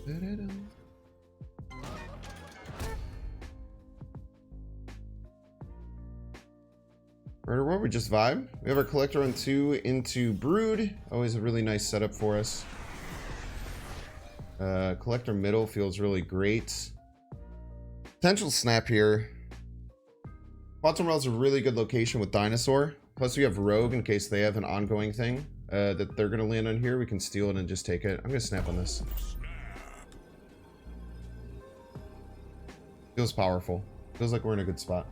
Murder World, we just vibe. We have our collector on 2 into Brood. Always a really nice setup for us. Collector middle feels really great. Potential snap here. Quantum Realm's a really good location with Dinosaur. Plus we have Rogue in case they have an ongoing thing that they're going to land on here. We can steal it and just take it. I'm going to snap on this. Feels powerful. Feels like we're in a good spot.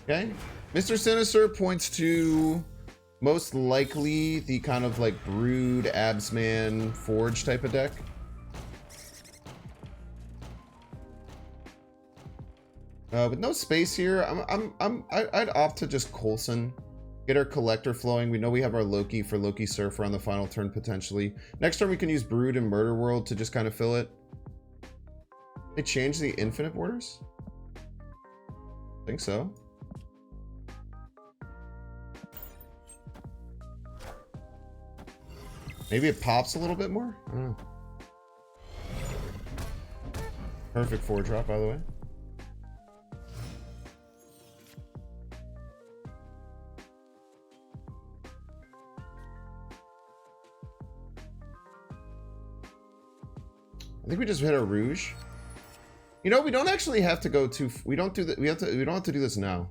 Okay. Mr. Sinister points to most likely the kind of like Brood, Absman, Forge type of deck. With no space here, I'd opt to just Coulson. Get our collector flowing. We know we have our Loki for Loki Surfer on the final turn potentially. Next turn we can use Brood and Murder World to just kind of fill it. They changed the infinite borders? I think so. Maybe it pops a little bit more? I don't know. Perfect 4-drop, by the way. I think we just hit a Rouge. You know, we don't actually have to go too... We don't do that. We don't have to do this now.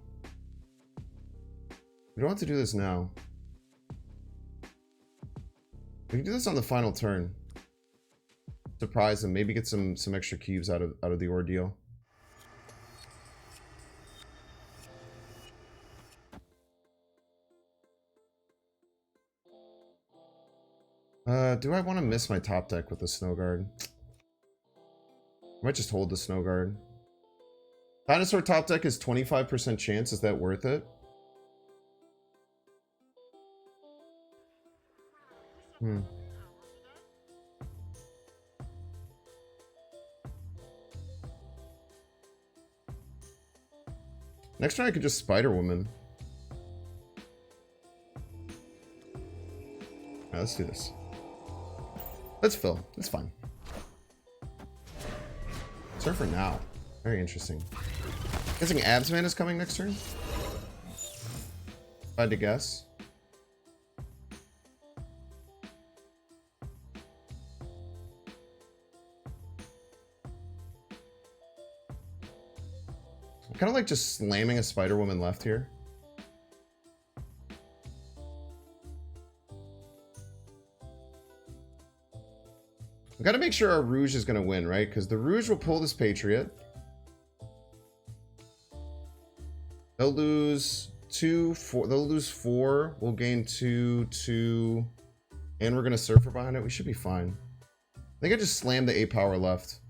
We don't have to do this now. We can do this on the final turn. Surprise them. Maybe get some extra cubes out of the ordeal. Do I want to miss my top deck with the Snow Guard? I might just hold the Snow Guard. Dinosaur top deck is 25% chance. Is that worth it? Next turn I could just Spider Woman. Alright, let's do this. Let's fill. It's fine. Surfer now. Very interesting. Guessing Absman is coming next turn? If I had to guess. Kind of like just slamming a Spider Woman left here. We got to make sure our Rouge is going to win, right? Because the Rouge will pull this Patriot. They'll lose 2, 4. They'll lose 4. We'll gain 2, 2. And we're going to Surfer behind it. We should be fine. I think I just slammed the 8 power left.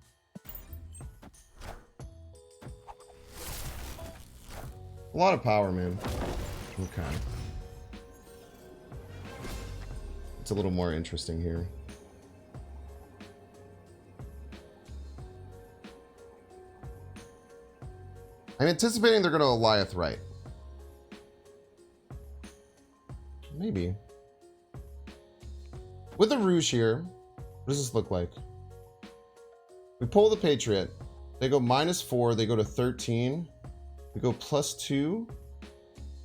A lot of power, man. Okay. It's a little more interesting here. I'm anticipating they're going to Goliath right. Maybe. With the Rouge here, what does this look like? We pull the Patriot. They go -4. They go to 13. We go +2.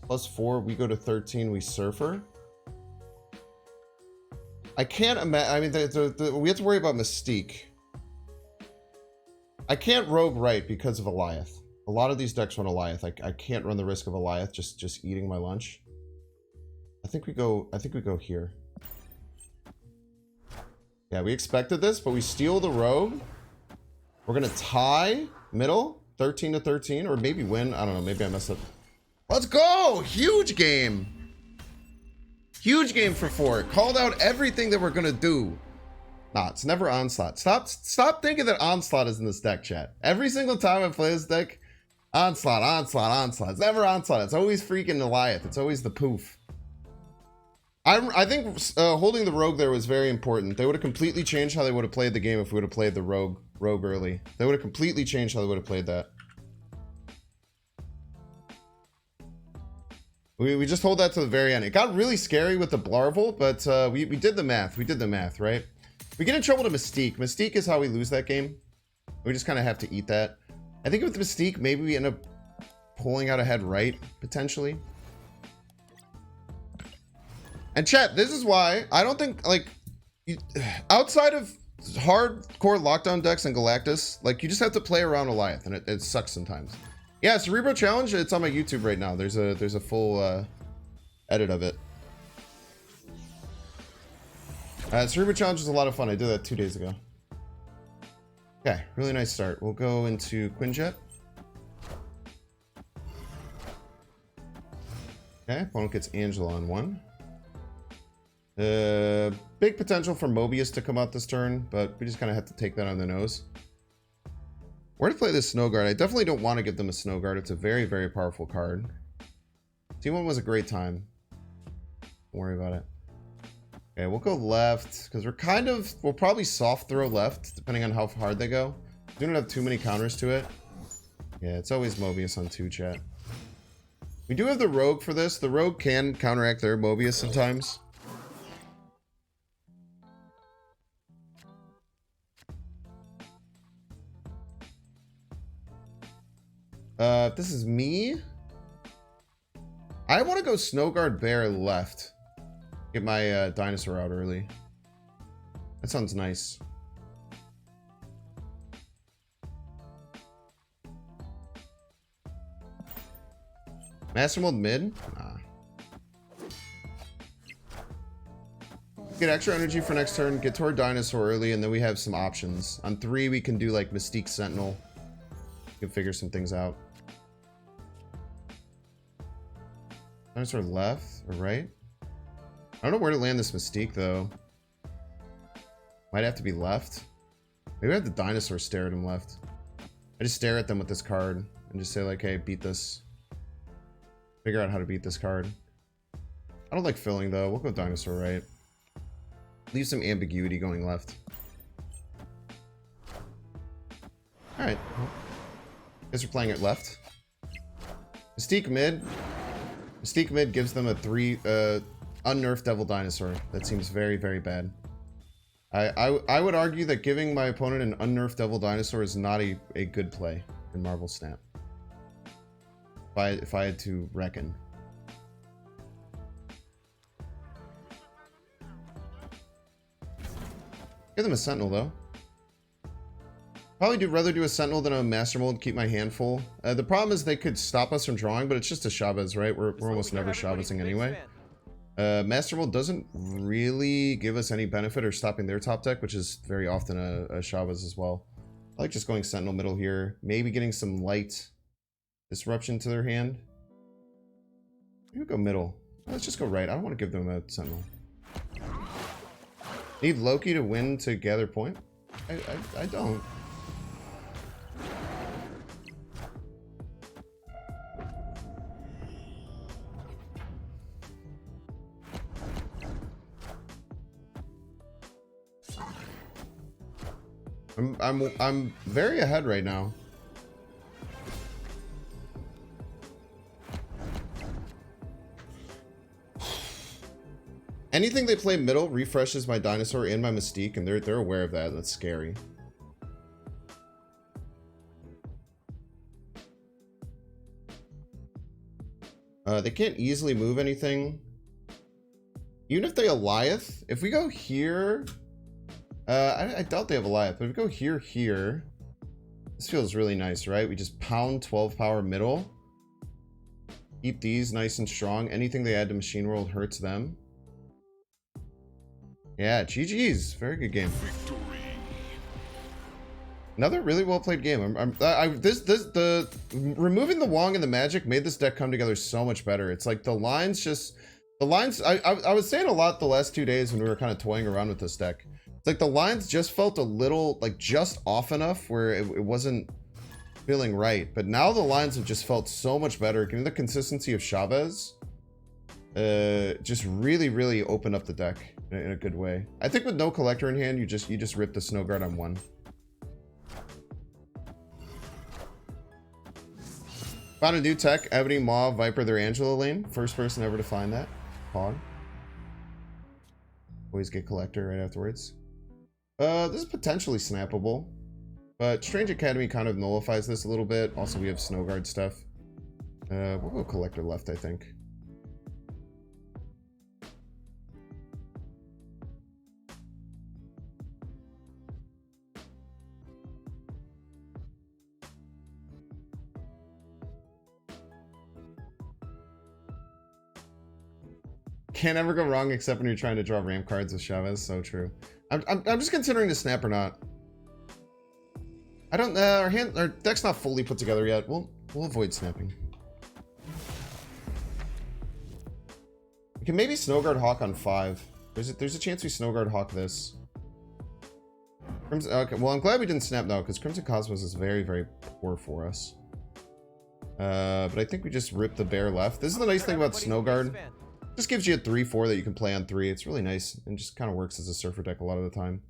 +4. We go to 13. We Surfer. I can't imagine. I mean, we have to worry about Mystique. I can't Rogue right because of Goliath. A lot of these decks run Goliath. I can't run the risk of Goliath just eating my lunch. I think we go here. Yeah, we expected this, but we steal the Rogue. We're gonna tie middle 13 to 13, or maybe win. I don't know. Maybe I messed up. Let's go! Huge game. Huge game for 4. Called out everything that we're gonna do. Nah, it's never Onslaught. Stop thinking that Onslaught is in this deck, chat. Every single time I play this deck, Onslaught, Onslaught, Onslaught. It's never Onslaught. It's always freaking Goliath. It's always the poof. I think holding the Rogue there was very important. They would have completely changed how they would have played the game if we would have played the Rogue early. They would have completely changed how they would have played that. We just hold that to the very end. It got really scary with the Blarvel, but we did the math. We did the math, right? We get in trouble to Mystique. Mystique is how we lose that game. We just kind of have to eat that. I think with Mystique, maybe we end up pulling out ahead right, potentially. And chat, this is why I don't think, like, outside of hardcore lockdown decks and Galactus, like, you just have to play around Goliath, and it sucks sometimes. Yeah, Cerebro Challenge, it's on my YouTube right now. There's a full edit of it. Cerebro Challenge is a lot of fun. I did that 2 days ago. Okay, really nice start. We'll go into Quinjet. Okay, opponent gets Angela on 1. Big potential for Mobius to come out this turn, but we just kind of have to take that on the nose. Where to play this Snow Guard? I definitely don't want to give them a Snow Guard. It's a very, very powerful card. T1 was a great time. Don't worry about it. Okay, we'll go left, because we'll probably soft throw left, depending on how hard they go. We don't have too many counters to it. Yeah, it's always Mobius on 2, chat. We do have the Rogue for this. The Rogue can counteract their Mobius sometimes. If this is me, I want to go Snow Guard Bear left. Get my dinosaur out early. That sounds nice. Master Mold mid? Nah. Get extra energy for next turn, get to our dinosaur early, and then we have some options. On 3, we can do like Mystique Sentinel. We can figure some things out. Dinosaur left or right? I don't know where to land this Mystique, though. Might have to be left. Maybe I have the dinosaur stare at him left. I just stare at them with this card and just say, like, hey, beat this. Figure out how to beat this card. I don't like filling, though. We'll go dinosaur right. Leave some ambiguity going left. Alright. Guess we're playing it left. Mystique mid. Mystique mid gives them a 3... unnerfed Devil Dinosaur. That seems very, very bad. I would argue that giving my opponent an unnerfed Devil Dinosaur is not a good play in Marvel Snap. If I had to reckon. Give them a Sentinel, though. Probably rather do a Sentinel than a Master Mold, keep my hand full. The problem is they could stop us from drawing, but it's just a Chavez, right? We're almost never Chavezing anyway. Master Mold doesn't really give us any benefit or stopping their top deck, which is very often a Chavez as well. I like just going Sentinel middle here. Maybe getting some light disruption to their hand. Maybe go middle. Let's just go right. I don't want to give them a Sentinel. Need Loki to win to gather point? I don't. I'm very ahead right now. Anything they play middle refreshes my dinosaur and my Mystique, and they're aware of that. That's scary. They can't easily move anything. Even if they Goliath, if we go here, I doubt they have Goliath, but if we go here, this feels really nice, right? We just pound 12 power middle. Keep these nice and strong. Anything they add to Machine World hurts them. Yeah, GG's. Very good game. Victory. Another really well played game. The removing the Wong and the Magic made this deck come together so much better. It's like the lines. I was saying a lot the last 2 days when we were kind of toying around with this deck. It's like the lines just felt a little like just off enough where it wasn't feeling right. But now the lines have just felt so much better. Given the consistency of Chavez, just really opened up the deck in a good way. I think with no collector in hand, you just rip the Snow Guard on 1. Found a new tech, Ebony, Mauve, Viper, their Angela lane. First person ever to find that. Pog. Always get Collector right afterwards. This is potentially snappable. But Strange Academy kind of nullifies this a little bit. Also, we have Snowguard stuff. We'll go Collector left, I think. Can't ever go wrong except when you're trying to draw ramp cards with Chavez. So true. I'm just considering to snap or not. I don't. Our deck's not fully put together yet. We'll avoid snapping. We can maybe Snowguard Hawk on 5. There's a chance we Snowguard Hawk this. Crimson, okay, well I'm glad we didn't snap now because Crimson Cosmos is very, very poor for us. But I think we just rip the bear left. This is the nice thing about Snowguard. Just gives you a 3/4 that you can play on 3. It's really nice and just kind of works as a surfer deck a lot of the time.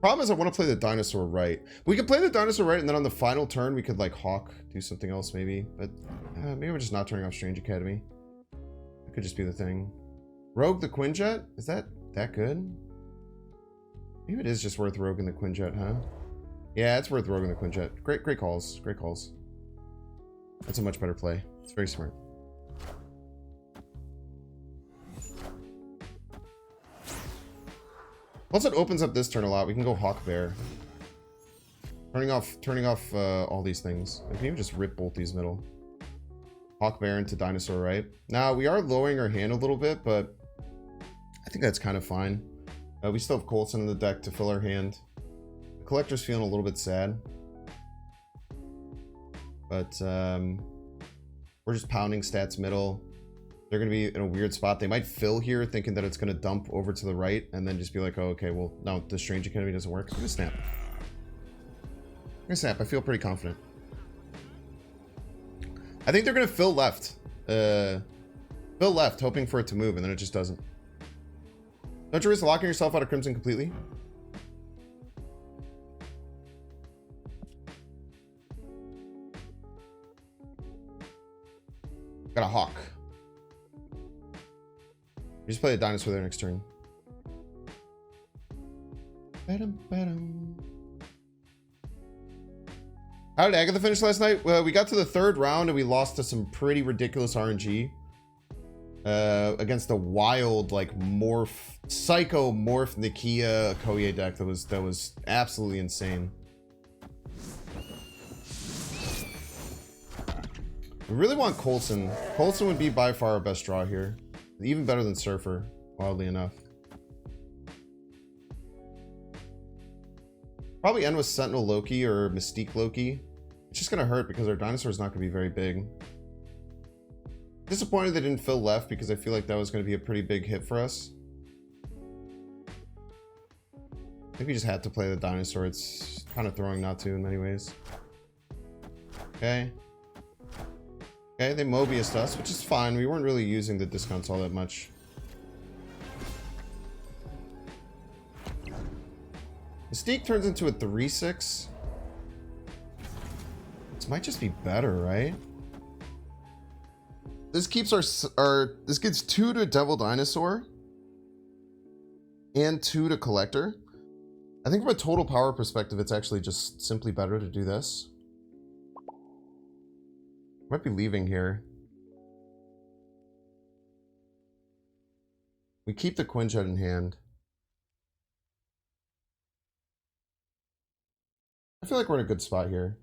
Problem is I want to play the dinosaur right. We could play the dinosaur right and then on the final turn we could like Hawk, do something else maybe. But maybe we're just not turning off Strange Academy. That could just be the thing. Rogue the Quinjet? Is that good? Maybe it is just worth roguing the Quinjet, huh? Yeah, it's worth roguing the Quinjet. Great calls. Great calls. That's a much better play. It's very smart. Once it opens up this turn a lot, we can go Hawk Bear. Turning off all these things. We can even just rip both these middle. Hawk Bear into Dinosaur, right? Now, we are lowering our hand a little bit, but I think that's kind of fine. We still have Coulson in the deck to fill our hand. The Collector's feeling a little bit sad. But we're just pounding stats middle. They're going to be in a weird spot. They might fill here thinking that it's going to dump over to the right and then just be like, oh, okay, well, no, the Strange Academy doesn't work. I'm going to snap. I feel pretty confident. I think they're going to fill left. Fill left, hoping for it to move, and then it just doesn't. Don't you risk locking yourself out of Crimson completely? Got a Hawk. You just play a dinosaur there next turn. How did Agatha finish last night? Well, we got to the 3rd round and we lost to some pretty ridiculous RNG. Against a wild, like, psycho morph Nakia Koye deck that was absolutely insane. We really want Coulson. Coulson would be by far our best draw here. Even better than Surfer, wildly enough. Probably end with Sentinel Loki or Mystique Loki. It's just going to hurt because our dinosaur is not going to be very big. Disappointed they didn't fill left because I feel like that was going to be a pretty big hit for us. I think we just had to play the dinosaur. It's kind of throwing not to in many ways. Okay. Okay, they Mobiused us, which is fine. We weren't really using the discounts all that much. Mystique turns into a 3/6. This might just be better, right? This keeps this gives 2 to Devil Dinosaur and 2 to Collector. I think from a total power perspective, it's actually just simply better to do this. Might be leaving here. We keep the Quinjet in hand. I feel like we're in a good spot here.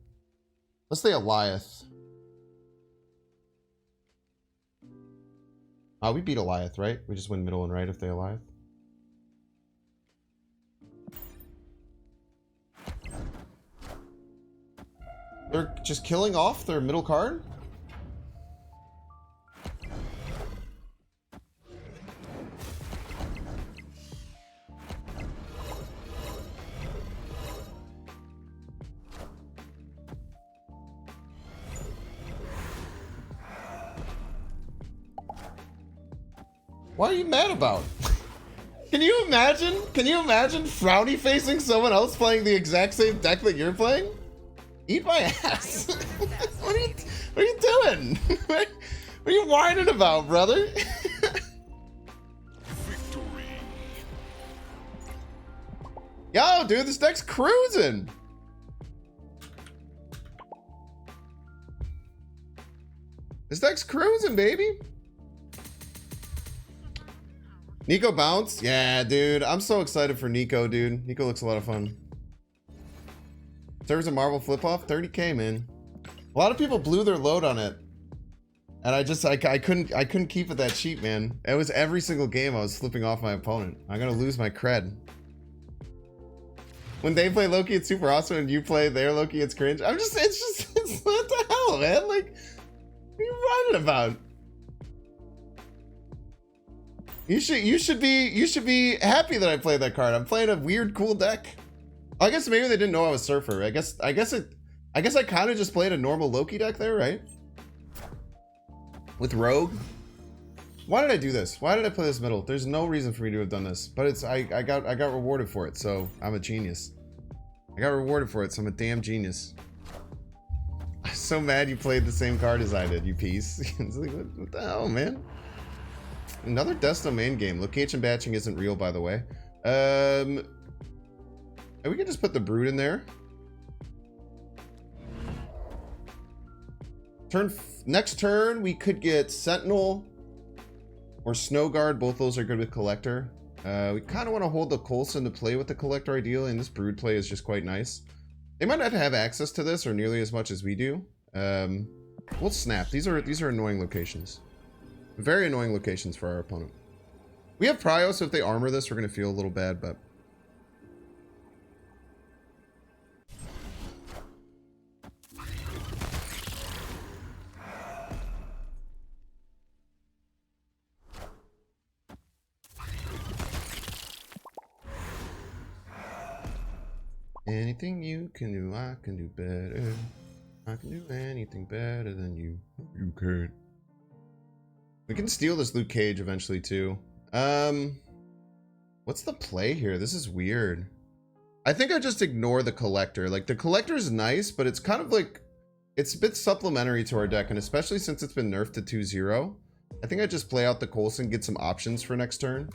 Let's say Eliath. We beat Eliath, right? We just win middle and right if they Eliath. They're just killing off their middle card? What are you mad about? Can you imagine? Can you imagine Frowny facing someone else playing the exact same deck that you're playing? Eat my ass. What are you doing? What are you whining about, brother? Yo, dude, this deck's cruising. This deck's cruising, baby. Nico bounce? Yeah, dude. I'm so excited for Nico, dude. Nico looks a lot of fun. Serves a Marvel flip-off? 30k, man. A lot of people blew their load on it. And I couldn't keep it that cheap, man. It was every single game I was flipping off my opponent. I'm gonna lose my cred. When they play Loki, it's super awesome, and you play their Loki, it's cringe. It's what the hell, man? Like, what are you writing about? You should be happy that I played that card. I'm playing a weird, cool deck. I guess maybe they didn't know I was Surfer. I guess I kind of just played a normal Loki deck there, right? With Rogue. Why did I do this? Why did I play this middle? There's no reason for me to have done this, but it's I got rewarded for it, so I'm a genius. I got rewarded for it, so I'm a damn genius. I'm so mad you played the same card as I did, you piece. It's like, what the hell, man? Another Destino main game. Location batching isn't real, by the way. And we can just put the Brood in there. Next turn, we could get Sentinel or Snow Guard. Both those are good with Collector. We kind of want to hold the Coulson to play with the Collector ideally, and this Brood play is just quite nice. They might not have access to this or nearly as much as we do. We'll snap. These are annoying locations. Very annoying locations for our opponent. We have Prio, so if they armor this, we're going to feel a little bad, but... Anything you can do, I can do better. I can do anything better than you. You can. We can steal this Luke Cage eventually too. What's the play here? This is weird. I think I just ignore the Collector. Like, the Collector is nice, but it's kind of like, it's a bit supplementary to our deck, and especially since it's been nerfed to 2-0, I think I just play out the Coulson, get some options for next turn.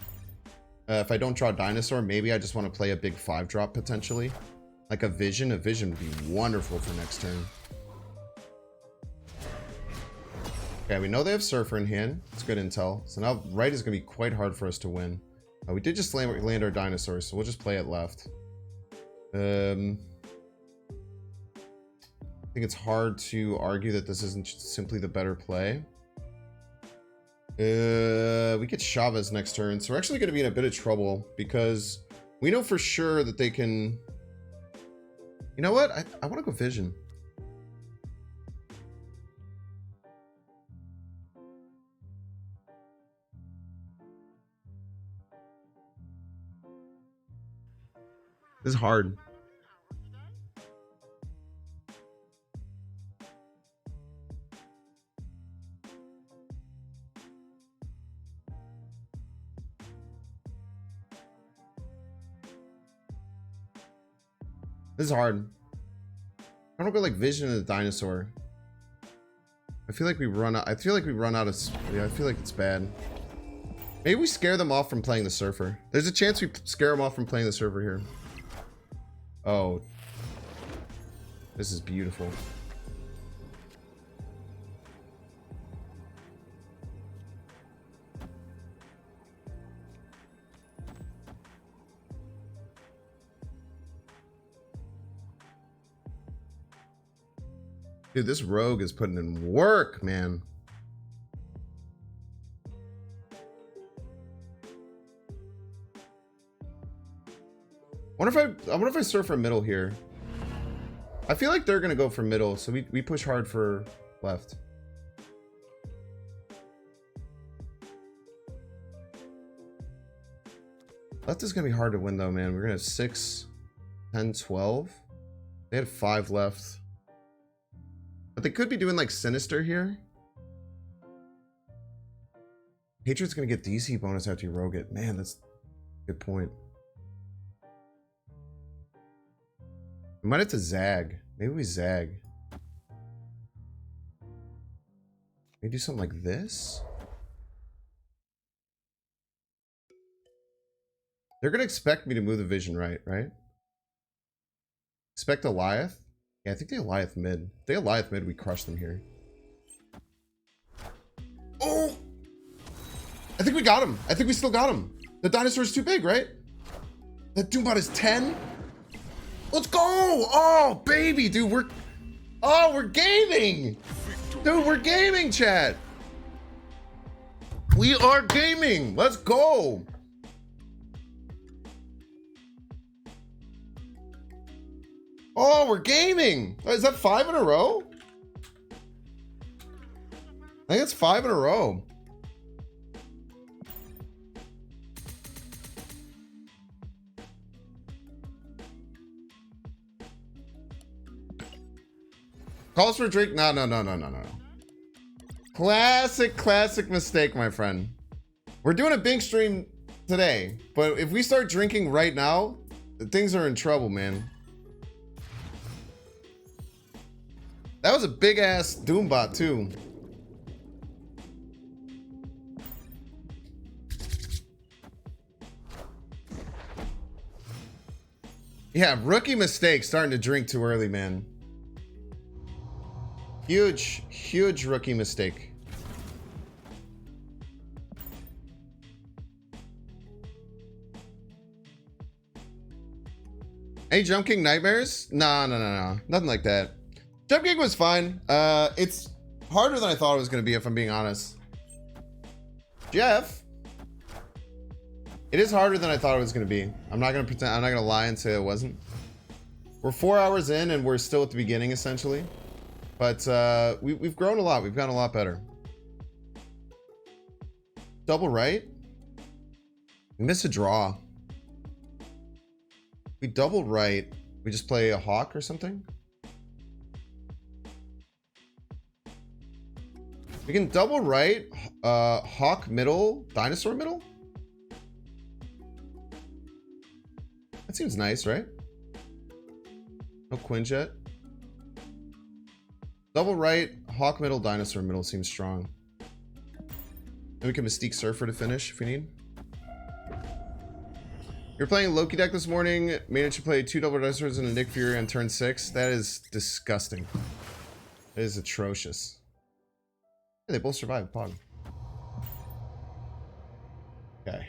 If I don't draw Dinosaur, maybe I just want to play a big 5-drop potentially. Like a Vision. A Vision would be wonderful for next turn. Okay, we know they have Surfer in hand. It's good intel. So now right is going to be quite hard for us to win. We did just land our Dinosaurs, so we'll just play it left. I think it's hard to argue that this isn't simply the better play. We get Chavez next turn, so we're actually going to be in a bit of trouble because we know for sure that they can... You know what? I want to go Vision. This is hard. This is hard. I don't go like Vision and the Dinosaur. I feel like we run out. I feel like of. Yeah, I feel like it's bad. Maybe we scare them off from playing the Surfer. There's a chance we scare them off from playing the Surfer here. Oh. This is beautiful. Dude, this Rogue is putting in work, man. I wonder if I surf for middle here. I feel like they're gonna go for middle, so we push hard for left. Left is gonna be hard to win though, man. We're gonna have 6, 10, 12. They had 5 left. But they could be doing like Sinister here. Hatred's gonna get DC bonus after you rogue it. Man, that's a good point. We might have to zag. Maybe we zag. Maybe do something like this? They're gonna expect me to move the vision right? Expect Goliath? Yeah, I think they Goliath mid. If they Goliath mid, we crush them here. Oh! I think we got him. I think we still got him. The dinosaur's too big, right? That Doombot is 10. Let's go! Oh, baby, dude, we're gaming! Dude, we're gaming, chat! We are gaming! Let's go! Oh, we're gaming! Is that 5 in a row? I think it's 5 in a row. Calls for drink? No. Classic mistake, my friend. We're doing a big stream today, but if we start drinking right now, things are in trouble, man. That was a big ass Doombot too. Yeah, rookie mistake starting to drink too early, man. Huge rookie mistake. Any Jump King nightmares? No. Nothing like that. Jump King was fine. It's harder than I thought it was going to be, if I'm being honest. Jeff? It is harder than I thought it was going to be. I'm not going to pretend. I'm not going to lie and say it wasn't. We're 4 hours in and we're still at the beginning, essentially. But we've grown a lot. We've gotten a lot better. Double right? We missed a draw. We double right. We just play a hawk or something? We can double right, hawk middle, dinosaur middle? That seems nice, right? No Quinjet. Double right, hawk middle, dinosaur middle seems strong. Then we can Mystique Surfer to finish if we need. You're playing Loki deck this morning. Managed to play 2 double dinosaurs and a Nick Fury on turn 6. That is disgusting. That is atrocious. Yeah, they both survived. Pog. Okay.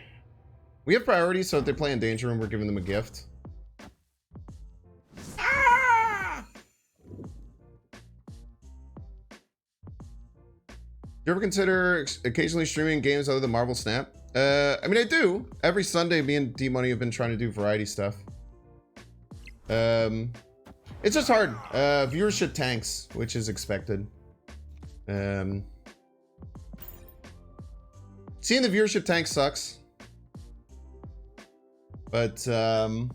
We have priority, so if they play in Danger Room, we're giving them a gift. Ah! Do you ever consider occasionally streaming games other than Marvel Snap? I mean, I do. Every Sunday, me and D-Money have been trying to do variety stuff. It's just hard. Viewership tanks, which is expected. Seeing the viewership tank sucks. But, it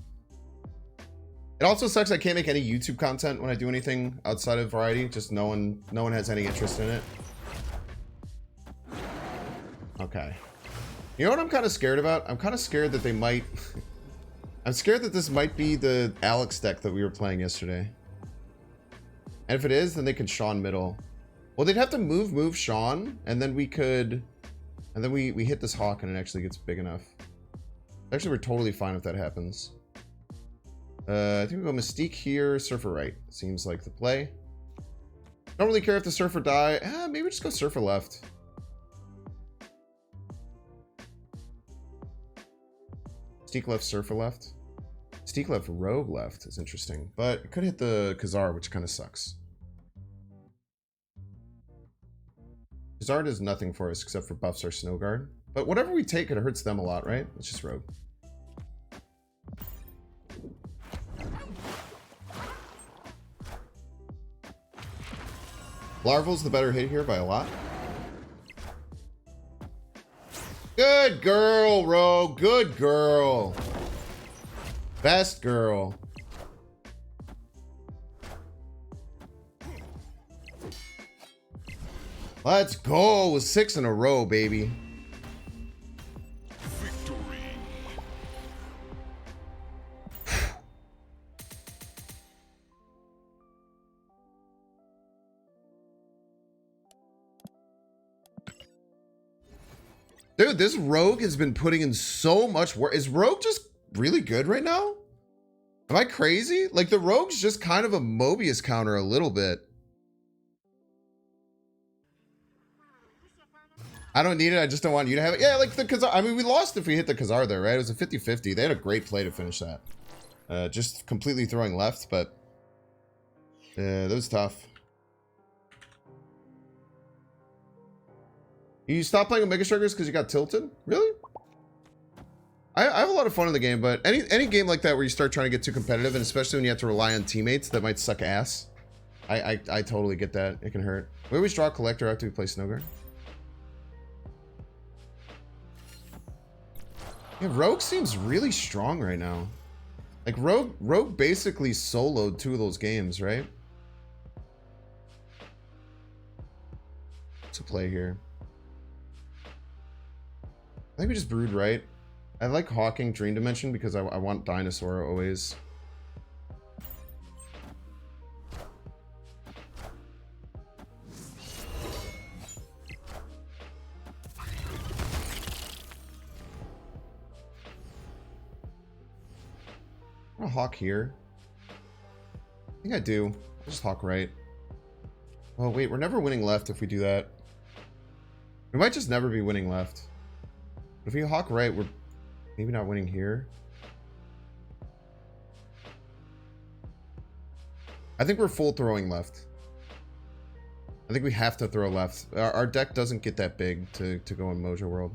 also sucks I can't make any YouTube content when I do anything outside of variety. Just no one has any interest in it. Okay. You know what I'm kind of scared about? I'm kind of scared that they might... I'm scared that this might be the Alex deck that we were playing yesterday. And if it is, then they can Sean middle. Well, they'd have to move Sean, and then we could... And then we hit this hawk and it actually gets big enough. Actually, we're totally fine if that happens. I think we go Mystique here, Surfer right. Seems like the play. Don't really care if the Surfer die. Maybe just go Surfer left. Mystique left, Surfer left. Mystique left, Rogue left is interesting. But it could hit the Khazar, which kind of sucks. Khazar does nothing for us except for buffs our Snow Guard. But whatever we take, it hurts them a lot, right? It's just Rogue. Larval's the better hit here by a lot. Good girl, Rogue. Good girl. Best girl. Let's go. 6 in a row, baby. Victory. Dude, this Rogue has been putting in so much work. Is Rogue just really good right now? Am I crazy? Like, the Rogue's just kind of a Mobius counter a little bit. I don't need it. I just don't want you to have it. Yeah, like the Khazar. I mean, we lost if we hit the Khazar there, right? It was a 50-50. They had a great play to finish that. Just completely throwing left, but that was tough. You stopped playing Omega Strikers because you got tilted? Really? I have a lot of fun in the game, but any game like that where you start trying to get too competitive, and especially when you have to rely on teammates that might suck ass, I totally get that. It can hurt. We always draw a Collector after we play Snowguard. Yeah, Rogue seems really strong right now. Like, Rogue basically soloed 2 of those games, right? What's a play here? I think we just Brood right. I like Hawking Dream Dimension because I want Dinosaur always. I'm gonna Hawk here. I think I do. I'll just Hawk right. Oh wait, we're never winning left if we do that. We might just never be winning left. But if we Hawk right, we're maybe not winning here. I think we're full throwing left. I think we have to throw left. Our deck doesn't get that big to go in Mojo World.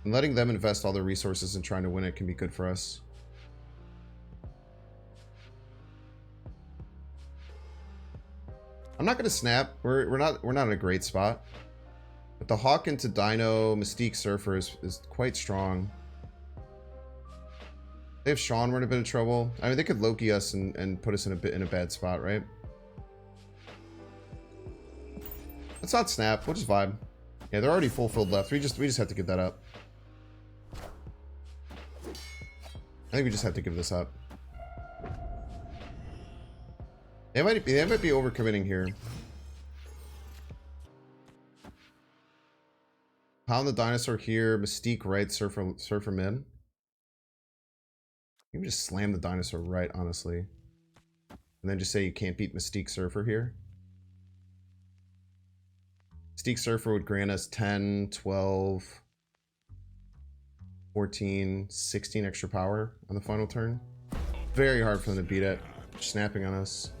And letting them invest all their resources in trying to win it can be good for us. I'm not gonna snap. We're not in a great spot. But the Hawk into Dino, Mystique, Surfer is quite strong. They have Sean, we're in a bit of trouble. I mean, they could Loki us and put us in a bad spot, right? Let's not snap. We'll just vibe. Yeah, they're already full filled left. We just have to give that up. I think we just have to give this up. They might be overcommitting here. Pound the Dinosaur here. Mystique right. Surfer mid. You can just slam the Dinosaur right, honestly. And then just say you can't beat Mystique Surfer here. Mystique Surfer would grant us 10, 12, 14, 16 extra power on the final turn. Very hard for them to beat it. Snapping on us.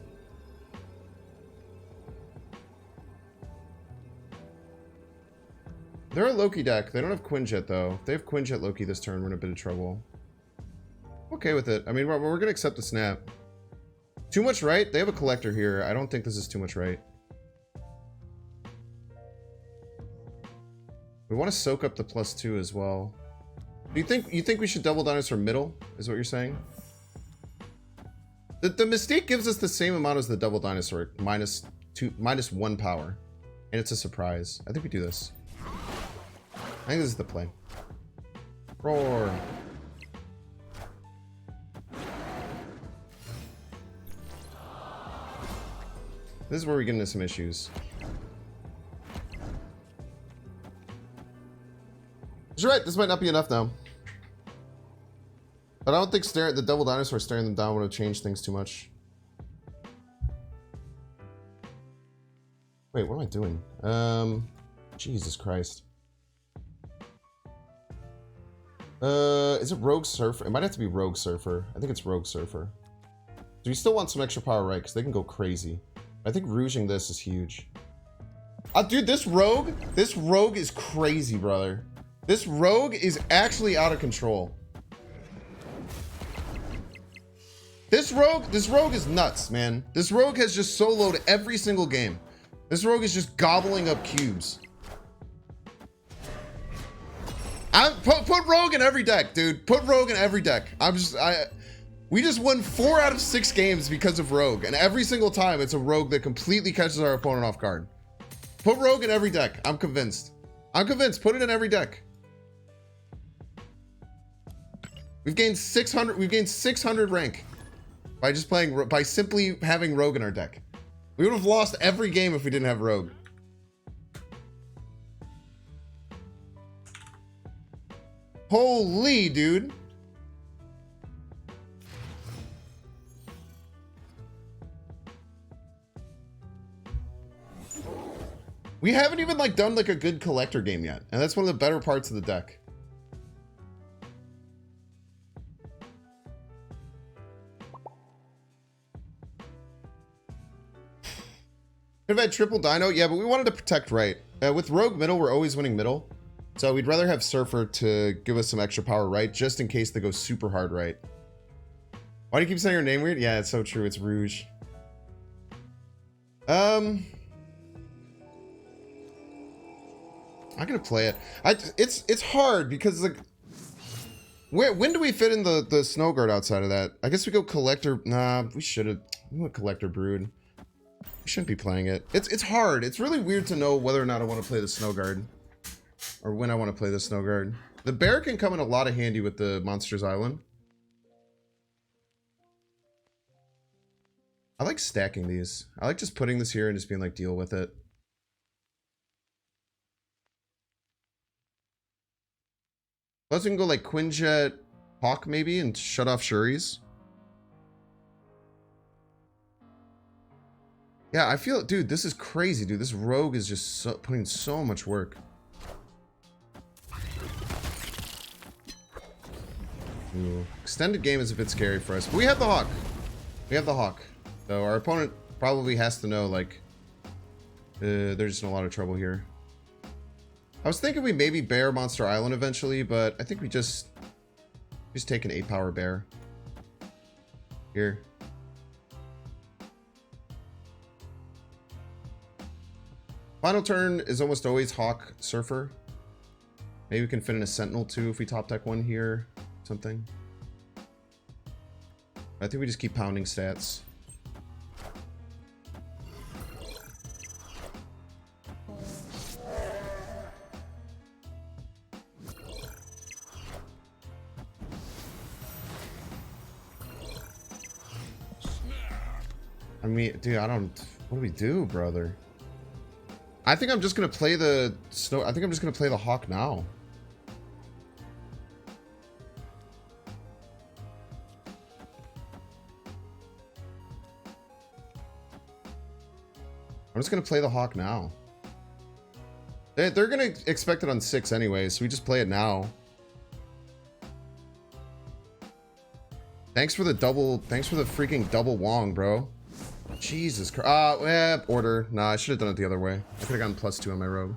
They're a Loki deck. They don't have Quinjet, though. If they have Quinjet Loki this turn, we're in a bit of trouble. Okay with it. I mean, we're going to accept the snap. Too much right? They have a Collector here. I don't think this is too much right. We want to soak up the +2 as well. Do you think we should double Dinosaur middle? Is what you're saying? The Mystique gives us the same amount as the double Dinosaur. -1 power. And it's a surprise. I think we do this. I think this is the play. Roar. This is where we get into some issues. You're right, this might not be enough now. But I don't think the double Dinosaur staring them down would have changed things too much. Wait, what am I doing? Jesus Christ. Is it Rogue Surfer? It might have to be Rogue Surfer. I think it's Rogue Surfer. Do you still want some extra power, right? Because they can go crazy. I think rouging this is huge. Dude, this Rogue is crazy, brother. This Rogue is actually out of control. This Rogue is nuts, man. This Rogue has just soloed every single game. This Rogue is just gobbling up cubes. Put Rogue in every deck, dude. Put Rogue in every deck. We just won 4 out of 6 games because of Rogue, and every single time it's a Rogue that completely catches our opponent off guard. Put Rogue in every deck. I'm convinced. Put it in every deck. We've gained 600. We've gained 600 rank by simply having Rogue in our deck. We would have lost every game if we didn't have Rogue. Holy, dude. We haven't even like done like a good collector game yet. And that's one of the better parts of the deck. Could have had triple Dino. Yeah, but we wanted to protect right. With Rogue middle, we're always winning middle. So we'd rather have Surfer to give us some extra power right, just in case they go super hard right. Why do you keep saying your name weird? Yeah, it's so true. It's Rouge. I'm gonna play it. It's hard because like, when do we fit in the Snow Guard outside of that? I guess we go Collector. Nah, we should have. We went Collector Brood. We shouldn't be playing it. It's hard. It's really weird to know whether or not I want to play the Snow Guard, or when I want to play the Snow Guard. The bear can come in a lot of handy with the Monsters Island. I like stacking these. I like just putting this here and just being like, deal with it. Plus we can go like Quinjet Hawk maybe and shut off Shuri's. Yeah, I feel, dude, this is crazy, dude. This rogue is just putting so much work. Ooh. Extended game is a bit scary for us, but we have the Hawk. We have the Hawk. So our opponent probably has to know, like, they're just in a lot of trouble here. I was thinking we maybe bear Monster Island eventually, but I think we just take an 8-power bear. Here. Final turn is almost always Hawk Surfer. Maybe we can fit in a Sentinel too if we top deck one here. Something. I think we just keep pounding stats. I mean, dude, I don't... What do we do, brother? I think I'm just gonna play the snow. I think I'm just gonna play the Hawk now. I'm just gonna play the Hawk now. They're gonna expect it on 6 anyway, so we just play it now. Thanks for the double. Thanks for the freaking double Wong, bro. Jesus Christ. Order. Nah, I should have done it the other way. I could have gotten +2 on my rogue.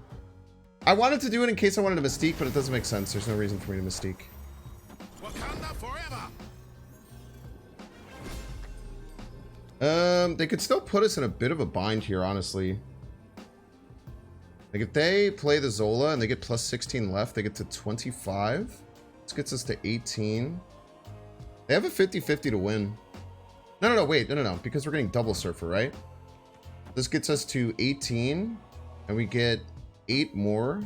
I wanted to do it in case I wanted a Mystique, but it doesn't make sense. There's no reason for me to Mystique. Wakanda forever. They could still put us in a bit of a bind here, honestly. Like, if they play the Zola and they get +16 left, they get to 25. This gets us to 18. They have a 50-50 to win. No, wait, no, because we're getting double Surfer, right? This gets us to 18, and we get 8 more,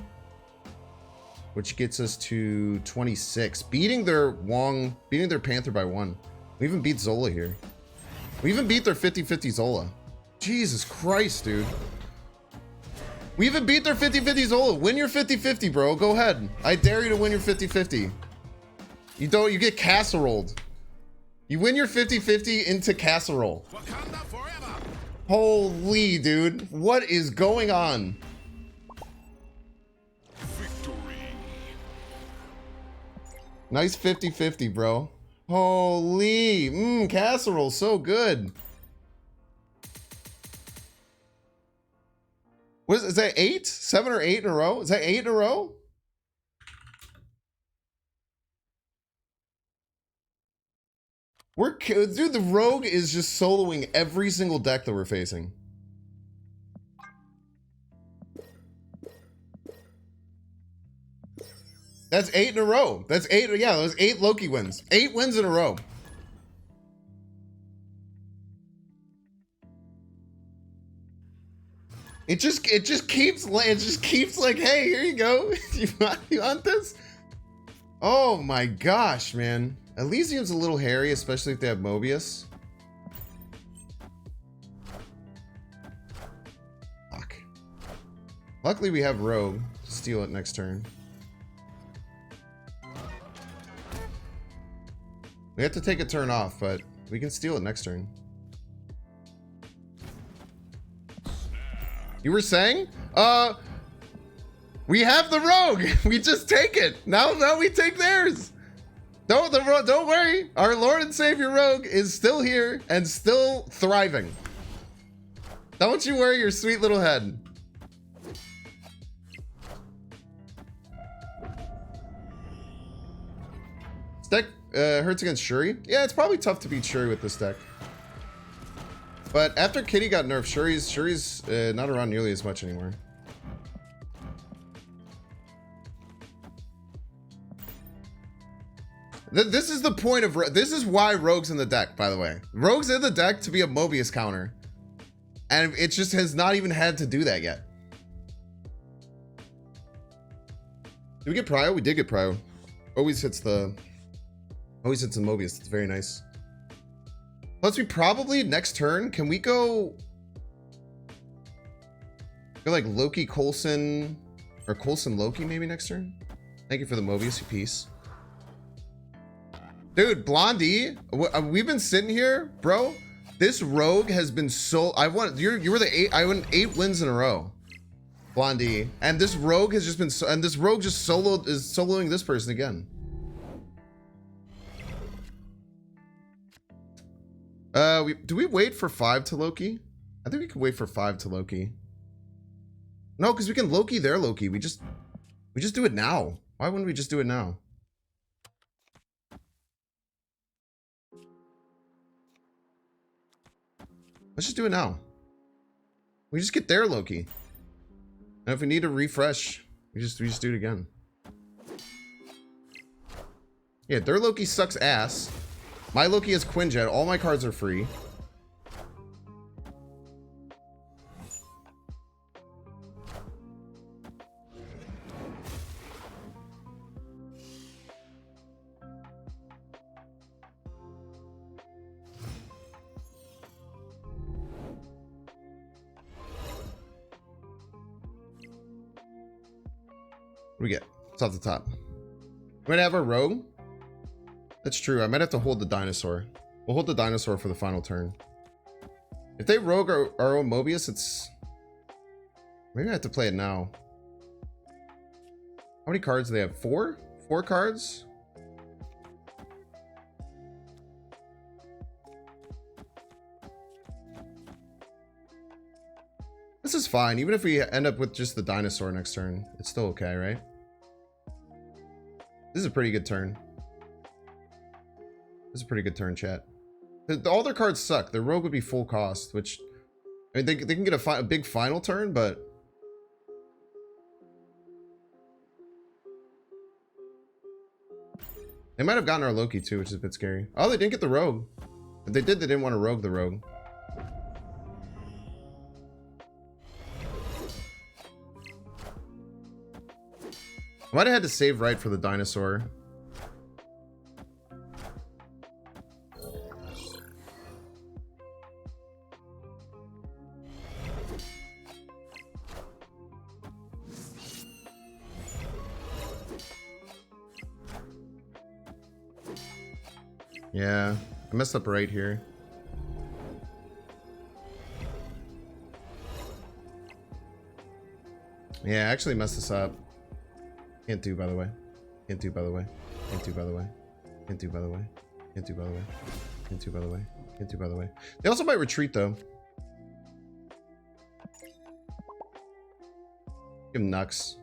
which gets us to 26, beating their Panther by 1. We even beat Zola here. We even beat their 50-50 Zola. Jesus Christ, dude. We even beat their 50-50 Zola. Win your 50-50, bro. Go ahead. I dare you to win your 50-50. You get casseroled. You win your 50-50 into casserole. Wakanda forever. Holy, dude. What is going on? Victory. Nice 50-50, bro. Holy. Casserole. So good. Is that 8? 7 or 8 in a row? Is that 8 in a row? Dude, the rogue is just soloing every single deck that we're facing. That's 8 in a row. That's 8. Yeah, those 8 Loki wins. 8 wins in a row. It just keeps like, hey, here you go. you want this? Oh my gosh, man. Elysium's a little hairy, especially if they have Mobius. Fuck. Luckily we have Rogue to steal it next turn. We have to take a turn off, but we can steal it next turn. You were saying? We have the rogue. We just take it. Now we take theirs. Don't worry. Our Lord and Savior rogue is still here and still thriving. Don't you worry your sweet little head. This deck hurts against Shuri. Yeah, it's probably tough to beat Shuri with this deck. But after Kitty got nerfed, Shuri's not around nearly as much anymore. This is the point of... This is why Rogue's in the deck, by the way. Rogue's in the deck to be a Mobius counter. And it just has not even had to do that yet. Did we get Prio? We did get Prio. Always hits the Mobius. It's very nice. Plus, we probably, next turn, can we go like Loki Coulson, or Coulson Loki maybe next turn? Thank you for the Mobius piece. Dude, Blondie, we've been sitting here, bro. This rogue has been so... you were the 8... I won 8 wins in a row, Blondie. And this rogue has just been... and this rogue just is soloing this person again. Do we wait for 5 to Loki? I think we can wait for 5 to Loki. No, because we can Loki their Loki. We just do it now. Why wouldn't we just do it now? Let's just do it now. We just get their Loki. And if we need to refresh, we just do it again. Yeah, their Loki sucks ass. My Loki is Quinjet. All my cards are free. What do we get? It's off the top. We might have our rogue. That's true. I might have to hold the dinosaur. We'll hold the dinosaur for the final turn. If they rogue our own Mobius, it's... Maybe I have to play it now. How many cards do they have? 4? 4 cards? This is fine. Even if we end up with just the dinosaur next turn, it's still okay, right? This is a pretty good turn. This is a pretty good turn, chat. All their cards suck. Their rogue would be full cost, which... I mean, they can get a big final turn, but... They might have gotten our Loki too, which is a bit scary. Oh, they didn't get the rogue. If they did, they didn't want to rogue the rogue. I might have had to save right for the dinosaur. Yeah, I messed up right here. Yeah, I actually messed this up. Can't do, by the way. Can't do, by the way. Can't do, by the way. Can't do, by the way. Can't do, by the way. Can't do, by the way. Can't do, by the way. They also might retreat, though. Give him Nux.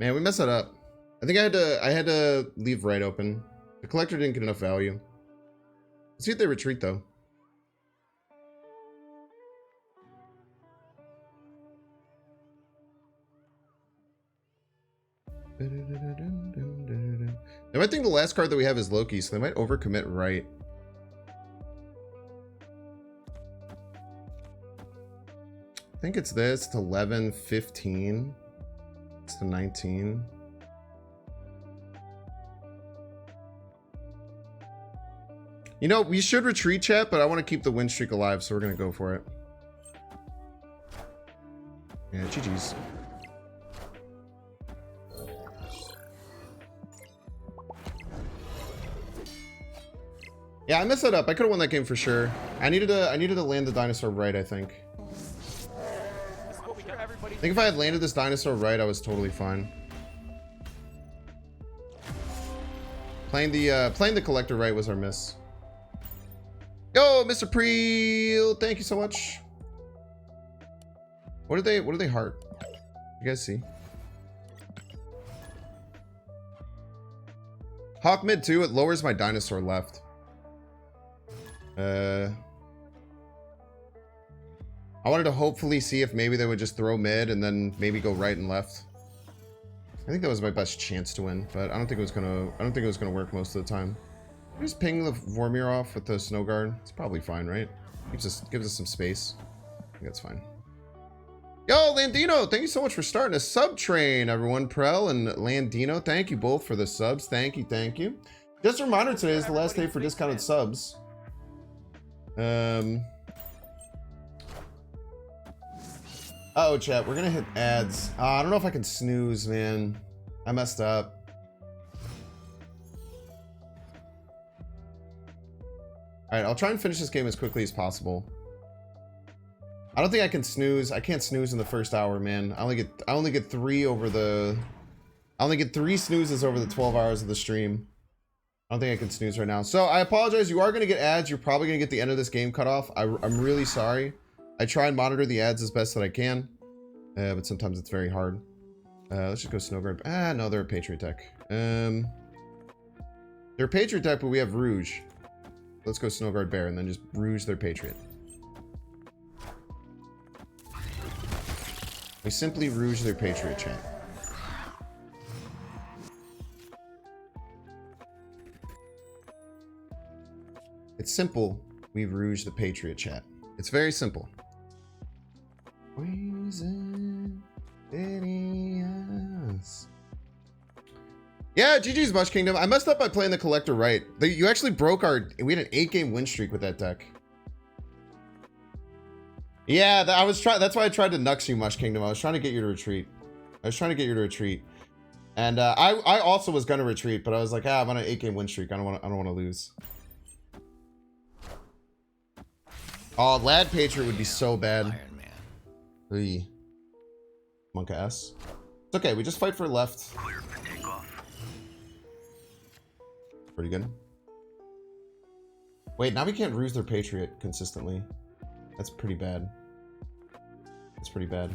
Man, we messed that up. I think I had to leave right open. The collector didn't get enough value. Let's see if they retreat though. They might think the last card that we have is Loki, so they might overcommit right. I think it's this. It's 11, 15. It's the 19. You know, we should retreat, chat, but I want to keep the win streak alive, so we're going to go for it. Yeah, GG's. Yeah, I messed that up. I could have won that game for sure. I needed to land the dinosaur right, I think. I think if I had landed this dinosaur right, I was totally fine. Playing the collector right was our miss. Yo, Mr. Preel, thank you so much. What are they heart? You guys see? Hawk mid too, it lowers my dinosaur left. I wanted to hopefully see if maybe they would just throw mid and then maybe go right and left. I think that was my best chance to win, but I don't think it was gonna work most of the time. Just ping the Vormir off with the Snow Guard. It's probably fine, right? Gives us some space. I think that's fine. Yo, Landino, thank you so much for starting a sub train, everyone. Prel and Landino, thank you both for the subs. Thank you, thank you. Just a reminder, today is the last day for discounted subs. Uh-oh, chat, we're gonna hit ads. I don't know if I can snooze, man. I messed up. Alright, I'll try and finish this game as quickly as possible. I don't think I can snooze. I can't snooze in the first hour, man. I only get 3 snoozes over the 12 hours of the stream. I don't think I can snooze right now. So I apologize. You are going to get ads. You're probably going to get the end of this game cut off. I'm really sorry. I try and monitor the ads as best that I can. But sometimes it's very hard. Let's just go Snowguard. No, they're a Patriot deck. They're a Patriot deck, but we have Rouge. Let's go Snowguard Bear and then just Rouge their Patriot. We simply Rouge their Patriot, chat. It's simple. We Rouge the Patriot, chat. It's very simple. Yeah, GG's Mush Kingdom. I messed up by playing the collector right. You actually broke we had an 8-game win streak with that deck. Yeah, that's why I tried to nux you, Mush Kingdom. I was trying to get you to retreat. And I also was gonna retreat, but I was like, I'm on an 8-game win streak. I don't want to lose. Oh, Lad Patriot would be so bad. Oy. Monka S. It's okay, we just fight for left. Pretty good. Wait, now we can't ruse their Patriot consistently. That's pretty bad. That's pretty bad.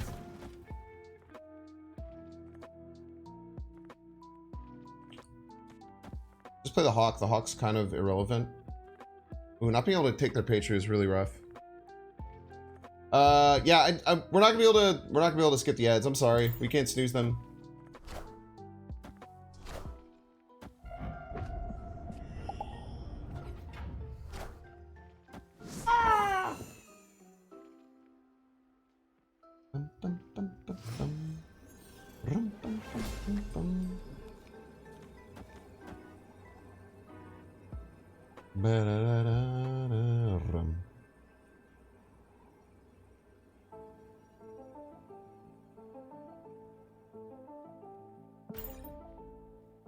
Just play the Hawk. The Hawk's kind of irrelevant. Ooh, not being able to take their Patriot is really rough. Yeah, we're not gonna be able to skip the ads. I'm sorry, we can't snooze them.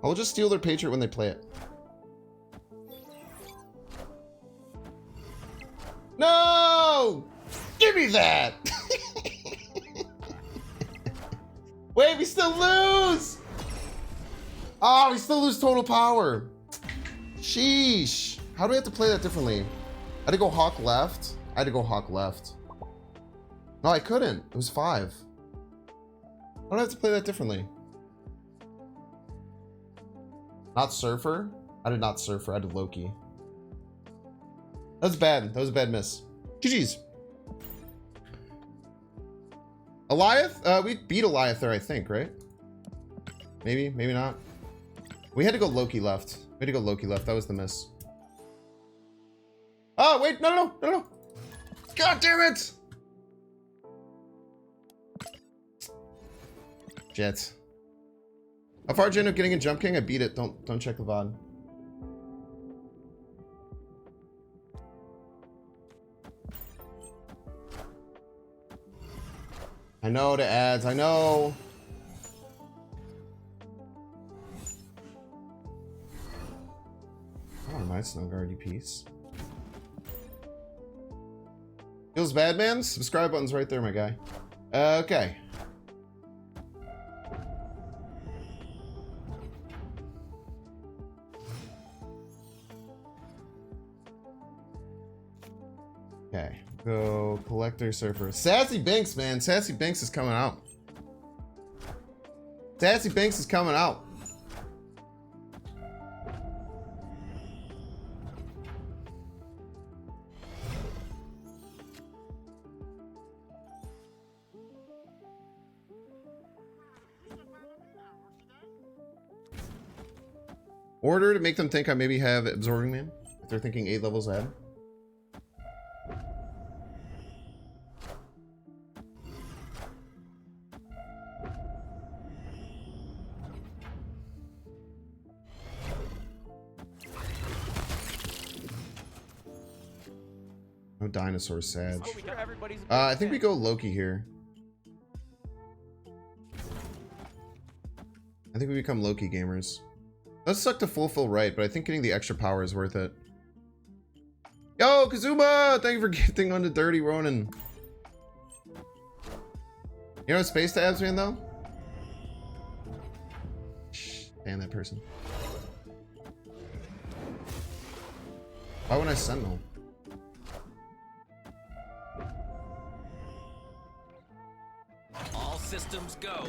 I'll just steal their Patriot when they play it. No! Give me that! Wait, we still lose! Oh, we still lose total power. Sheesh. How do we have to play that differently? I had to go Hawk left. No, I couldn't. It was 5. How do I have to play that differently? Not Surfer? I did not Surfer. I did Loki. That was bad. That was a bad miss. GG's. Eliath? We beat Eliath there, I think, right? Maybe, maybe not. We had to go Loki left. That was the miss. Oh, wait. No. God damn it! Jets. How far did you end up getting in Jump King? I beat it. Don't check the VOD. I know the ads. I know. Oh, nice snow guardy piece. Feels bad, man. Subscribe button's right there, my guy. Okay. Okay. Go collector surfer. Sassy Binks, man. Sassy Binks is coming out. Sassy Binks is coming out. Order to make them think I maybe have Absorbing Man. If they're thinking 8 levels ahead. No dinosaur Sag. I think we go Loki here. I think we become Loki gamers. Does suck to fulfill right, but I think getting the extra power is worth it. Yo, Kazuma! Thank you for gifting on the Dirty Ronin. You know what space tabs mean, though? Shh, damn that person. Why wouldn't I Sentinel? All systems go.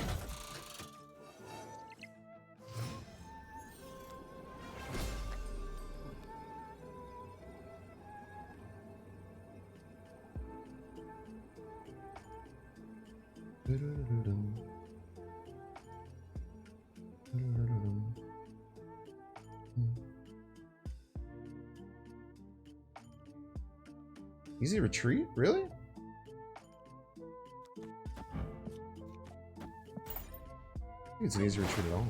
Easy retreat? Really? I think it's an easy retreat at all.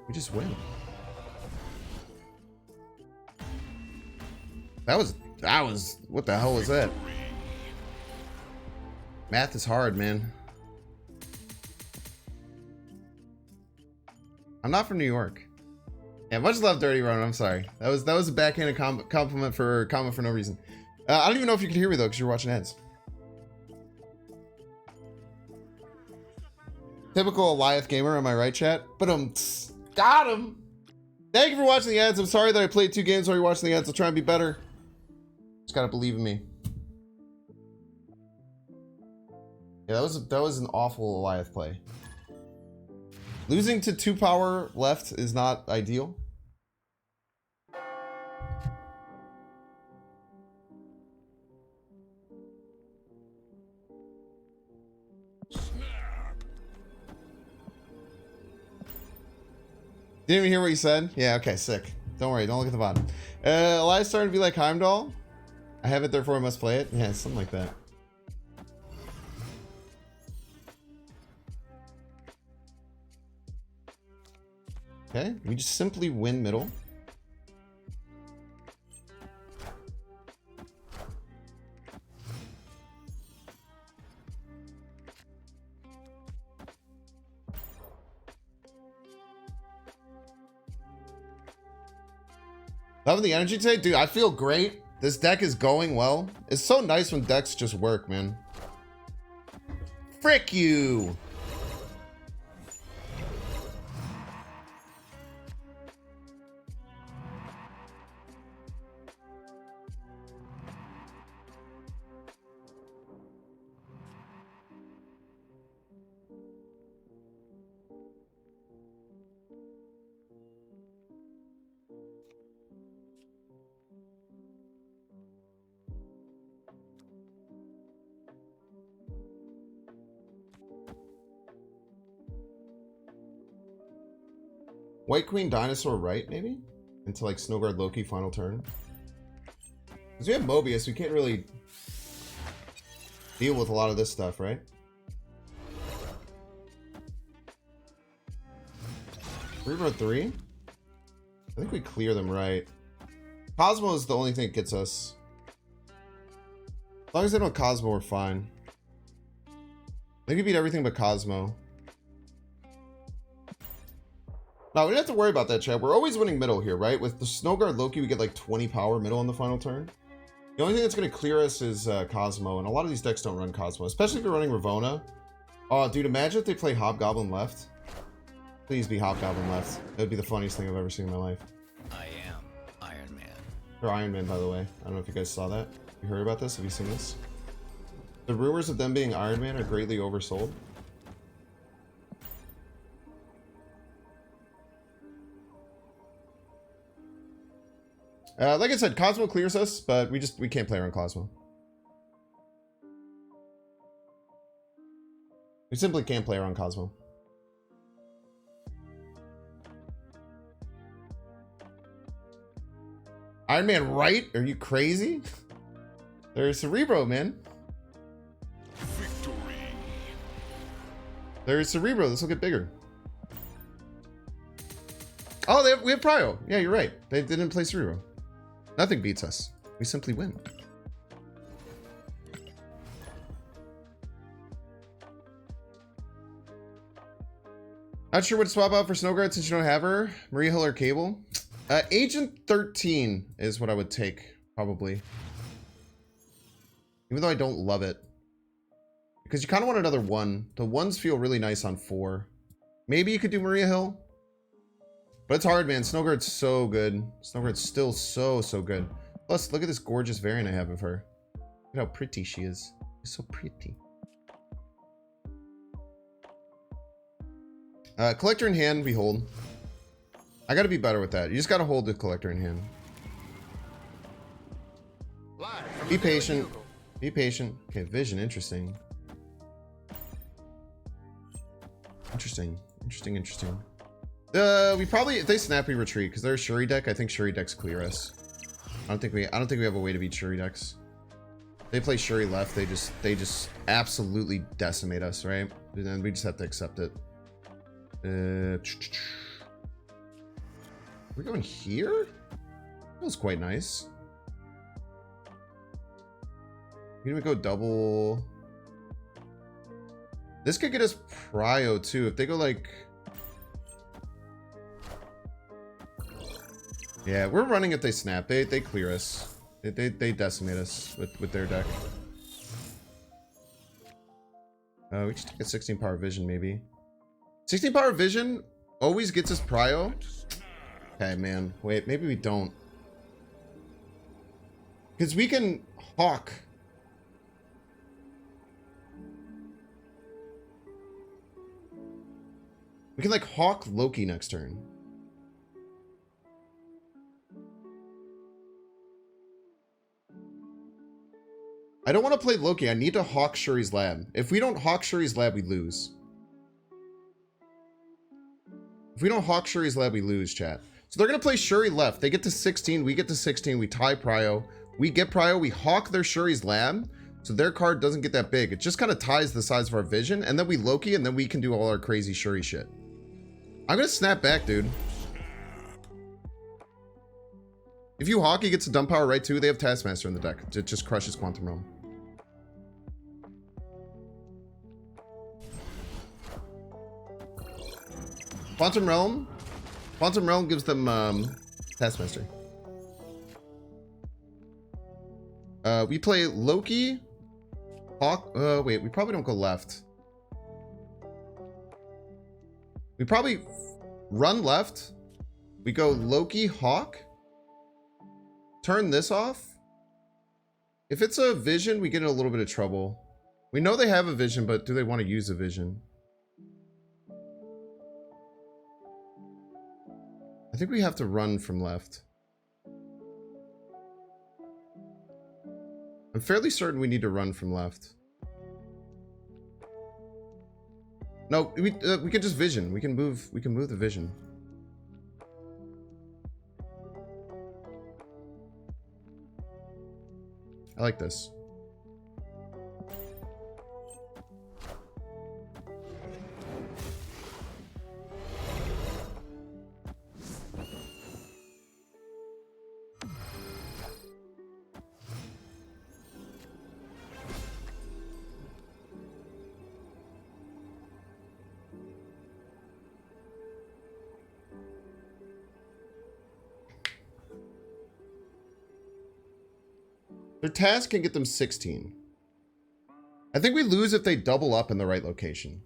We just win. That was, what the hell was that? Math is hard, man. I'm not from New York. Yeah, much love, Dirty Ronin. I'm sorry. That was a backhanded compliment for comment for no reason. I don't even know if you can hear me though, because you're watching ads. Typical Eliath gamer, am I right, chat? But got him. Thank you for watching the ads. I'm sorry that I played 2 games while you're watching the ads. I'll try and be better. Just gotta believe in me. Yeah, that was an awful Eliath play. Losing to 2 power left is not ideal. Didn't even hear what you said? Yeah, okay, sick. Don't worry, don't look at the bottom. Elias starting to be like Heimdall. I have it, therefore I must play it. Yeah, something like that. Okay, we just simply win middle. Loving the energy today? Dude, I feel great. This deck is going well. It's so nice when decks just work, man. Frick you! White Queen Dinosaur right, maybe? Into like Snowguard Loki final turn. Because we have Mobius, we can't really... deal with a lot of this stuff, right? Cerebro 3? I think we clear them right. Cosmo is the only thing that gets us. As long as they don't Cosmo, we're fine. They can beat everything but Cosmo. No, we don't have to worry about that, chat. We're always winning middle here, right? With the Snow Guard Loki, we get like 20 power middle on the final turn. The only thing that's going to clear us is Cosmo, and a lot of these decks don't run Cosmo, especially if you're running Ravona. Oh, dude, imagine if they play Hobgoblin left. Please be Hobgoblin left. That would be the funniest thing I've ever seen in my life. I am Iron Man. Or Iron Man, by the way. I don't know if you guys saw that. You heard about this? Have you seen this? The rumors of them being Iron Man are greatly oversold. Like I said, Cosmo clears us, but we can't play around Cosmo. We simply can't play around Cosmo. Iron Man right? Are you crazy? There's Cerebro, man. Victory. There's Cerebro. This will get bigger. Oh, we have Prio. Yeah, you're right. They didn't play Cerebro. Nothing beats us. We simply win. Not sure what to swap out for Snowguard since you don't have her. Maria Hill or Cable. Agent 13 is what I would take, probably. Even though I don't love it. Because you kind of want another one. The ones feel really nice on 4. Maybe you could do Maria Hill. But it's hard, man. Snowguard's so good. Snowguard's still so good. Plus, look at this gorgeous variant I have of her. Look at how pretty she is. She's so pretty. Collector in hand, we hold. I gotta be better with that. You just gotta hold the Collector in hand. Be patient. Be patient. Okay, vision, interesting. Interesting. We probably, if they snap, we retreat because they're a Shuri deck. I think Shuri decks clear us. I don't think we have a way to beat Shuri decks. They play Shuri left. They just absolutely decimate us, right? And then we just have to accept it. We're going here? Feels quite nice. We're gonna go double. This could get us Prio too. If they go like, yeah, we're running if they snap. They clear us. They decimate us with their deck. We just take a 16 power vision maybe. 16 power vision always gets us Prio. Okay, man. Wait, maybe we don't. Because we can Hawk. We can like Hawk Loki next turn. I don't want to play Loki. I need to Hawk Shuri's Lab. If we don't Hawk Shuri's Lab, we lose. If we don't Hawk Shuri's Lab, we lose, chat. So they're going to play Shuri left. They get to 16. We get to 16. We tie Prio. We get Prio. We Hawk their Shuri's Lab. So their card doesn't get that big. It just kind of ties the size of our vision. And then we Loki. And then we can do all our crazy Shuri shit. I'm going to snap back, dude. If you Hawk, he gets a dumb power right too. They have Taskmaster in the deck. It just crushes Quantum Realm. Quantum Realm gives them Taskmaster. We play Loki, Hawk. Wait, we probably don't go left. We probably run left. We go Loki, Hawk. Turn this off. If it's a vision, we get in a little bit of trouble. We know they have a vision, but do they want to use a vision? I think we have to run from left. I'm fairly certain we need to run from left. No, we can just vision. We can move the vision. I like this. Their task can get them 16. I think we lose if they double up in the right location.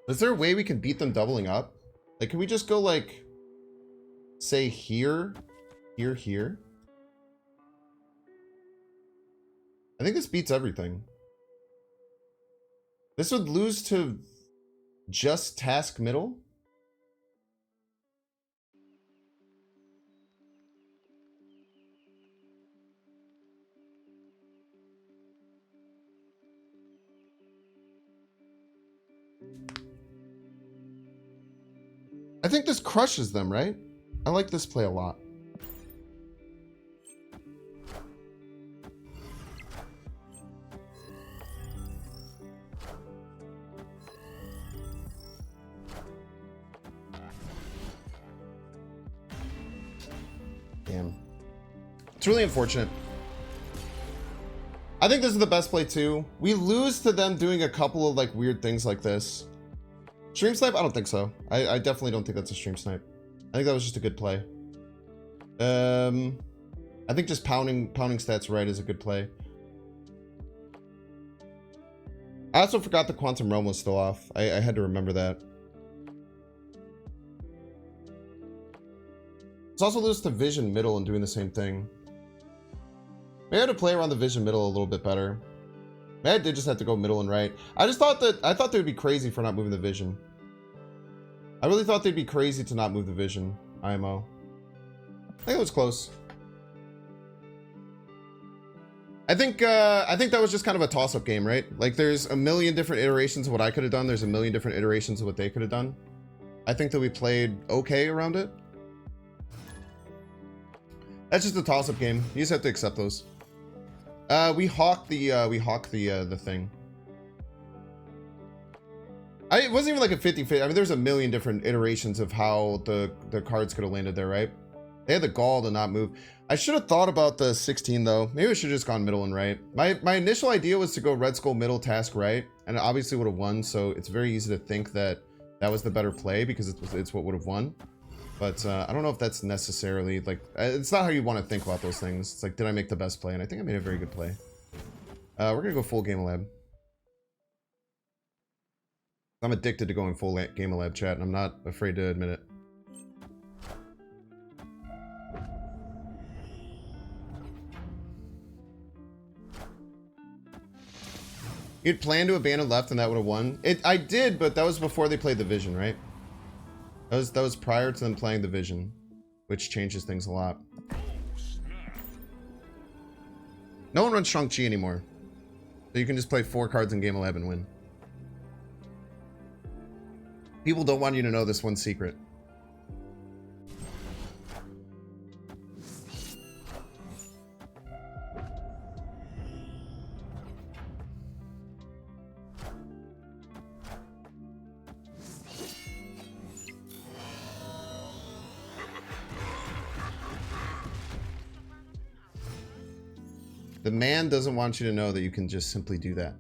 Is there a way we can beat them doubling up? Like, can we just go like, say here, here, here? I think this beats everything. This would lose to just task middle. I think this crushes them, right? I like this play a lot. Damn. It's really unfortunate. I think this is the best play too. We lose to them doing a couple of like weird things like this. Stream snipe? I don't think so. I definitely don't think that's a stream snipe. I think that was just a good play. I think just pounding stats right is a good play. I also forgot the Quantum Realm was still off. I had to remember that. It's also lose to Vision middle and doing the same thing. Maybe I had to play around the Vision middle a little bit better. Maybe I did just have to go middle and right. I thought they would be crazy for not moving the Vision. I really thought they'd be crazy to not move the Vision. IMO. I think it was close. I think that was just kind of a toss-up game, right? Like there's a million different iterations of what I could have done. There's a million different iterations of what they could have done. I think that we played okay around it. That's just a toss-up game. You just have to accept those. We hawk the thing. It wasn't even like a 50-50. I mean, there's a million different iterations of how the cards could have landed there, right? They had the gall to not move. I should have thought about the 16 though. Maybe I should have just gone middle and right. My initial idea was to go Red Skull middle, task right, and it obviously would have won. So it's very easy to think that that was the better play because it's what would have won. But I don't know if that's necessarily like, it's not how you want to think about those things. It's like, did I make the best play? And I think I made a very good play. We're going to go full Game Lab. I'm addicted to going full Game Lab chat, and I'm not afraid to admit it. You'd planned to abandon left and that would have won. I did, but that was before they played the Vision, right? That was prior to them playing the Vision, which changes things a lot. No one runs Shang-Chi anymore. So you can just play 4 cards in Game 11 and win. People don't want you to know this one secret. The man doesn't want you to know that you can just simply do that.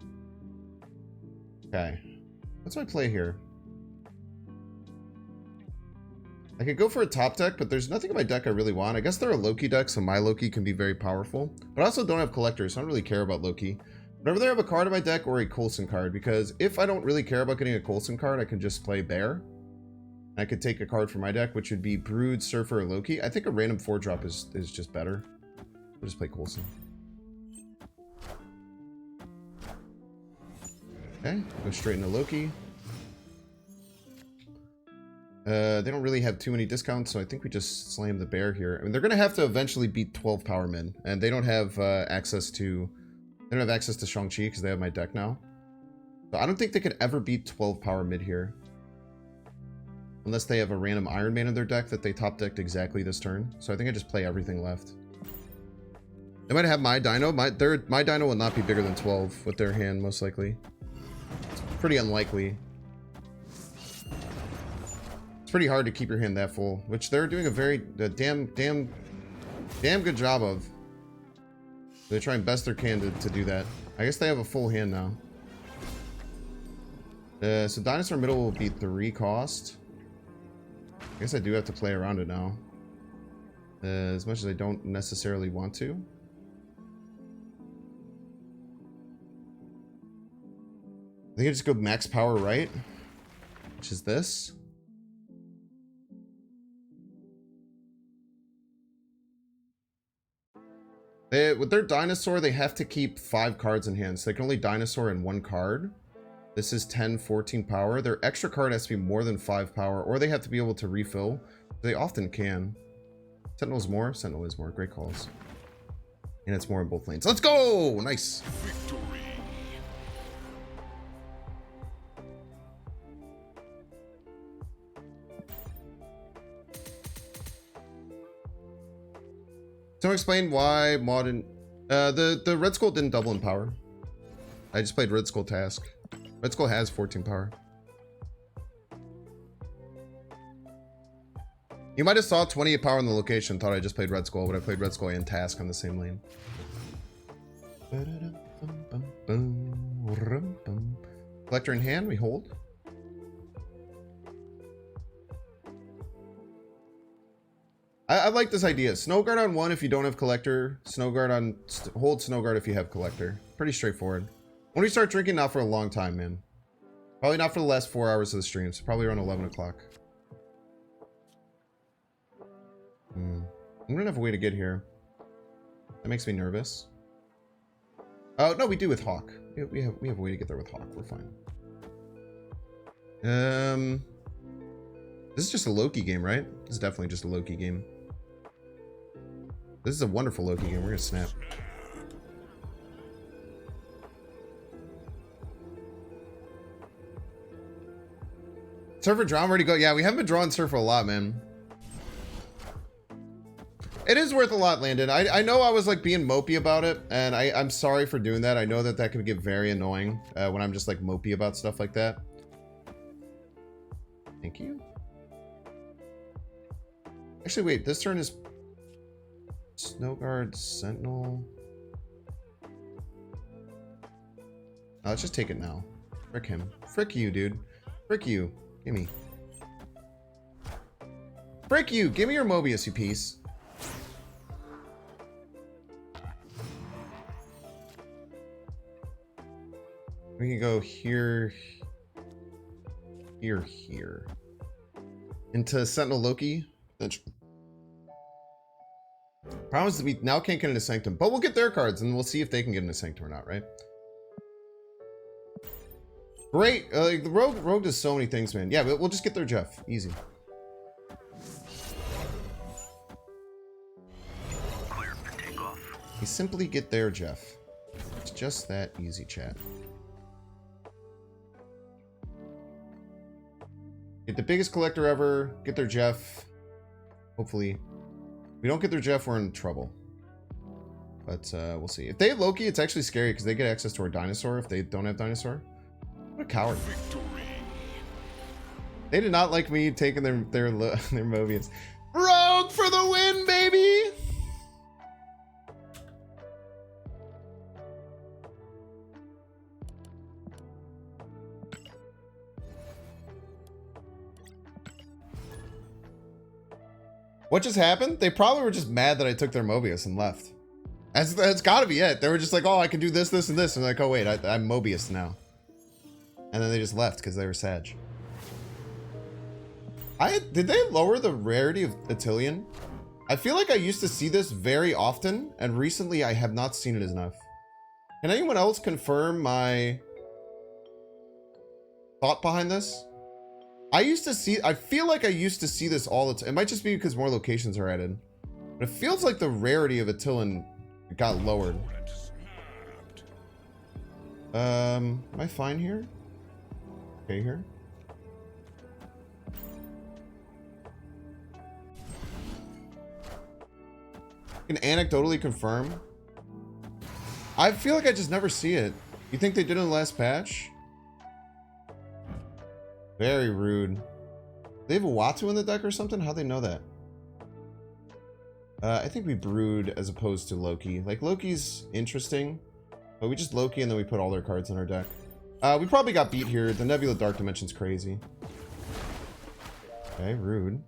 Okay. What's my play here? I could go for a top deck, but there's nothing in my deck I really want. I guess they're a Loki deck, so my Loki can be very powerful. But I also don't have collectors, so I don't really care about Loki. Whenever they have a card in my deck or a Coulson card, because if I don't really care about getting a Coulson card, I can just play Bear. I could take a card from my deck, which would be Brood, Surfer, or Loki. I think a random 4-drop is just better. We'll just play Coulson. Okay, go straight into Loki. They don't really have too many discounts, so I think we just slam the Bear here. I mean, they're gonna have to eventually beat 12 power mid, and they don't have access to Shang-Chi because they have my deck now. So I don't think they could ever beat 12 power mid here, unless they have a random Iron Man in their deck that they top decked exactly this turn. So I think I just play everything left. They might have my Dino. My Dino will not be bigger than 12 with their hand, most likely. It's pretty unlikely. It's pretty hard to keep your hand that full, which they're doing a very damn good job of. They're trying best they can to do that. I guess they have a full hand now. So Dinosaur Middle will be 3 cost. I guess I do have to play around it now. As much as I don't necessarily want to. I think I just go max power right, which is this. With their dinosaur, they have to keep 5 cards in hand, so they can only dinosaur in 1 card. This is 10, 14 power. Their extra card has to be more than 5 power, or they have to be able to refill. They often can. Sentinel's more? Sentinel is more. Great calls. And it's more in both lanes. Let's go! Nice. Victory. Someone explain why modern... the Red Skull didn't double in power. I just played Red Skull Task. Red Skull has 14 power. You might have saw 28 power in the location, thought I just played Red Skull, but I played Red Skull and Task on the same lane. Collector in hand, we hold. I like this idea. Snow Guard on 1 if you don't have Collector. Snow Guard on... hold Snow Guard if you have Collector. Pretty straightforward. When we start drinking, not for a long time, man. Probably not for the last 4 hours of the stream. So probably around 11 o'clock. I'm gonna have a way to get here. That makes me nervous. Oh, no, we do with Hawk. We have a way to get there with Hawk. We're fine. This is just a Loki game, right? This is definitely just a Loki game. This is a wonderful Loki game. We're gonna snap. Surfer draw, ready to go. Yeah, we haven't been drawing Surfer a lot, man. It is worth a lot, Landon. I know I was like being mopey about it, and I'm sorry for doing that. I know that that can get very annoying when I'm just like mopey about stuff like that. Thank you. Actually, wait, this turn is Snow Guard, Sentinel. Oh, let's just take it now. Frick him. Frick you, dude. Frick you. Gimme. Frick you! Give me your Mobius, you piece. We can go here, here, here. Into Sentinel Loki. Problem is that we now can't get into Sanctum, but we'll get their cards and we'll see if they can get into Sanctum or not, right? Great. Like the Rogue does so many things, man. Yeah, we'll just get their Jeff. Easy. Clear for takeoff. We simply get their Jeff. It's just that easy, chat. Get the biggest collector ever. Get their Jeff. Hopefully. If we don't get their Jeff, we're in trouble. But we'll see. If they have Loki, it's actually scary because they get access to our dinosaur if they don't have dinosaur. What a coward. Victory. They did not like me taking their Mobius. Rogue for the win, baby! What just happened? They probably were just mad that I took their Mobius and left. That's gotta be it. They were just like, oh, I can do this, this, and this. And like, oh, wait, I'm Mobius now. And then they just left because they were Sag. Did they lower the rarity of Attilian? I feel like I used to see this very often, and recently I have not seen it enough. Can anyone else confirm my thought behind this? I feel like I used to see this all the time. It might just be because more locations are added. But it feels like the rarity of Attilian got lowered. Am I fine here? Okay, here. Can anecdotally confirm. I feel like I just never see it. You think they did in the last patch? Very rude. They have a Watu in the deck or something? How'd they know that? I think we Brood as opposed to Loki. Like, Loki's interesting, but we just Loki and then we put all their cards in our deck. We probably got beat here. The Nebula Dark Dimension's crazy. Okay, rude.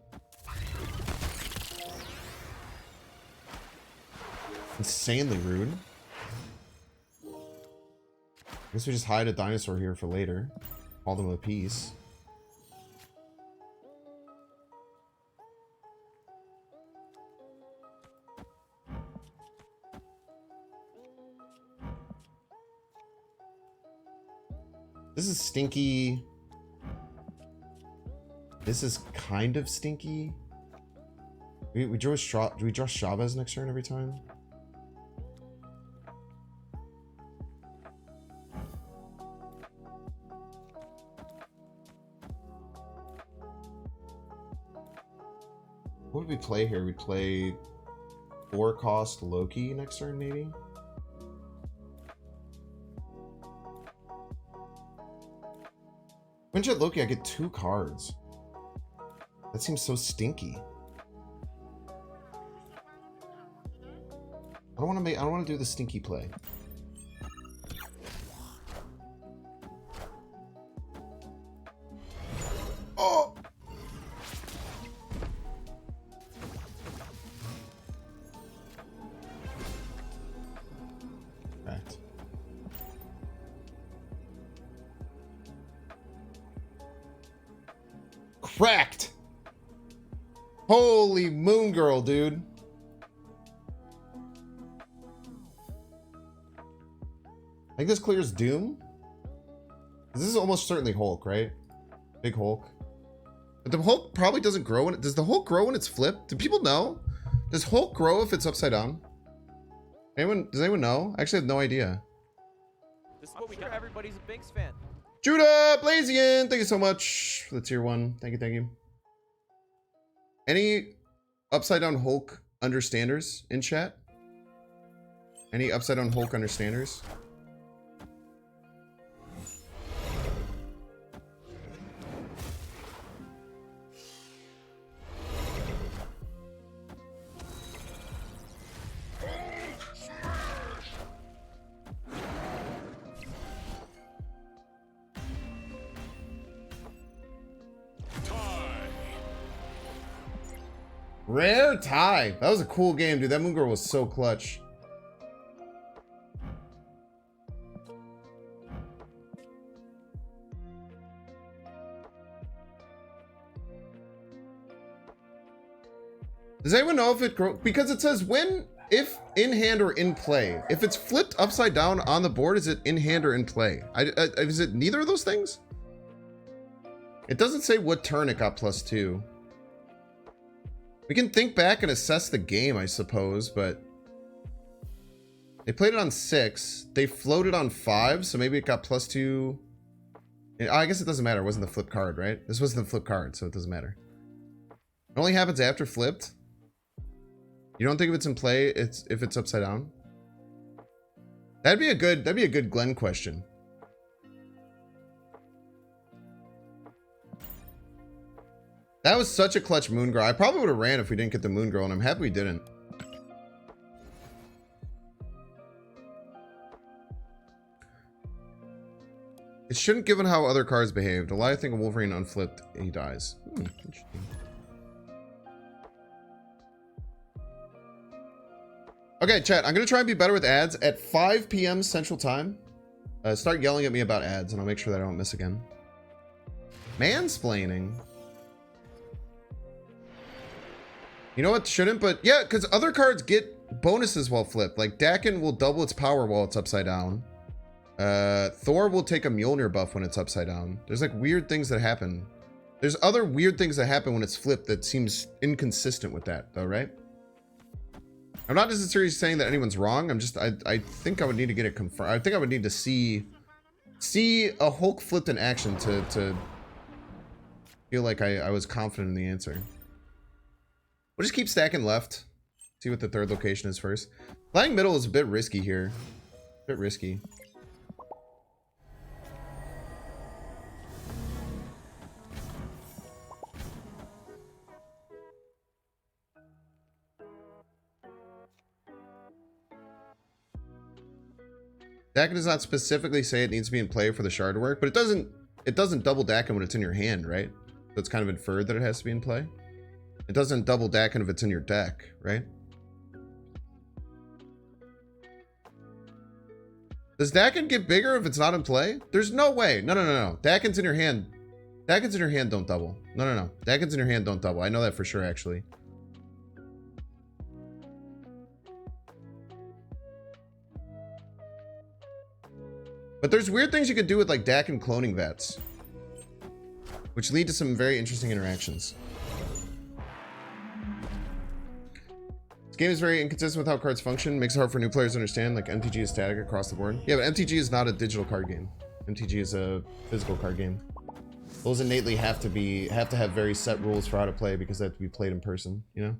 Insanely rude. Guess we just hide a dinosaur here for later. Call them a piece. This is stinky. This is kind of stinky. We draw do we draw Chavez next turn every time? What would we play here? We'd play 4-cost Loki next turn, maybe? Quinjet Loki, I get 2 cards. That seems so stinky. I don't want to do the stinky play. Oh! Right. Cracked! Holy moon girl, dude. I think this clears Doom. This is almost certainly Hulk, right? Big Hulk. But the Hulk probably doesn't grow in it. Does the Hulk grow when it's flipped? Do people know? Does Hulk grow if it's upside down? Does anyone know? I actually have no idea. This is what we got. Everybody's a Binks fan. Judah Blazian, thank you so much for the tier 1. Thank you, thank you. Any upside down Hulk understanders in chat? Any upside down Hulk understanders? Rare tie. That was a cool game, dude. That Moon Girl was so clutch. Does anyone know if it grows? Because it says if in hand or in play. If it's flipped upside down on the board, is it in hand or in play? Is it neither of those things? It doesn't say what turn it got +2. We can think back and assess the game, I suppose, but they played it on 6. They floated on 5, so maybe it got +2. I guess it doesn't matter. It wasn't the flip card, right? This wasn't the flip card, so it doesn't matter. It only happens after flipped. You don't think if it's in play, if it's upside down? That'd be a good Glenn question. That was such a clutch Moon Girl. I probably would have ran if we didn't get the Moon Girl, and I'm happy we didn't. It shouldn't, given how other cards behaved. A lot of think of Wolverine unflipped, he dies. Interesting. Okay, chat. I'm gonna try and be better with ads at 5 p.m. Central Time. Start yelling at me about ads, and I'll make sure that I don't miss again. Mansplaining. You know what? Shouldn't, but yeah, because other cards get bonuses while flipped. Like Dakin will double its power while it's upside down. Thor will take a Mjolnir buff when it's upside down. There's like weird things that happen. There's other weird things that happen when it's flipped that seems inconsistent with that, though, right? I'm not necessarily saying that anyone's wrong. I'm just, I think I would need to get it confirmed. I think I would need to see a Hulk flipped in action to feel like I was confident in the answer. We'll just keep stacking left. See what the third location is first. Playing middle is a bit risky here. A bit risky. Dakin does not specifically say it needs to be in play for the shard to work, but it doesn't double Dakin when it's in your hand, right? So it's kind of inferred that it has to be in play. It doesn't double Dakin if it's in your deck, right? Does Dakin get bigger if it's not in play? There's no way. No, no, no, no. Dakin's in your hand. Dakin's in your hand, don't double. No, no, no. Dakin's in your hand, don't double. I know that for sure, actually. But there's weird things you could do with like Dakin cloning vats, which lead to some very interesting interactions. This game is very inconsistent with how cards function. Makes it hard for new players to understand. Like MTG is static across the board. Yeah, but MTG is not a digital card game. MTG is a physical card game. Those innately have to have very set rules for how to play because they have to be played in person. You know,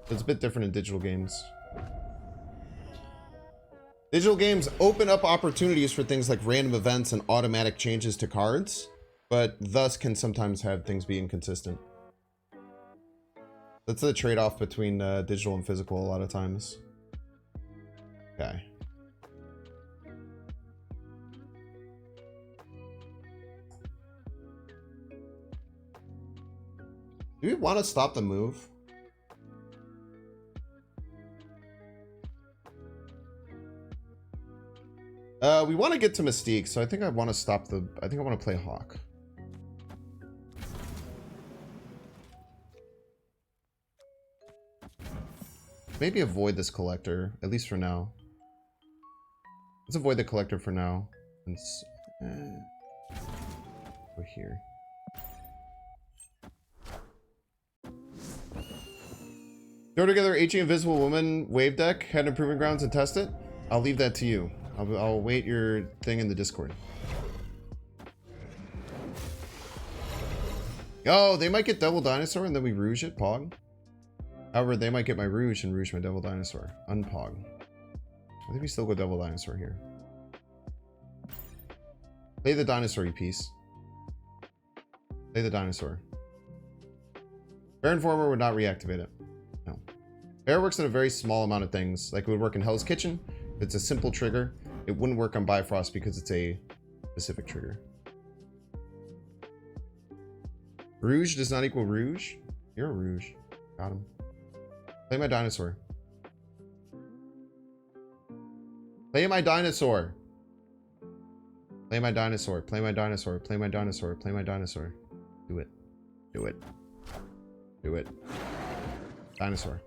so it's a bit different in digital games. Digital games open up opportunities for things like random events and automatic changes to cards, but thus can sometimes have things be inconsistent. That's the trade-off between digital and physical a lot of times. Okay. Do we want to stop the move? We want to get to Mystique, so I think I want to stop the... I think I want to play Hawk. Maybe avoid this collector, at least for now. Let's avoid the collector for now. We're here. Throw together HE Invisible Woman wave deck, head and improvement grounds, and test it. I'll leave that to you. I'll wait your thing in the Discord. Oh, they might get Devil Dinosaur and then we Rouge it, Pog. However, they might get my Rouge and Rouge my Devil Dinosaur. Unpog. I think we still go Devil Dinosaur here. Play the dinosaur, you piece. Play the dinosaur. Baron Former would not reactivate it. No. Bear works in a very small amount of things. Like it would work in Hell's Kitchen. It's a simple trigger. It wouldn't work on Bifrost because it's a specific trigger. Rouge does not equal Rouge. You're a Rouge. Got him. Play my dinosaur. Play my dinosaur. Play my dinosaur. Play my dinosaur. Play my dinosaur. Play my dinosaur. Do it. Do it. Do it. Dinosaur.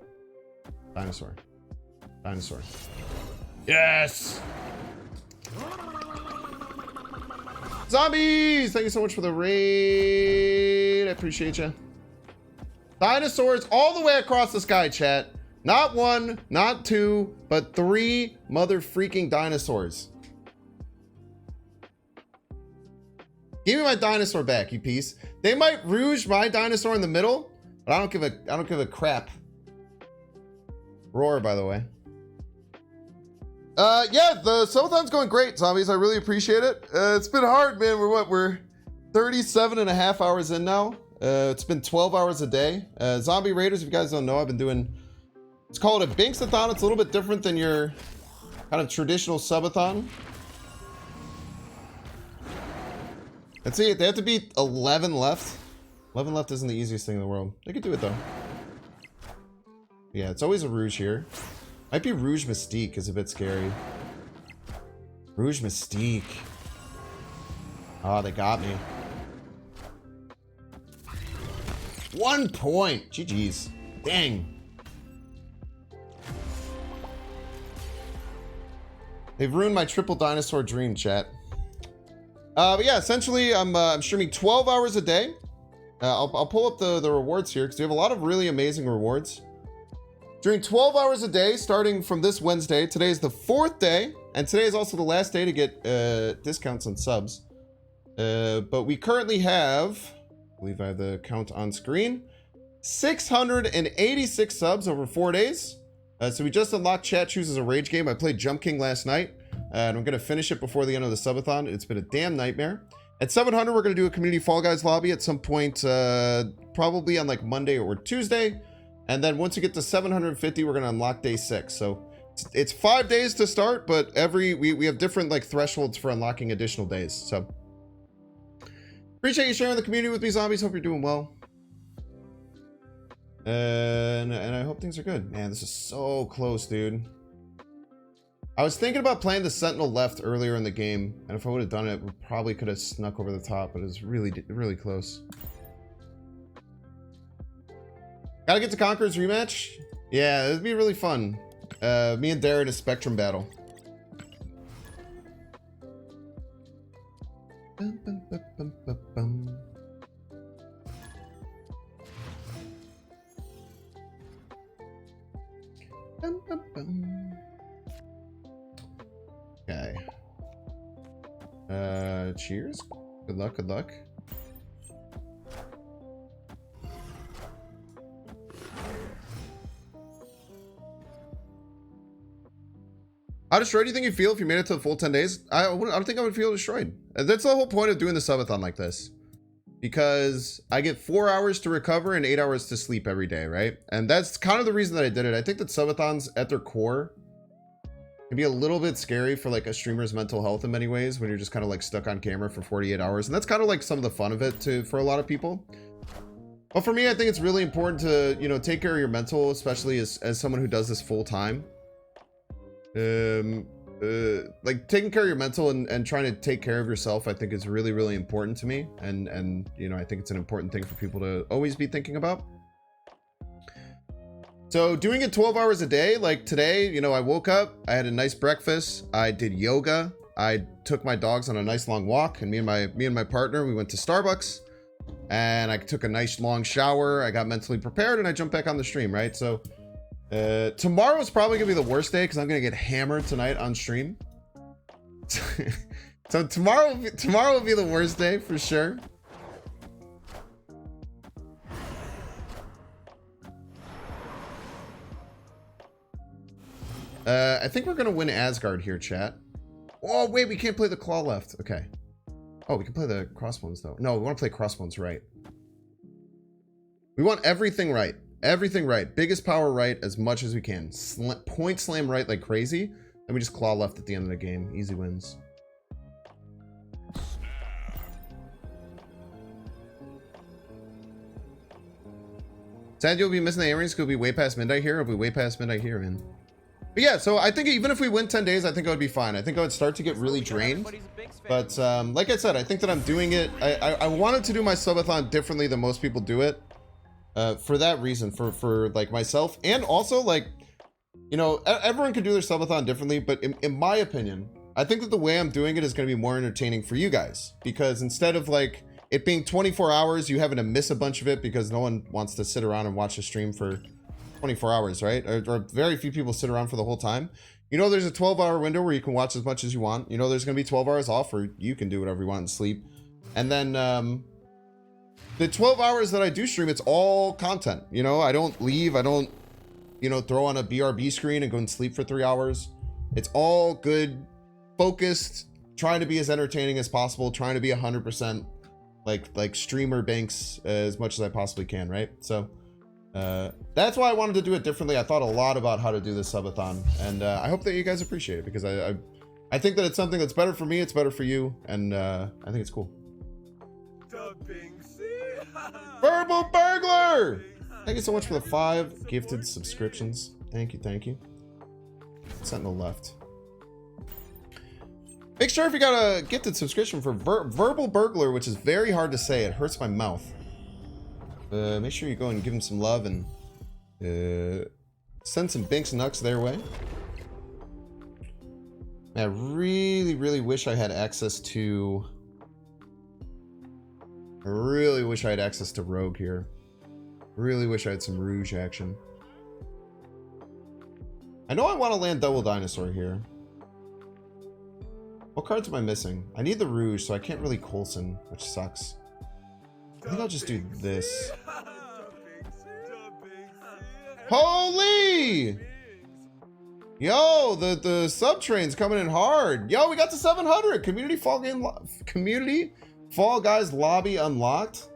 Dinosaur. Dinosaur. Yes! Zombies! Thank you so much for the raid. I appreciate you. Dinosaurs all the way across the sky, chat. Not one, not two, but 3 mother freaking dinosaurs. Give me my dinosaur back, you piece. They might Rouge my dinosaur in the middle, but I don't give a crap. Roar, by the way. Yeah, the Subathon's going great, zombies. I really appreciate it. It's been hard, man. We're 37 and a half hours in now. It's been 12 hours a day. Zombie Raiders, if you guys don't know, I've been doing, it's called a Binksathon. It's a little bit different than your kind of traditional Subathon. Let's see, they have to beat 11 left. 11 left isn't the easiest thing in the world. They could do it though. Yeah, it's always a Rouge here. Might be Rouge Mystique is a bit scary. Rouge Mystique. Oh, they got me. 1 point. GG's. Dang. They've ruined my triple dinosaur dream, chat. But yeah, essentially, I'm streaming 12 hours a day. I'll pull up the rewards here because we have a lot of really amazing rewards. During 12 hours a day, starting from this Wednesday, today is the 4th day, and today is also the last day to get discounts on subs. But we currently have, I believe I have the count on screen, 686 subs over 4 days. So we just unlocked Chat Chooses a Rage game. I played Jump King last night, and I'm going to finish it before the end of the subathon. It's been a damn nightmare. At 700, we're going to do a community Fall Guys lobby at some point, probably on like Monday or Tuesday. And then once you get to 750, we're going to unlock day 6. So it's 5 days to start, but we have different like thresholds for unlocking additional days. So appreciate you sharing the community with me, zombies. Hope you're doing well. And I hope things are good. Man, this is so close, dude. I was thinking about playing the Sentinel left earlier in the game, and if I would have done it, we probably could have snuck over the top, but it was really close. Gotta get to Conqueror's rematch? Yeah, it'd be really fun. Me and Darren in a Spectrum battle. Bum, bum, bum, bum, bum, bum. Bum, bum, bum. Okay. Cheers. Good luck, good luck. How destroyed do you think you feel if you made it to the full 10 days? I don't think I would feel destroyed. That's the whole point of doing the subathon like this. Because I get 4 hours to recover and 8 hours to sleep every day, right? And that's kind of the reason that I did it. I think that subathons at their core can be a little bit scary for like a streamer's mental health in many ways when you're just kind of like stuck on camera for 48 hours. And that's kind of like some of the fun of it for a lot of people. But for me, I think it's really important to, you know, take care of your mental, especially as someone who does this full time. Like taking care of your mental and trying to take care of yourself, I think is really important to me. And you know, I think it's an important thing for people to always be thinking about. So doing it 12 hours a day, like today, you know, I woke up, I had a nice breakfast, I did yoga, I took my dogs on a nice long walk, and me and my partner, we went to Starbucks, and I took a nice long shower, I got mentally prepared, and I jumped back on the stream, right? So tomorrow is probably gonna be the worst day because I'm gonna get hammered tonight on stream. So tomorrow will be the worst day for sure. I think we're gonna win Asgard here, chat. Oh wait, we can't play the claw left. Okay. Oh, we can play the crossbones though. No, we want to play crossbones right. We want everything right. Everything right. Biggest power right as much as we can. Point slam right like crazy. Then we just claw left at the end of the game. Easy wins. Sad you'll be missing the earrings. Could be way past midnight here. It'll be way past midnight here, man. But yeah, so I think even if we win 10 days, I think I would be fine. I think I would start to get really drained. But like I said, I think that I'm doing it. I wanted to do my subathon differently than most people do it. For that reason, for like myself, and also like, you know, everyone can do their subathon differently, but in my opinion, I think that the way I'm doing it is going to be more entertaining for you guys, because instead of like it being 24 hours, you having to miss a bunch of it because no one wants to sit around and watch a stream for 24 hours, right? Or very few people sit around for the whole time. You know, there's a 12-hour window where you can watch as much as you want. You know, there's going to be 12 hours off where you can do whatever you want and sleep. And then the 12 hours that I do stream, it's all content. You know, I don't leave. I don't, you know, throw on a BRB screen and go and sleep for 3 hours. It's all good, focused, trying to be as entertaining as possible, trying to be 100% like streamer Banks as much as I possibly can, right? So that's why I wanted to do it differently. I thought a lot about how to do this subathon, and I hope that you guys appreciate it, because I think that it's something that's better for me, it's better for you, and I think it's cool. Verbal Burglar! Thank you so much for the 5 gifted subscriptions. Thank you. Sentinel left. Make sure if you got a gifted subscription for Verbal Burglar, which is very hard to say, it hurts my mouth. Make sure you go and give him some love and send some Binks Nucks their way. Man, I really wish I had access to... I really wish I had access to Rogue here. Really wish I had some Rouge action. I know I want to land Double Dinosaur here. What cards am I missing? I need the Rouge, so I can't really Coulson, which sucks. I think I'll just do this. Holy! Yo, the sub train's coming in hard. Yo, we got to 700. Community Fall Guys lobby unlocked.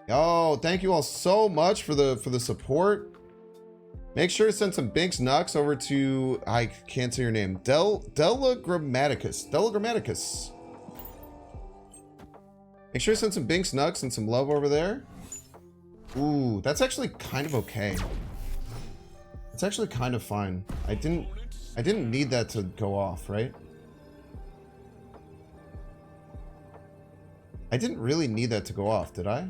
Yo, thank you all so much for the support. Make sure to send some Binks Nucks over to, I can't say your name, Della Grammaticus. Make sure to send some Binks Nucks and some love over there. Ooh, that's actually kind of okay. It's actually kind of fine. I didn't I didn't need that to go off, right? I didn't really need that to go off, did I?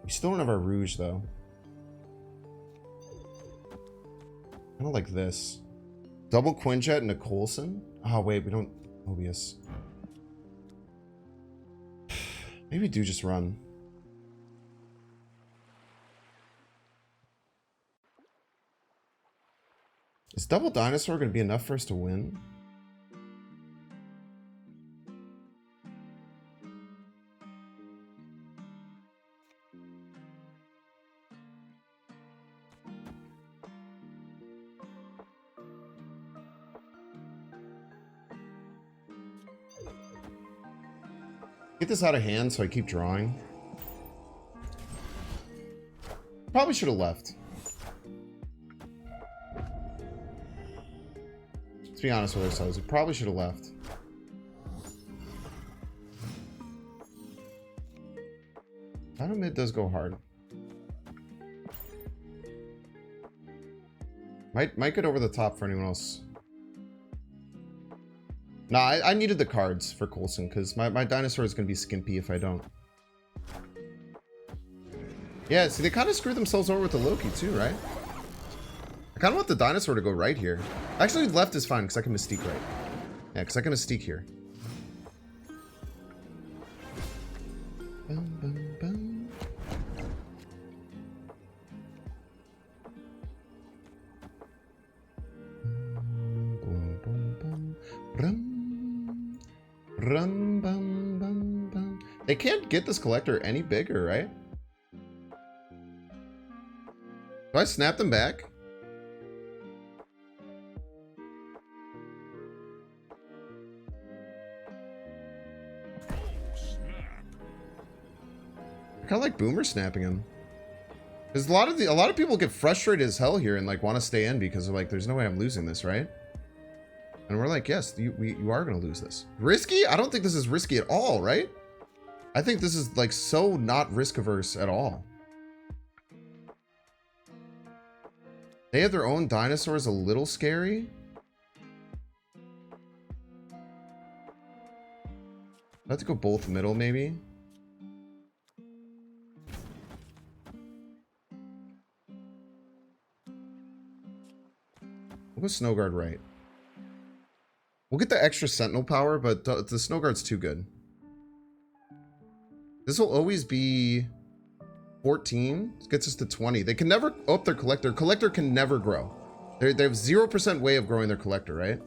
We still don't have our Rouge, though. Kind of like this. Double Quinjet and a Coulson? Oh, wait, we don't... Mobius. Maybe we do just run. Is double dinosaur going to be enough for us to win? Get this out of hand so I keep drawing. Probably should have left. Let's be honest with ourselves. We probably should have left. Dino mid does go hard. Might get over the top for anyone else. Nah, I needed the cards for Coulson because my dinosaur is going to be skimpy if I don't. Yeah, see, they kind of screwed themselves over with the Loki too, right? I kind of want the dinosaur to go right here. Actually, left is fine because I can Mystique right. Yeah, because I can Mystique here. Bum, bum, bum. Boom, boom, boom. Rum. Rum, bum, bum, bum. They can't get this collector any bigger, right? Do I snap them back? I kind of like Boomer snapping him. Because a lot of people get frustrated as hell here and like want to stay in because they're like, there's no way I'm losing this, right? And we're like, yes, you are going to lose this. Risky? I don't think this is risky at all, right? I think this is like so not risk averse at all. They have their own dinosaurs, a little scary. I have to go both middle, maybe. We'll go Snow Guard right. We'll get the extra Sentinel power, but the Snow Guard's too good. This will always be 14. This gets us to 20. They can never up their collector. Collector can never grow. They have 0% way of growing their collector, right?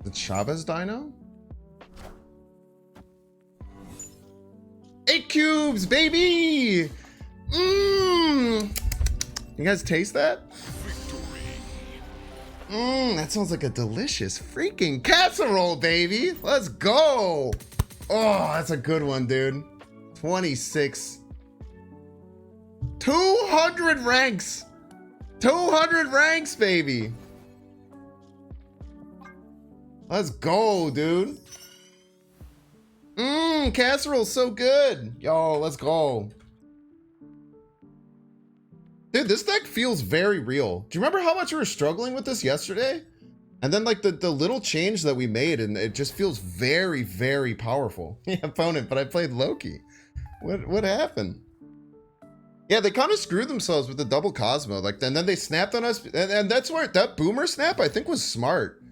The Chavez Dino? 8 cubes, baby! Mmm! You guys taste that? Mmm, that sounds like a delicious freaking casserole, baby! Let's go! Oh, that's a good one, dude. 26. 200 ranks! 200 ranks, baby! Let's go, dude. Mmm, casserole's so good. Yo, let's go. Dude, this deck feels very real. Do you remember how much we were struggling with this yesterday? And then like the little change that we made, and it just feels very, very powerful. Yeah, opponent, but I played Loki. What happened? Yeah, they kind of screwed themselves with the double Cosmo. Like, and then they snapped on us, and that's where that Boomer snap I think was smart.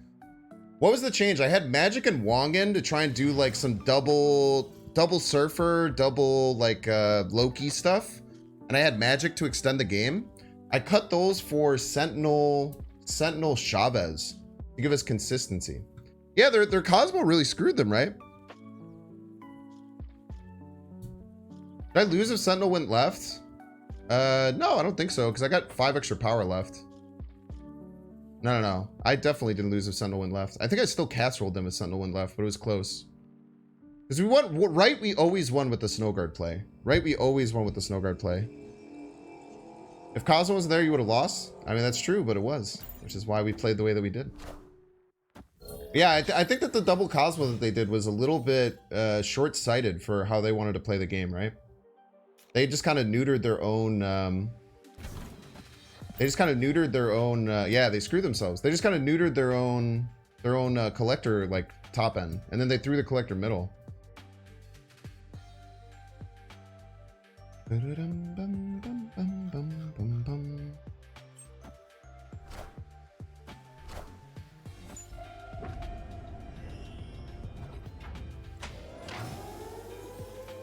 What was the change? I had Magic and Wong in to try and do like some double Surfer, double like Loki stuff. And I had Magic to extend the game. I cut those for Sentinel Chavez to give us consistency. Yeah, their Cosmo really screwed them, right? Did I lose if Sentinel went left? No, I don't think so, because I got 5 extra power left. No, no, no. I definitely didn't lose if Sentinel went left. I think I still cast rolled them if Sentinel went left, but it was close. Because we won, right? We always won with the snow guard play. Right? We always won with the snow guard play. If Cosmo was there, you would have lost. I mean, that's true, but it was, which is why we played the way that we did. Yeah, I think that the double Cosmo that they did was a little bit short-sighted for how they wanted to play the game, right? They just kind of neutered their own. Yeah, they screwed themselves. They just kind of neutered their own collector like top end, and then they threw the collector middle.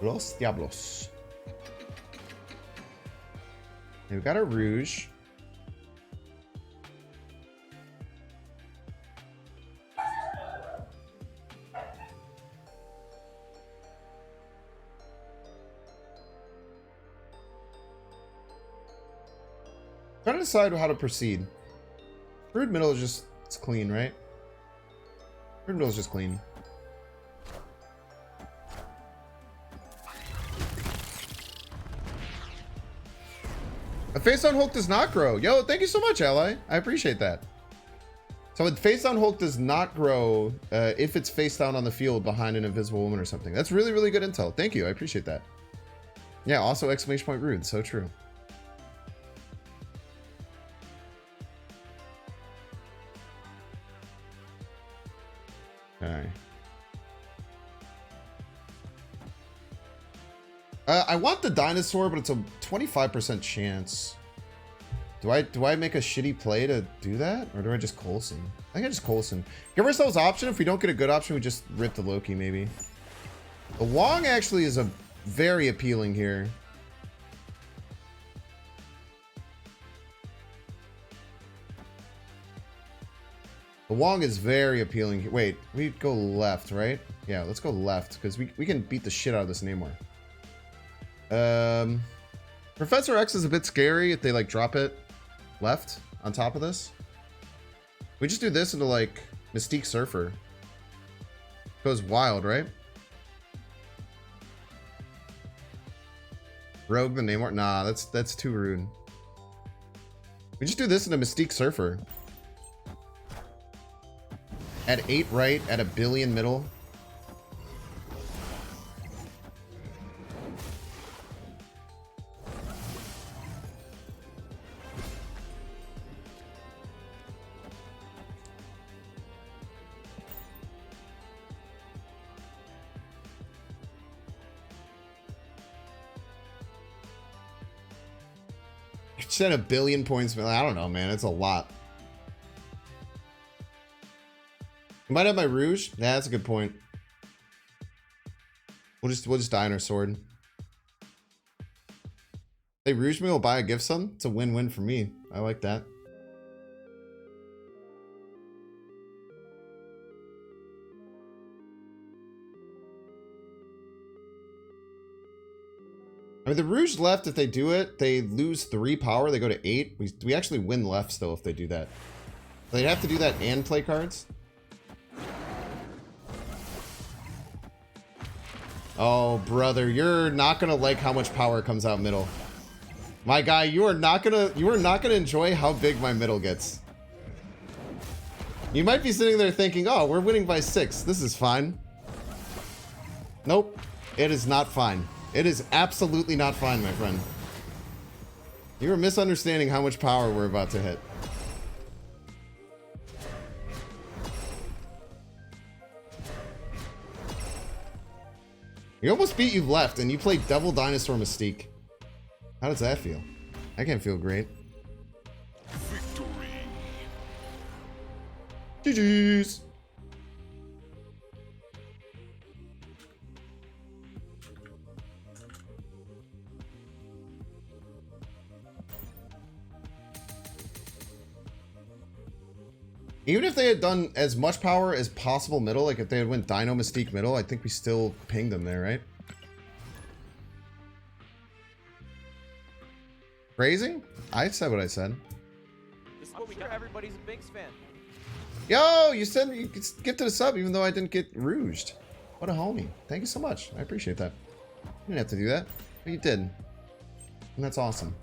Los Diablos. Okay, we got a Rouge. Trying to decide how to proceed. Brood middle is just, it's clean, right? Brood middle is just clean. A face down Hulk does not grow. Yo, thank you so much, ally. I appreciate that. So a face down Hulk does not grow if it's face down on the field behind an invisible woman or something. That's really, really good intel. Thank you. I appreciate that. Yeah, also exclamation point rude. So true. Okay. I want the dinosaur, but it's a 25% chance. Do I make a shitty play to do that? Or do I just Coulson? I think I just Coulson. Give ourselves option. If we don't get a good option, we just rip the Loki, maybe. The Wong actually is a very appealing here. The Wong is very appealing. Wait, we go left, right? Yeah, let's go left, because we can beat the shit out of this Namor. Professor X is a bit scary if they like drop it left on top of this. We just do this into like Mystique Surfer. Goes wild, right? Rogue the Namor? Nah, that's too rude. We just do this into Mystique Surfer. At 8 right, at 1 billion middle. Said 1 billion points. I don't know, man. It's a lot. I might have my Rouge. Yeah, that's a good point. We'll just die on our sword. Hey, Rouge me will buy a gift sum. It's a win-win for me. I like that. I mean, the Rouge left, if they do it, they lose 3 power. They go to 8. We actually win left still if they do that. They'd have to do that and play cards. Oh, brother, you're not gonna like how much power comes out middle. My guy, you are not gonna enjoy how big my middle gets. You might be sitting there thinking, oh, we're winning by 6. This is fine. Nope, it is not fine. It is absolutely not fine, my friend. You are misunderstanding how much power we're about to hit. We almost beat you left, and you played double Dinosaur Mystique. How does that feel? I can't feel great. Victory. GG's. Even if they had done as much power as possible middle, like if they had went Dino Mystique middle, I think we still pinged them there, right? Phrasing? I said what I said. This is what sure everybody's a Binks fan. Yo, you said you could get to the sub even though I didn't get rouged. What a homie. Thank you so much. I appreciate that. You didn't have to do that, but you did. And that's awesome.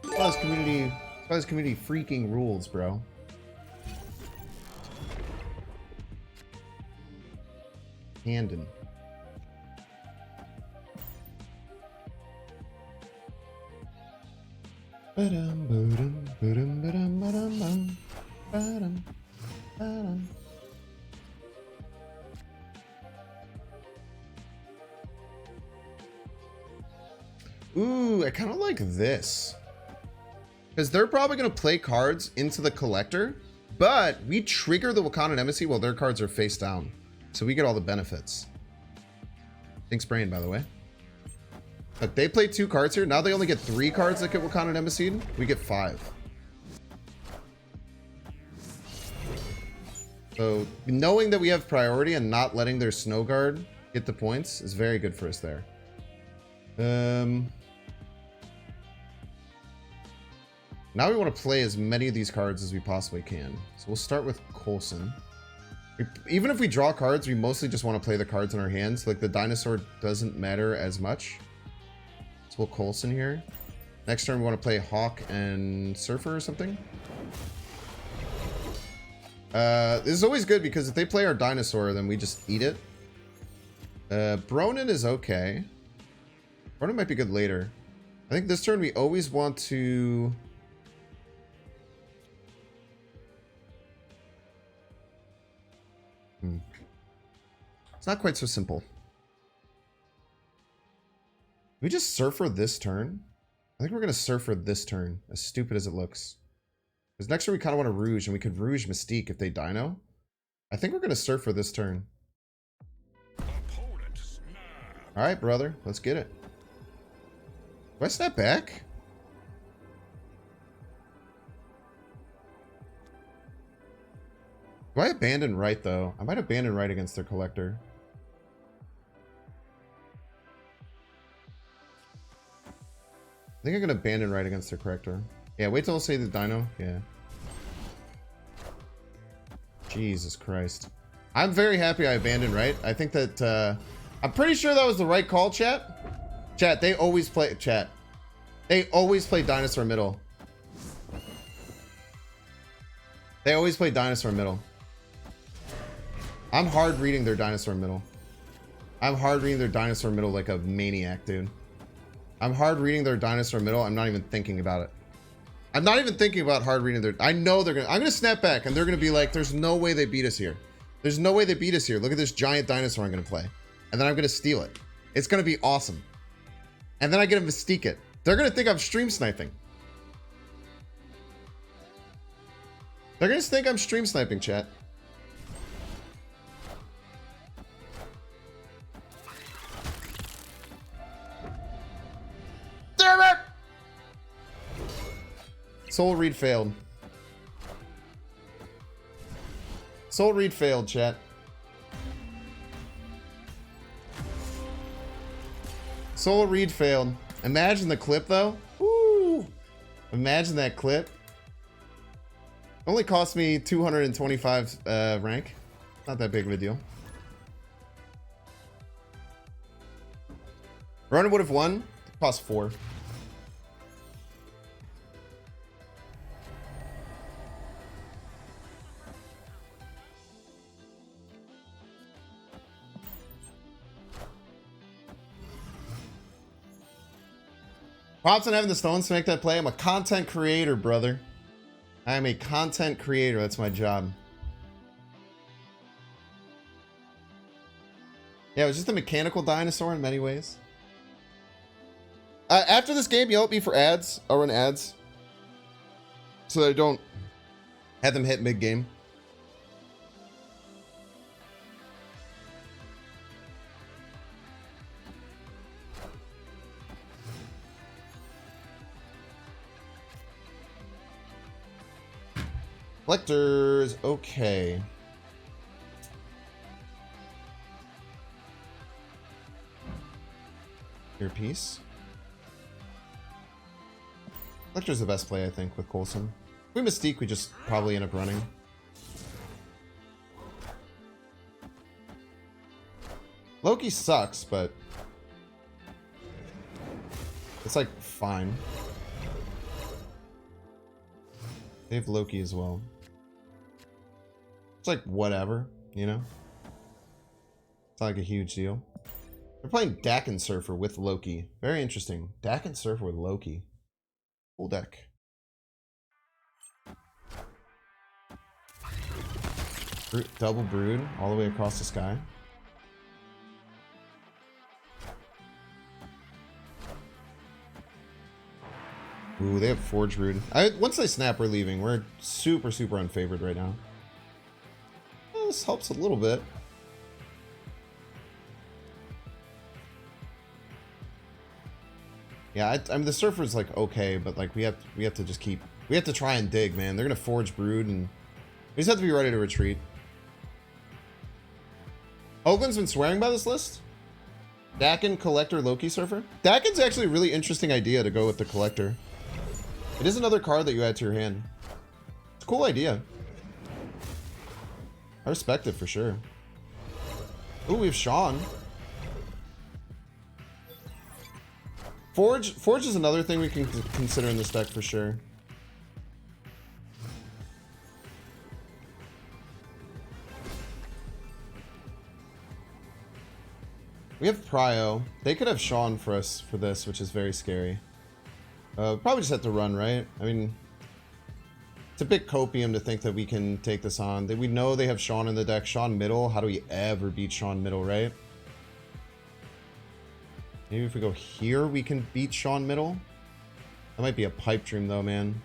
That's why this community freaking rules, bro. Handon. Ba-dum, ba-dum, ba-dum, ba-dum, ba-dum, bum. Ba-dum, ba-dum. Ooh, I kind of like this. Because they're probably going to play cards into the collector, but we trigger the Wakandan Embassy while their cards are face down. So we get all the benefits. Thanks, Brain, by the way. But they play 2 cards here. Now they only get 3 cards that get Wakandan Embassy. We get 5. So knowing that we have priority and not letting their Snow Guard get the points is very good for us there. Now we want to play as many of these cards as we possibly can. So we'll start with Coulson. Even if we draw cards, we mostly just want to play the cards in our hands. Like the dinosaur doesn't matter as much. So we'll Coulson here. Next turn we want to play Hawk and Surfer or something. This is always good because if they play our dinosaur, then we just eat it. Bronin is okay. Bronin might be good later. I think this turn we always want to... It's not quite so simple. We just Surfer this turn? I think we're going to Surfer this turn, as stupid as it looks. Because next turn we kind of want to Rouge, and we could Rouge Mystique if they Dino. I think we're going to Surfer this turn. Alright, brother. Let's get it. Do I snap back? Do I abandon right, though? I might abandon right against their collector. I think I'm going to abandon right against their collector. Yeah, wait till I say the Dino. Yeah. Jesus Christ. I'm very happy I abandoned right. I think that... I'm pretty sure that was the right call, chat. Chat, they always play... Chat. They always play Dinosaur middle. They always play Dinosaur middle. I'm hard reading their Dinosaur middle. I'm hard reading their Dinosaur middle like a maniac, dude. I'm hard reading their Dinosaur middle. I'm not even thinking about it. I'm not even thinking about hard reading their... I know they're going to... I'm going to snap back and they're going to be like, there's no way they beat us here. There's no way they beat us here. Look at this giant dinosaur I'm going to play. And then I'm going to steal it. It's going to be awesome. And then I get to Mystique it. They're going to think I'm stream sniping. They're going to think I'm stream sniping, chat. Damn it! Soul Read failed. Soul Read failed, chat. Soul Read failed. Imagine the clip, though. Woo! Imagine that clip. Only cost me 225 rank. Not that big of a deal. Ronan would have won. It cost 4. Props on having the stones to make that play. I'm a content creator, brother. I am a content creator. That's my job. Yeah, it was just a mechanical dinosaur in many ways. After this game, yell at me for ads. I'll run ads. So that I don't have them hit mid-game. Collectors, okay. Earpiece. Collector's the best play, I think, with Coulson. If we Mystique, we just probably end up running. Loki sucks, but it's like fine. They have Loki as well. It's like whatever, you know? It's not like a huge deal. They're playing Dak and Surfer with Loki. Very interesting. Dak and Surfer with Loki. Cool deck. Double Brood all the way across the sky. Ooh, they have Forge Brood. Once they snap, we're leaving. We're super, super unfavored right now. Well, this helps a little bit. Yeah, I mean the Surfer's like okay, but like we have to just keep, we have to try and dig, man. They're gonna Forge Brood, and we just have to be ready to retreat. Oakland's been swearing by this list. Dakin, Collector, Loki, Surfer. Dakin's actually a really interesting idea to go with the Collector. It is another card that you add to your hand. It's a cool idea. I respect it for sure. Ooh, we have Sean. Forge is another thing we can consider in this deck for sure. We have Prio. They could have Sean for us for this, which is very scary. Probably just have to run, right? I mean, it's a bit copium to think that we can take this on. We know they have Sean in the deck. Sean middle. How do we ever beat Sean middle, right? Maybe if we go here, we can beat Sean middle. That might be a pipe dream, though, man. Do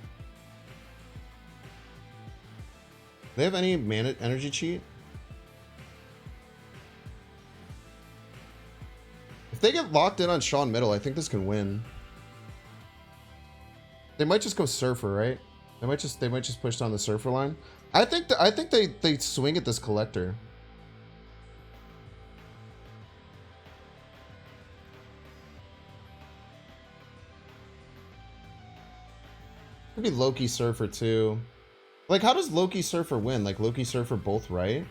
they have any mana energy cheat? If they get locked in on Sean middle, I think this can win. They might just go Surfer, right? They might just push down the Surfer line. I think they swing at this Collector. Could be Loki Surfer too. Like, how does Loki Surfer win? Like, Loki Surfer both right?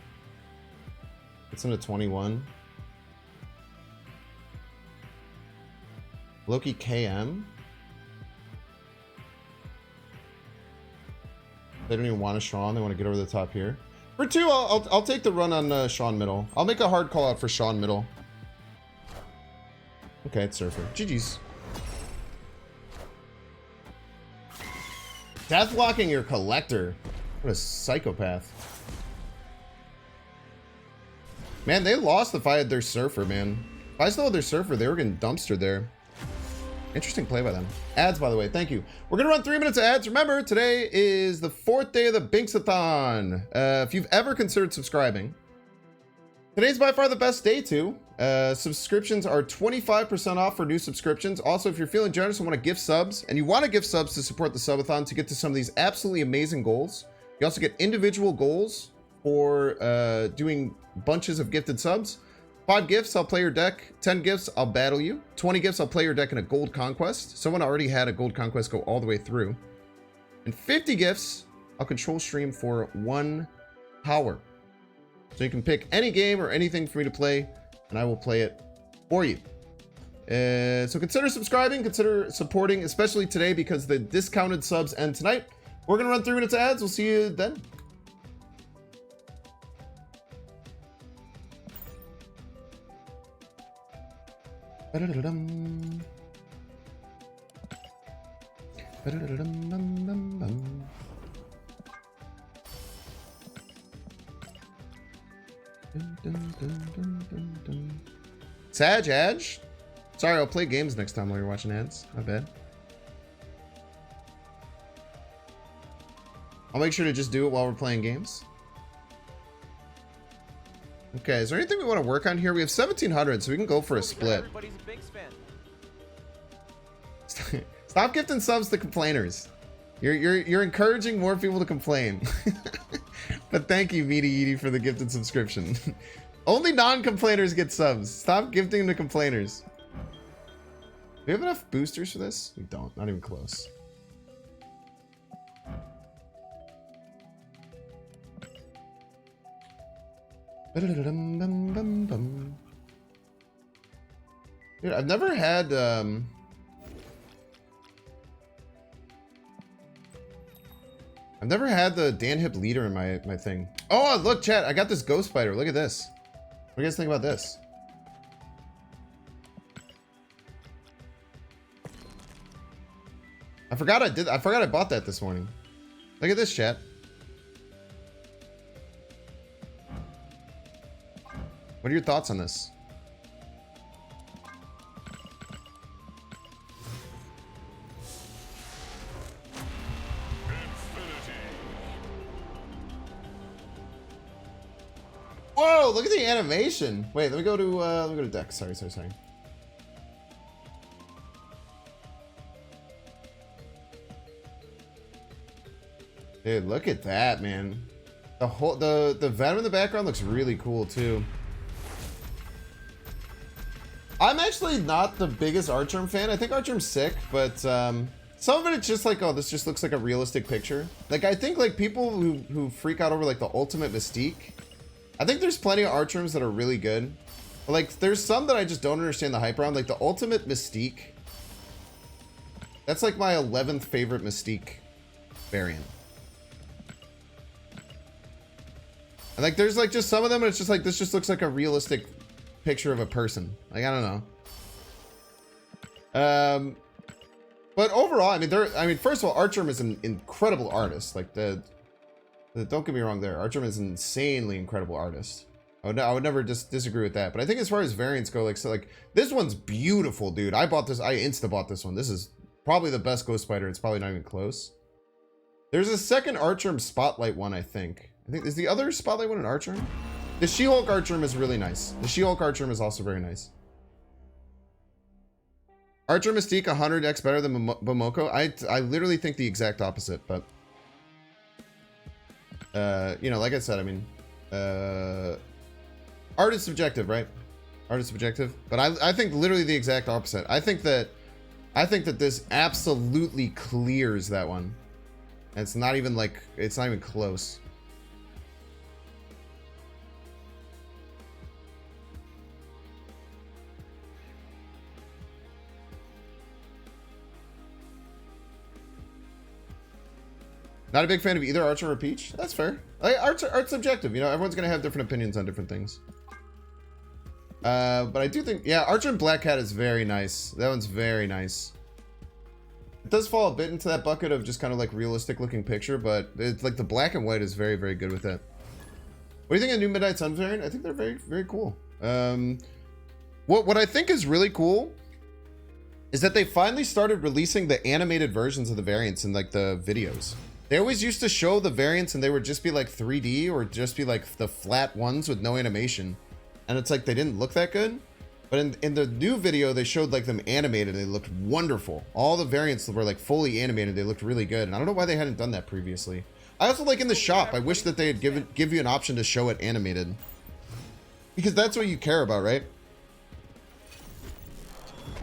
It's into 21. Loki KM. They don't even want a Sean. They want to get over the top here. For 2, I'll take the run on Sean middle. I'll make a hard call out for Sean middle. Okay, it's Surfer. GG's. Deathlocking your Collector. What a psychopath. Man, they lost if I had their Surfer, man. If I still had their Surfer, they were getting dumpstered there. Interesting play by them. Ads, by the way, thank you. We're gonna run 3 minutes of ads. Remember, today is the 4th day of the Binksathon. If you've ever considered subscribing, today's by far the best day to. Subscriptions are 25% off for new subscriptions. Also, if you're feeling generous and want to gift subs, and you want to gift subs to support the Subathon to get to some of these absolutely amazing goals, you also get individual goals for doing bunches of gifted subs. 5 gifts, I'll play your deck. 10 gifts, I'll battle you. 20 gifts, I'll play your deck in a gold conquest. Someone already had a gold conquest go all the way through. And 50 gifts, I'll control stream for 1 power. So you can pick any game or anything for me to play, and I will play it for you. So consider subscribing, consider supporting, especially today because the discounted subs end tonight. We're going to run 3 minutes of ads. We'll see you then. Ba-da-da-dum. Ba-da-da-dum-dum-dum-dum. Dun, dun, dun, dun, dun, dun. Sag, Edge. Sorry, I'll play games next time while you're watching ads. My bad. I'll make sure to just do it while we're playing games. Okay, is there anything we want to work on here? We have 1,700, so we can go for a split. Everybody's a Binks fan. Stop gifting subs to complainers. You're encouraging more people to complain. But thank you, Meaty Edie, for the gifted subscription. Only non-complainers get subs. Stop gifting them to complainers. Do we have enough boosters for this? We don't. Not even close. Dude, I've never had the Dan Hip leader in my thing. Oh, look, chat, I got this ghost spider. Look at this. What do you guys think about this? I forgot I bought that this morning. Look at this, chat. What are your thoughts on this? Whoa, look at the animation. Wait, let me go to deck. Sorry. Dude, look at that, man. The Venom in the background looks really cool too. I'm actually not the biggest Archerm fan. I think Archerm's sick, but some of it it's just like, oh, this just looks like a realistic picture. Like, I think like people who freak out over like the ultimate Mystique, I think there's plenty of Archerms that are really good. But, like, there's some that I just don't understand the hype around. Like the ultimate Mystique, that's like my 11th favorite Mystique variant. And like there's like just some of them and it's just like this just looks like a realistic picture of a person. Like, I don't know. But overall, I mean first of all, Archerm is an incredible artist. Like don't get me wrong there. Archerm is an insanely incredible artist. I would never disagree with that. But I think as far as variants go, like, so like this one's beautiful, dude. I insta bought this one. This is probably the best Ghost Spider. It's probably not even close. There's a second Archerm Spotlight one, I think. Is the other Spotlight one an Archerm? The She-Hulk Archerm is really nice. The She-Hulk Archerm is also very nice. Archer Mystique 100x better than Bomoko. I literally think the exact opposite, but you know, like I said, I mean, art is subjective, right? Art is subjective, but I think literally the exact opposite. I think that this absolutely clears that one. And it's not even like, it's not even close. Not a big fan of either Archer or Peach. That's fair. Like, art's subjective. You know, everyone's gonna have different opinions on different things. But I do think, yeah, Archer and Black Cat is very nice. That one's very nice. It does fall a bit into that bucket of just kind of like realistic looking picture, but it's like the black and white is very, very good with it. What do you think of the new Midnight Sun variant? I think they're very, very cool. What I think is really cool is that they finally started releasing the animated versions of the variants in like the videos. They always used to show the variants and they would just be like 3D or just be like the flat ones with no animation. And it's like they didn't look that good. But in the new video, they showed like them animated and they looked wonderful. All the variants were like fully animated. They looked really good. And I don't know why they hadn't done that previously. I also like in the shop, I wish that they had give you an option to show it animated. Because that's what you care about, right?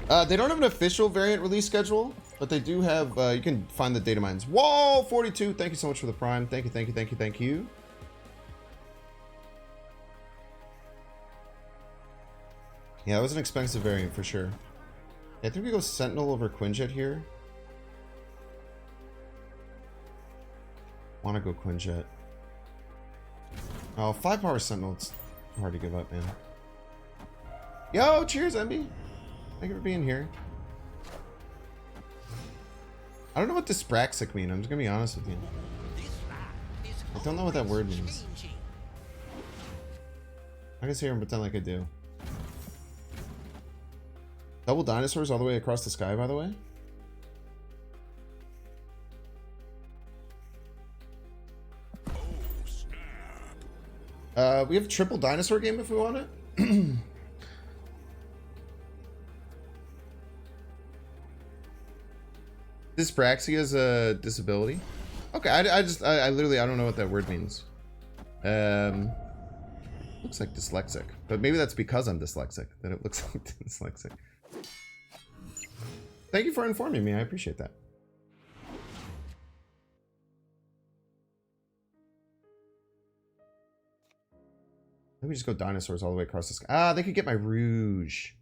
They don't have an official variant release schedule, but they do have, you can find the data mines. Whoa, 42. Thank you so much for the prime. Thank you. Yeah, that was an expensive variant for sure. Yeah, I think we go Sentinel over Quinjet here. Want to go Quinjet. Oh, 5 power Sentinel. It's hard to give up, man. Yo, cheers, MB. Thank you for being here. I don't know what dyspraxic mean. I'm just gonna be honest with you. I don't know what that word means. I can sit here and pretend like I do. Double dinosaurs all the way across the sky, by the way. We have a triple dinosaur game if we want it. Dyspraxia is a disability. Okay, I literally don't know what that word means. Looks like dyslexic, but maybe that's because I'm dyslexic that it looks like dyslexic. Thank you for informing me. I appreciate that. Maybe we just go dinosaurs all the way across the sky. Ah, they could get my Rouge.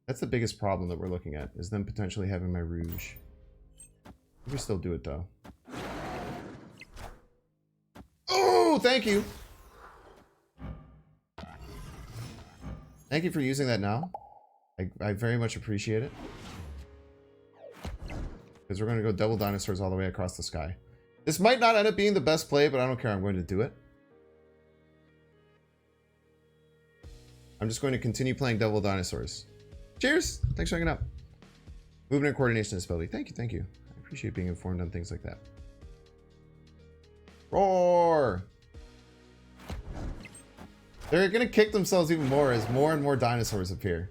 That's the biggest problem that we're looking at, is them potentially having my Rouge. We still do it though. Oh, thank you. Thank you for using that now. I very much appreciate it. Because we're going to go double dinosaurs all the way across the sky. This might not end up being the best play, but I don't care. I'm going to do it. I'm just going to continue playing double dinosaurs. Cheers! Thanks for hanging out. Movement and coordination ability. Thank you, thank you. I appreciate being informed on things like that. Roar! They're going to kick themselves even more as more and more dinosaurs appear.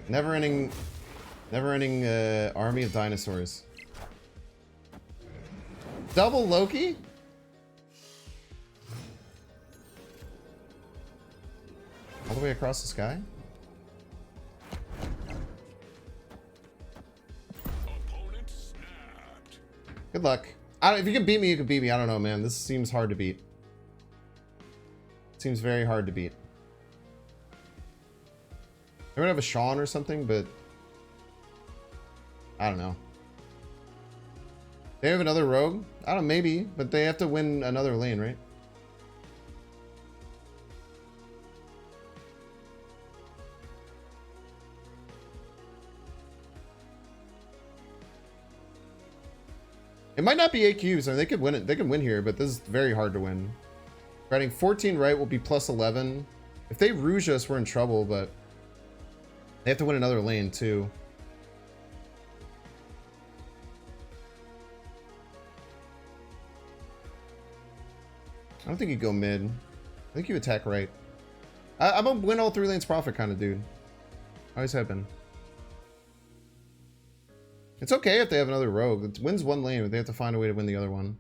Never-ending army of dinosaurs. Double Loki? All the way across the sky? Opponent snapped. Good luck. I don't, if you can beat me, you can beat me. I don't know, man. This seems hard to beat. It seems very hard to beat. I would have a Sean or something, but I don't know. They have another rogue? I don't know, maybe, but they have to win another lane, right? It might not be AQs. I mean, they could win it. They can win here, but this is very hard to win. Riding 14 right will be plus 11. If they rouge us, we're in trouble, but they have to win another lane too. I don't think you go mid. I think you attack right. I'm a win all 3 lanes profit kind of dude. Always have been. It's okay if they have another rogue. It wins 1 lane, but they have to find a way to win the other one.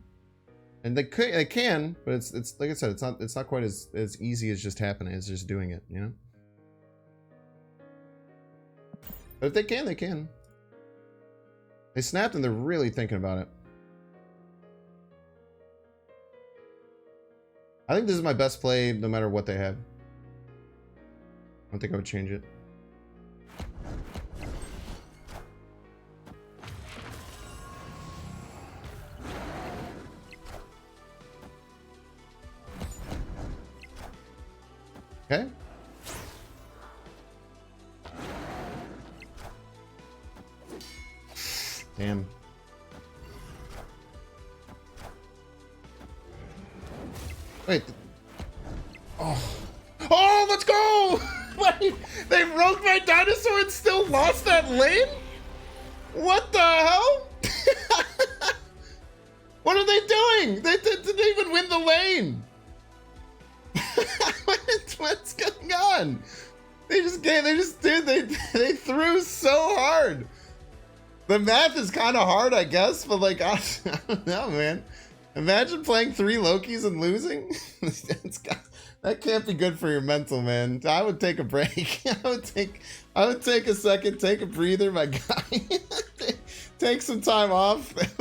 And they can, but it's like I said, it's not quite as easy as just happening. It's just doing it, you know. But if they can, they can. They snapped and they're really thinking about it. I think this is my best play no matter what they have. I don't think I would change it. Okay. Damn. Wait. Oh. Oh, let's go! Wait, they rogued my dinosaur and still lost that lane? What the hell? What are they doing? They didn't even win the lane. What's going on? They threw so hard. The math is kind of hard, I guess, but like, I don't know, man. Imagine playing 3 Lokis and losing. That can't be good for your mental, man. I would take a break. I would take a second, take a breather, my guy. Take some time off. That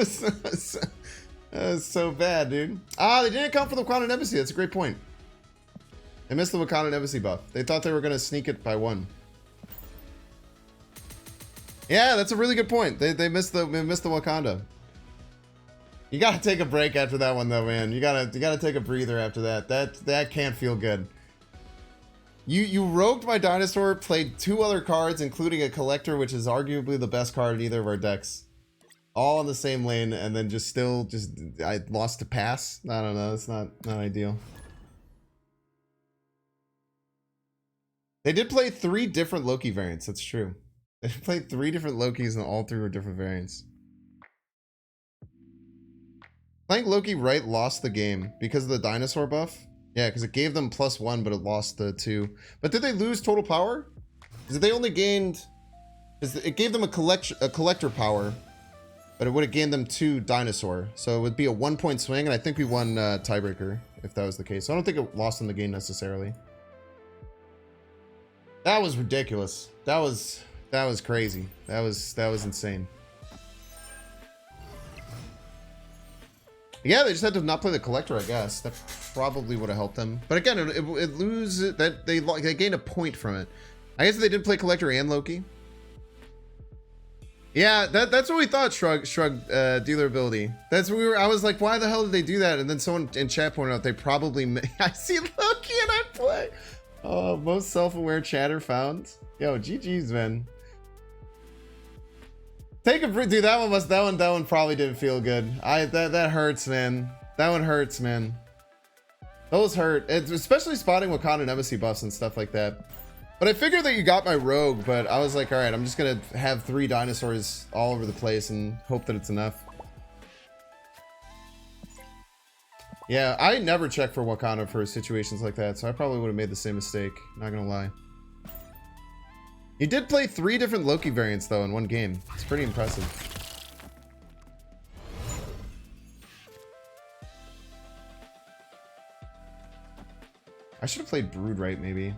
was so bad, dude. Ah, they didn't come for the Wakandan Embassy. That's a great point. They missed the Wakandan Embassy buff. They thought they were going to sneak it by 1. Yeah, that's a really good point. They missed the Wakanda. You gotta take a break after that one though, man. You gotta take a breather after that. That can't feel good. You rogued my dinosaur, played 2 other cards, including a collector, which is arguably the best card in either of our decks. All in the same lane, and then I lost to pass. I don't know, it's not ideal. They did play 3 different Loki variants, that's true. They played 3 different Lokis and all 3 were different variants. Playing Loki right lost the game because of the dinosaur buff. Yeah, because it gave them +1, but it lost the 2. But did they lose total power? Because they only gained... It gave them a collector power, but it would have gained them 2 dinosaur. So it would be a 1-point swing, and I think we won tiebreaker if that was the case. So I don't think it lost them the game necessarily. That was ridiculous. That was crazy. That was insane. Yeah, they just had to not play the collector, I guess. probably would have helped them. But again, it loses that they gained a point from it. I guess they did play Collector and Loki. Yeah, that's what we thought. Shrug dealer ability. That's what I was like, why the hell did they do that? And then someone in chat pointed out they probably I see Loki and I play. Oh, most self-aware chatter found. Yo, GG's, man. Take a break, dude. That one probably didn't feel good. That hurts, man. That one hurts, man. Those hurt. It's especially spotting Wakanda and embassy buffs and stuff like that. But I figured that you got my rogue, but I was like, all right, I'm just gonna have 3 dinosaurs all over the place and hope that it's enough. Yeah, I never check for Wakanda for situations like that, so I probably would have made the same mistake. Not gonna lie. You did play 3 different Loki variants though in one game. It's pretty impressive. I should have played Brood right, maybe.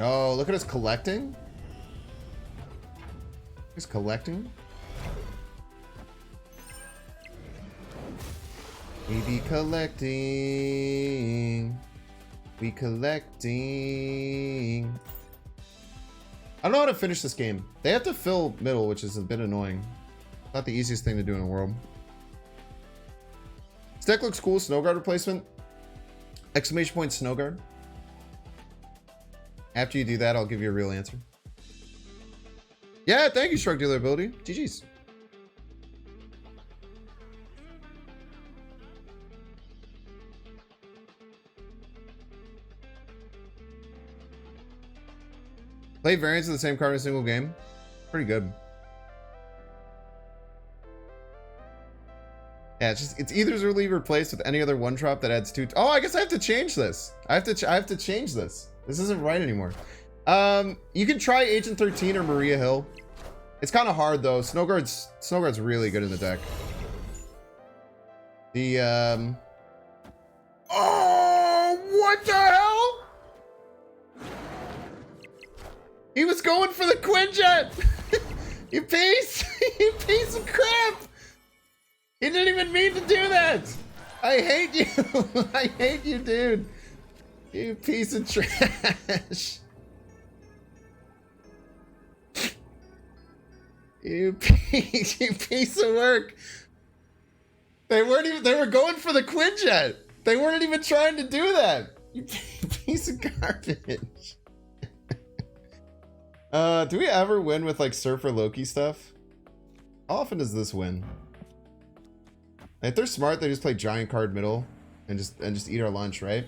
Oh, look at us collecting. He's collecting. We be collecting. We collecting. I don't know how to finish this game. They have to fill middle, which is a bit annoying. Not the easiest thing to do in the world. This deck looks cool. Snow Guard replacement. Exclamation point Snow Guard. After you do that, I'll give you a real answer. Yeah, thank you, Shrug Dealer Ability. GG's. Play variants of the same card in a single game. Pretty good. Yeah, it's either really replaced with any other one drop that adds 2. Oh, I guess I have to change this. I have to change this. This isn't right anymore. You can try Agent 13 or Maria Hill. It's kind of hard though. Snow Guard's really good in the deck. The oh, what the hell? He was going for the Quinjet. You piece, you piece of crap. He didn't even mean to do that. I hate you. I hate you, dude. You piece of trash. You piece of work. They were going for the Quinjet. They weren't even trying to do that. You piece of garbage. Do we ever win with like Surfer Loki stuff? How often does this win? If they're smart, they just play giant card middle and just eat our lunch, right?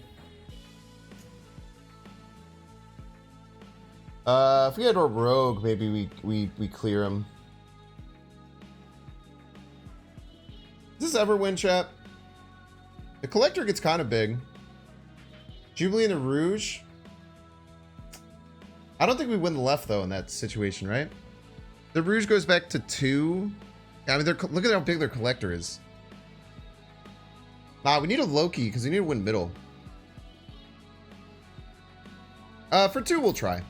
If we had a rogue, maybe we clear him. Does this ever win, chat? The collector gets kind of big. Jubilee and the Rouge. I don't think we win the left though in that situation, right? The Rouge goes back to 2. I mean, look at how big their collector is. Nah, we need a Loki because we need to win middle. For 2, we'll try.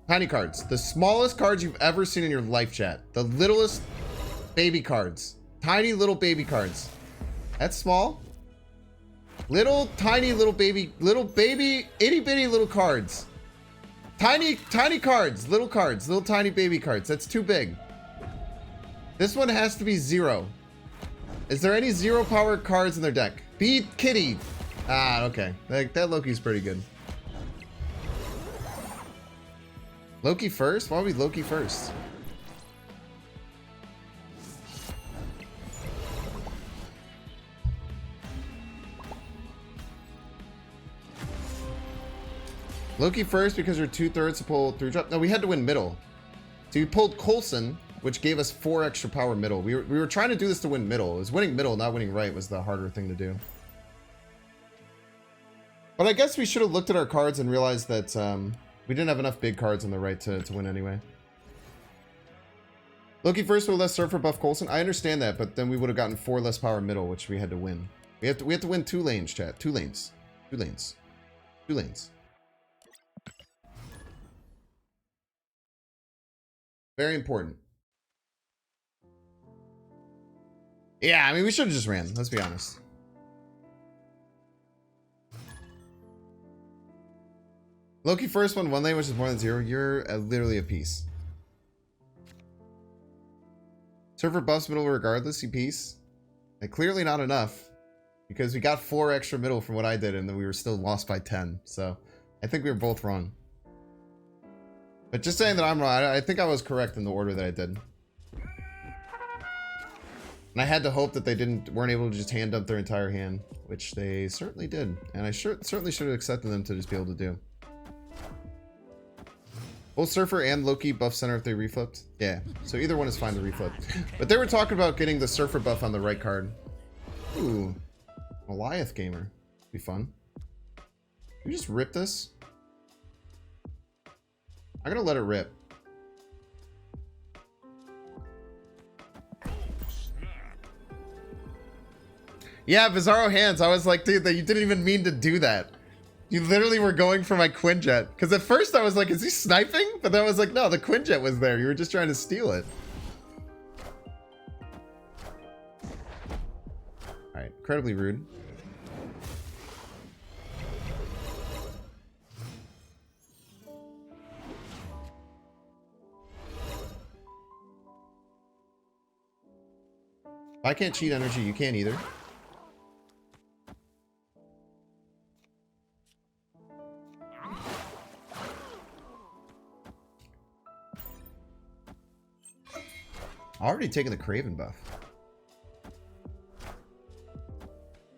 Tiny cards. The smallest cards you've ever seen in your life, chat. The littlest baby cards. Tiny little baby cards. That's small. Little, tiny little baby, itty bitty little cards. Tiny cards. Little tiny baby cards. That's too big. This one has to be 0. Is there any 0 power cards in their deck? Be kitty. Ah, okay. That Loki's pretty good. Loki first? Why would we Loki first? Loki first because you're 2/3 to pull 3 drop. No, we had to win middle. So you pulled Coulson. which gave us 4 extra power middle. We were trying to do this to win middle. It was winning middle, not winning right was the harder thing to do. But I guess we should have looked at our cards and realized that we didn't have enough big cards on the right to win anyway. Loki first with less surfer buff Coulson. I understand that, but then we would have gotten 4 less power middle, which we had to win. We have to win 2 lanes, chat. 2 lanes. 2 lanes. 2 lanes. Very important. Yeah, I mean, we should have just ran. Let's be honest. Loki first won 1 lane, which is more than 0. You're literally a piece. Surfer buffs middle regardless, you piece. And clearly not enough. Because we got 4 extra middle from what I did, and then we were still lost by 10. So, I think we were both wrong. But just saying that I'm wrong, I think I was correct in the order that I did. And I had to hope that they weren't able to just hand dump their entire hand, which they certainly did. And I certainly should have accepted them to just be able to do. Both Surfer and Loki buff center if they reflipped. Yeah, so either one is fine to reflip. But they were talking about getting the Surfer buff on the right card. Ooh, Goliath gamer. Be fun. Can we just rip this? I'm gonna let it rip. Yeah, Bizarro hands. I was like, dude, that you didn't even mean to do that. You literally were going for my Quinjet. Because at first I was like, is he sniping? But then I was like, no, the Quinjet was there. You were just trying to steal it. Alright, incredibly rude. If I can't cheat energy, you can't either. Already taking the Craven buff.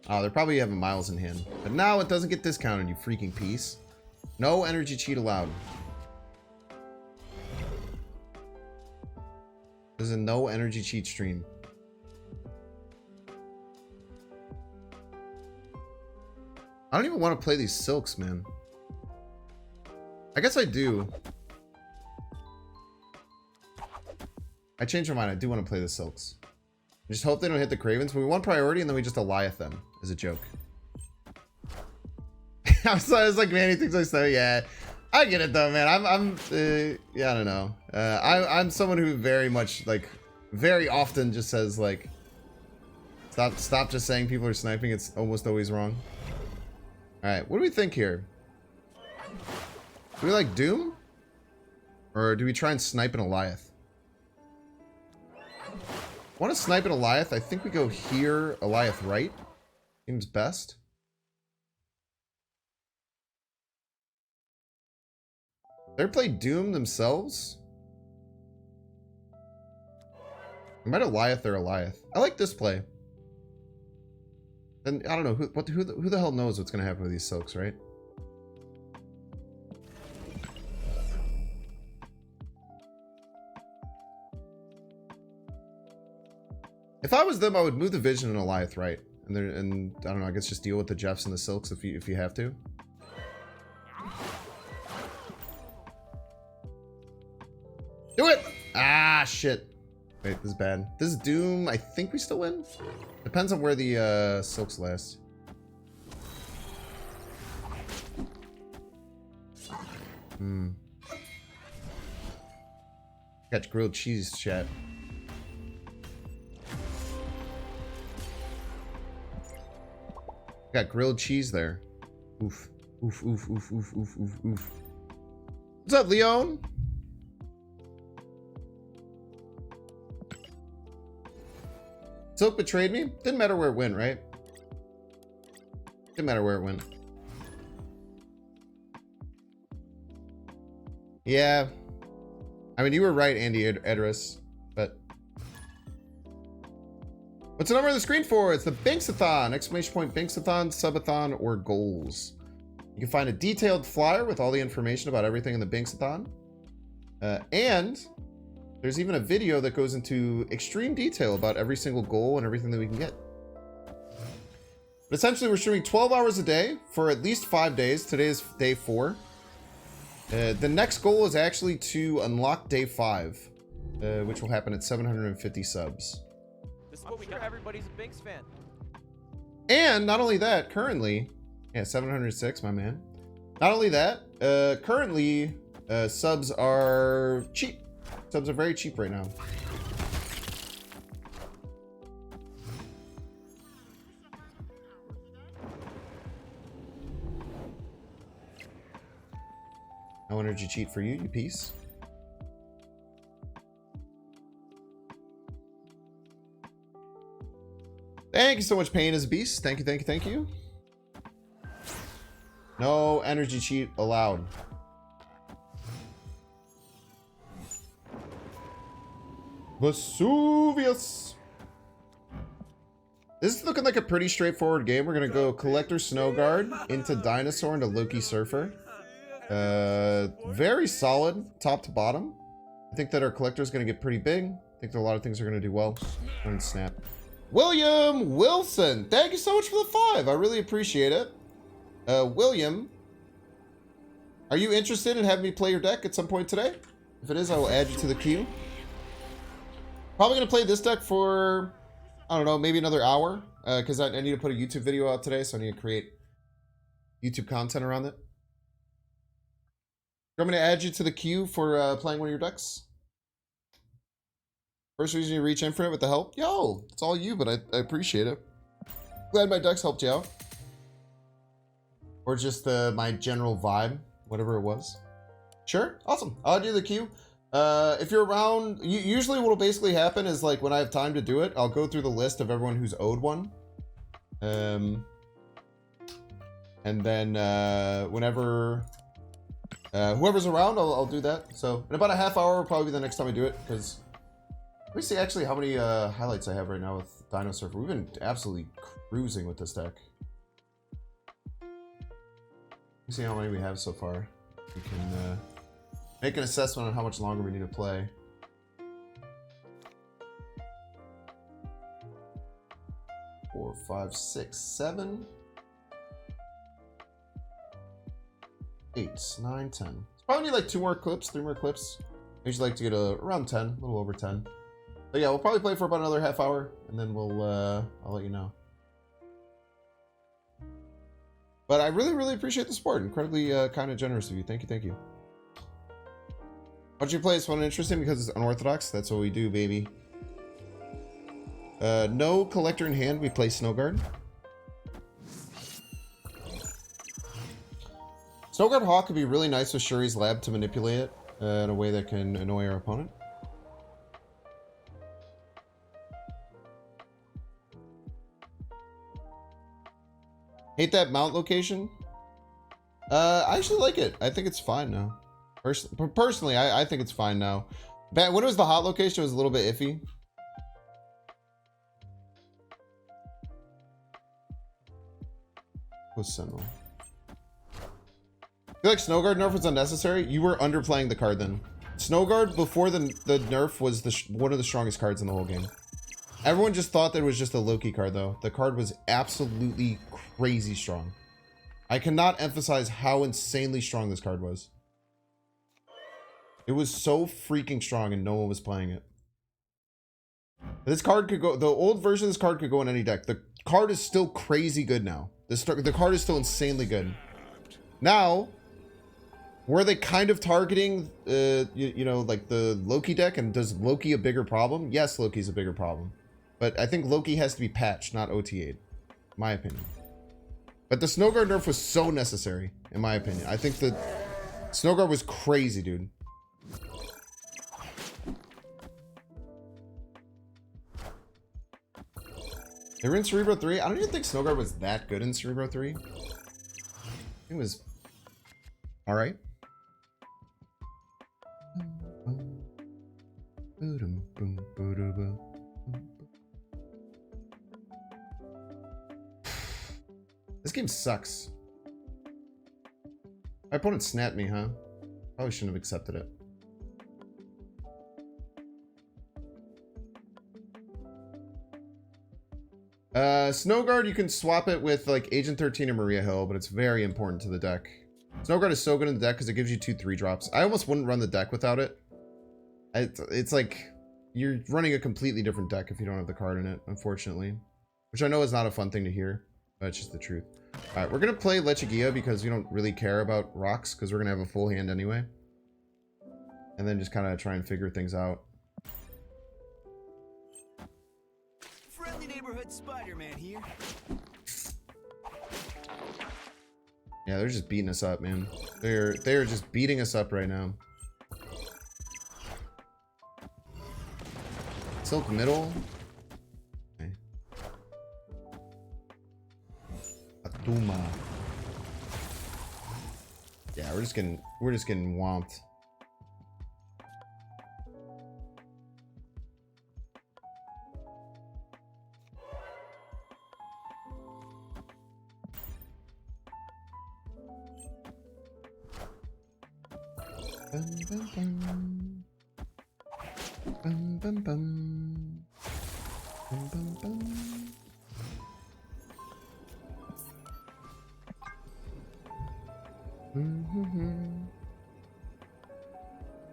Oh, they're probably having Miles in hand. But now it doesn't get discounted, you freaking piece. No energy cheat allowed. This is a no energy cheat stream. I don't even want to play these silks, man. I guess I do. I changed my mind. I do want to play the silks. I just hope they don't hit the Cravens. But we want priority and then we just Goliath them as a joke. I was like, man, he thinks I say, yeah. I get it though, man. Yeah, I don't know. I'm someone who very much, like, very often just says, like, stop just saying people are sniping. It's almost always wrong. Alright, what do we think here? Do we like Doom? Or do we try and snipe an Goliath? Want to snipe an Goliath? I think we go here, Goliath right. Seems best. They play Doom themselves. We might Goliath their Goliath. I like this play. And I don't know who the hell knows what's gonna happen with these silks, right? If I was them, I would move the Vision and Goliath right, and I don't know. I guess just deal with the Jeffs and the Silks if you have to. Do it! Ah, shit. Wait, this is bad. This is Doom. I think we still win. Depends on where the Silks last. Got grilled cheese, chat. Got grilled cheese there. Oof. Oof, oof, oof, oof, oof, oof, oof. What's up, Leon? Silk betrayed me? Didn't matter where it went, right? Didn't matter where it went. Yeah. I mean, you were right, Andy Edris, but... What's the number on the screen for? It's the Binksathon! Exclamation point Binksathon, Subathon, or goals. You can find a detailed flyer with all the information about everything in the Binksathon. And There's even a video that goes into extreme detail about every single goal and everything that we can get. But essentially, we're streaming 12 hours a day for at least 5 days. Today is day 4. The next goal is actually to unlock day 5, which will happen at 750 subs. This is what we got. Everybody's a Binks fan. And not only that, currently, yeah, 706, my man. Not only that, currently, subs are cheap. Subs are very cheap right now. No energy cheat for you, you piece. Thank you so much, Pain is a Beast. Thank you, thank you, thank you. No energy cheat allowed. Vesuvius. This is looking like a pretty straightforward game. We're gonna go Collector Snow Guard into Dinosaur into Loki Surfer. Very solid top to bottom. I think that our collector is gonna get pretty big. I think that a lot of things are gonna do well. And snap. William Wilson, thank you so much for the 5. I really appreciate it. William, are you interested in having me play your deck at some point today? If it is, I will add you to the queue. Probably gonna play this deck for, I don't know, maybe another hour, because I need to put a YouTube video out today, so I need to create YouTube content around it. I'm gonna add you to the queue for playing one of your decks. First reason you reach Infinite with the help? Yo, it's all you, but I appreciate it. Glad my decks helped you out. Or just my general vibe, whatever it was. Sure, awesome. I'll do the queue. If you're around, usually what will basically happen is like when I have time to do it, I'll go through the list of everyone who's owed one. And then whenever whoever's around, I'll do that. So in about a half hour will probably be the next time I do it, because let me see actually how many highlights I have right now with Dino Surfer. We've been absolutely cruising with this deck. Let me see how many we have so far. We can make an assessment on how much longer we need to play. Four, 5, 6, 7, 8, 9, 10. Probably need like 2 more clips, 3 more clips. I usually like to get around 10, a little over 10. But yeah, we'll probably play for about another half hour, and then we'll I'll let you know. But I really, really appreciate the support. Incredibly kind and generous of you. Thank you, thank you. Why don't you play this one interesting? Because it's unorthodox. That's what we do, baby. No collector in hand. We play Snowguard. Snowguard Hawk could be really nice with Shuri's Lab to manipulate it in a way that can annoy our opponent. Hate that mount location? I actually like it. I think it's fine now. Personally, I think it's fine now. When it was the hot location, it was a little bit iffy. Sentinel. I feel like Snowguard nerf was unnecessary. You were underplaying the card then. Snowguard before the nerf was one of the strongest cards in the whole game. Everyone just thought that it was just a Loki card though. The card was absolutely crazy strong. I cannot emphasize how insanely strong this card was. It was so freaking strong and no one was playing it. This card could go, the old version of this card could go in any deck. The card is still crazy good now. The card is still insanely good. Now, were they kind of targeting, you know, like the Loki deck, and does Loki a bigger problem? Yes, Loki's a bigger problem. But I think Loki has to be patched, not OTA'd. My opinion. But the Snowguard nerf was so necessary, in my opinion. I think the Snowguard was crazy, dude. They were in Cerebro 3. I don't even think Snowguard was that good in Cerebro 3. It was alright. This game sucks. My opponent snapped me, huh? Probably shouldn't have accepted it. Snowguard, you can swap it with like Agent 13 and Maria Hill, but it's very important to the deck. Snowguard is so good in the deck because it gives you 2 3-drops. I almost wouldn't run the deck without it. It's like you're running a completely different deck if you don't have the card in it, unfortunately. Which I know is not a fun thing to hear, but it's just the truth. Alright, we're going to play Lechigia because we don't really care about rocks because we're going to have a full hand anyway. And then just kind of try and figure things out. Friendly neighborhood Spider-Man here. Yeah, they're just beating us up, man. They're just beating us up right now. Silk middle. Okay. Atuma. Yeah, we're just getting whomped. Bum, bum, bum. Bum, bum, bum. Bum, bum, bum.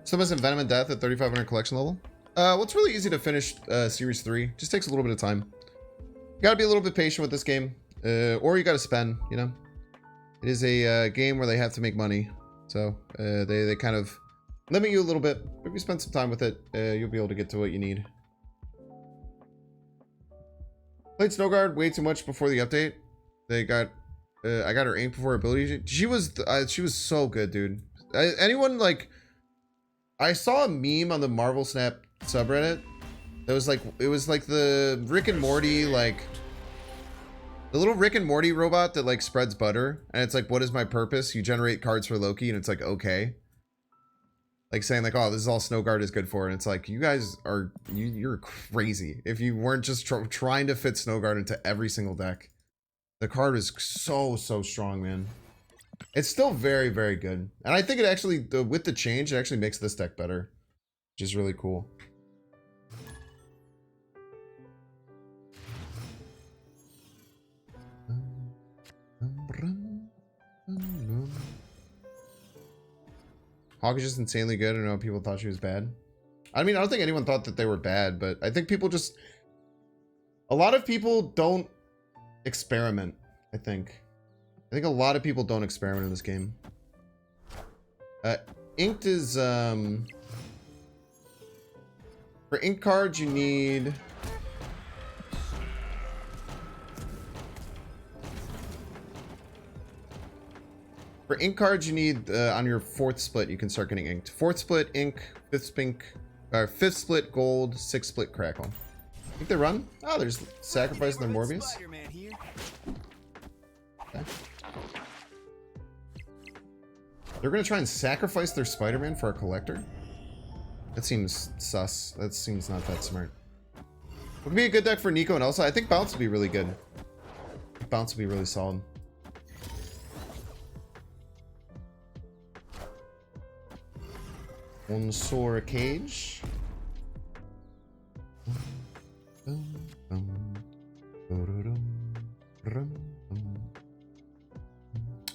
Summons and Venom and Death at 3,500 collection level. Well, it's really easy to finish Series 3. Just takes a little bit of time. You gotta be a little bit patient with this game. Or you gotta spend, you know? It is a game where they have to make money. So, they kind of limit you a little bit. If you spend some time with it, you'll be able to get to what you need. Played Snowguard way too much before the update. I got her ink before ability. She was so good, dude. Anyone like... I saw a meme on the Marvel Snap subreddit. It was like the Rick and Morty, like... The little Rick and Morty robot that like spreads butter, and it's like, what is my purpose? You generate cards for Loki, and it's like, okay. Like saying like, oh, this is all Snowguard is good for, and it's like, you guys are, you're crazy. If you weren't just trying to fit Snowguard into every single deck. The card is so strong, man. It's still very, very good. And I think it actually, with the change, it actually makes this deck better. Which is really cool. Hawk is just insanely good. I know people thought she was bad. I mean, I don't think anyone thought that they were bad, but I think people just... A lot of people don't experiment, I think. I think a lot of people don't experiment in this game. Inked is... For ink cards, you need... For ink cards, you need on your 4th split, you can start getting inked. 4th split, ink, 5th split, gold, 6th split, crackle. Think they run? Oh, they're just sacrificing their Morbius. Okay. They're gonna try and sacrifice their Spider-Man for a collector? That seems sus. That seems not that smart. It would be a good deck for Nico and Elsa. I think Bounce would be really good. Bounce would be really solid. One Sora Cage.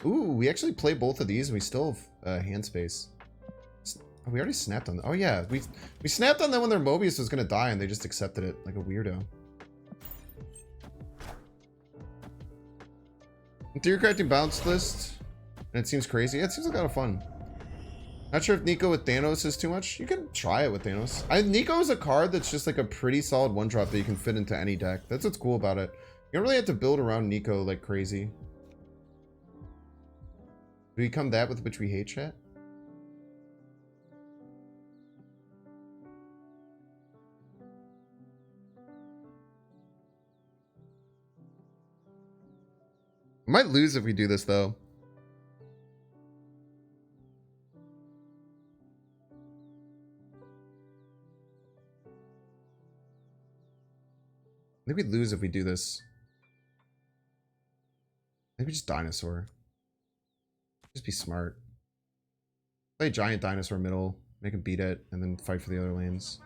Ooh, we actually play both of these and we still have hand space. Oh, we already snapped on them. Oh yeah, we snapped on them when their Mobius was gonna die and they just accepted it like a weirdo. Theory correcting bounce list. And it seems crazy. Yeah, it seems like a lot of fun. Not sure if Nico with Thanos is too much. You can try it with Thanos. Nico is a card that's just like a pretty solid 1-drop that you can fit into any deck. That's what's cool about it. You don't really have to build around Nico like crazy. Do we become that with which we hate, chat? I might lose if we do this though. I think we'd lose if we do this. Maybe just dinosaur. Just be smart. Play giant dinosaur middle, make him beat it, and then fight for the other lanes.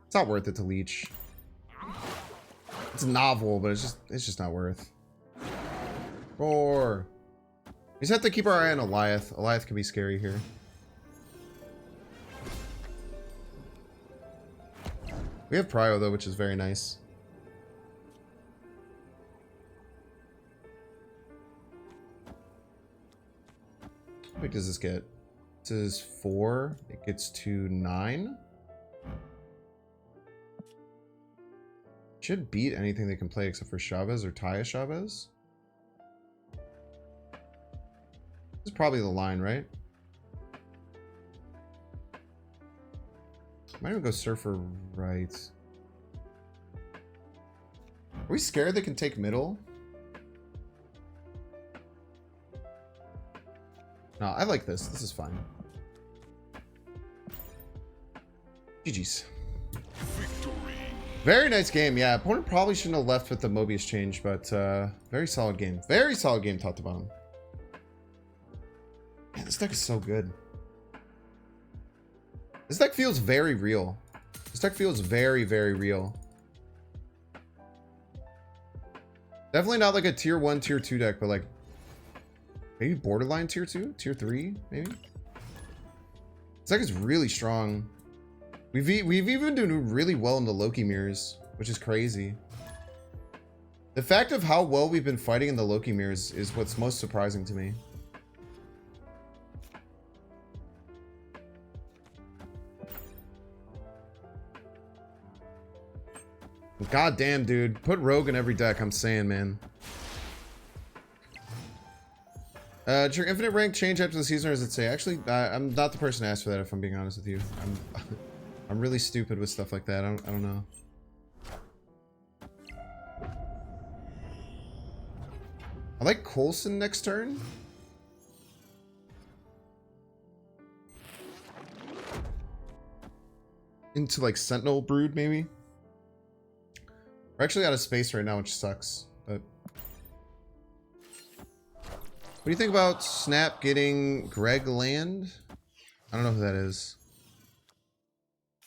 It's not worth it to leech. It's novel, but it's just not worth. Roar. We just have to keep our eye on Eliath. Eliath can be scary here. We have Prio though, which is very nice. How big does this get? This is 4. It gets to 9. Should beat anything they can play except for Chavez or Taya Chavez. This is probably the line, right? Might even go Surfer right. Are we scared they can take middle? No, I like this. This is fine. GG's. Victory. Very nice game. Yeah, opponent probably shouldn't have left with the Mobius change, but very solid game. Very solid game top to bottom. Man, this deck is so good. This deck feels very real. This deck feels very, very real. Definitely not like a tier 1, tier 2 deck, but like maybe borderline tier 2, tier 3, maybe. This deck is really strong. We've even done really well in the Loki mirrors, which is crazy. The fact of how well we've been fighting in the Loki mirrors is what's most surprising to me. God damn, dude. Put Rogue in every deck, I'm saying, man. Did your infinite rank change after the season, or does it say? Actually, I'm not the person to ask for that, if I'm being honest with you. I'm really stupid with stuff like that. I don't know. I like Coulson next turn. Into like Sentinel Brood, maybe. We're actually out of space right now, which sucks. But what do you think about Snap getting Greg Land? I don't know who that is.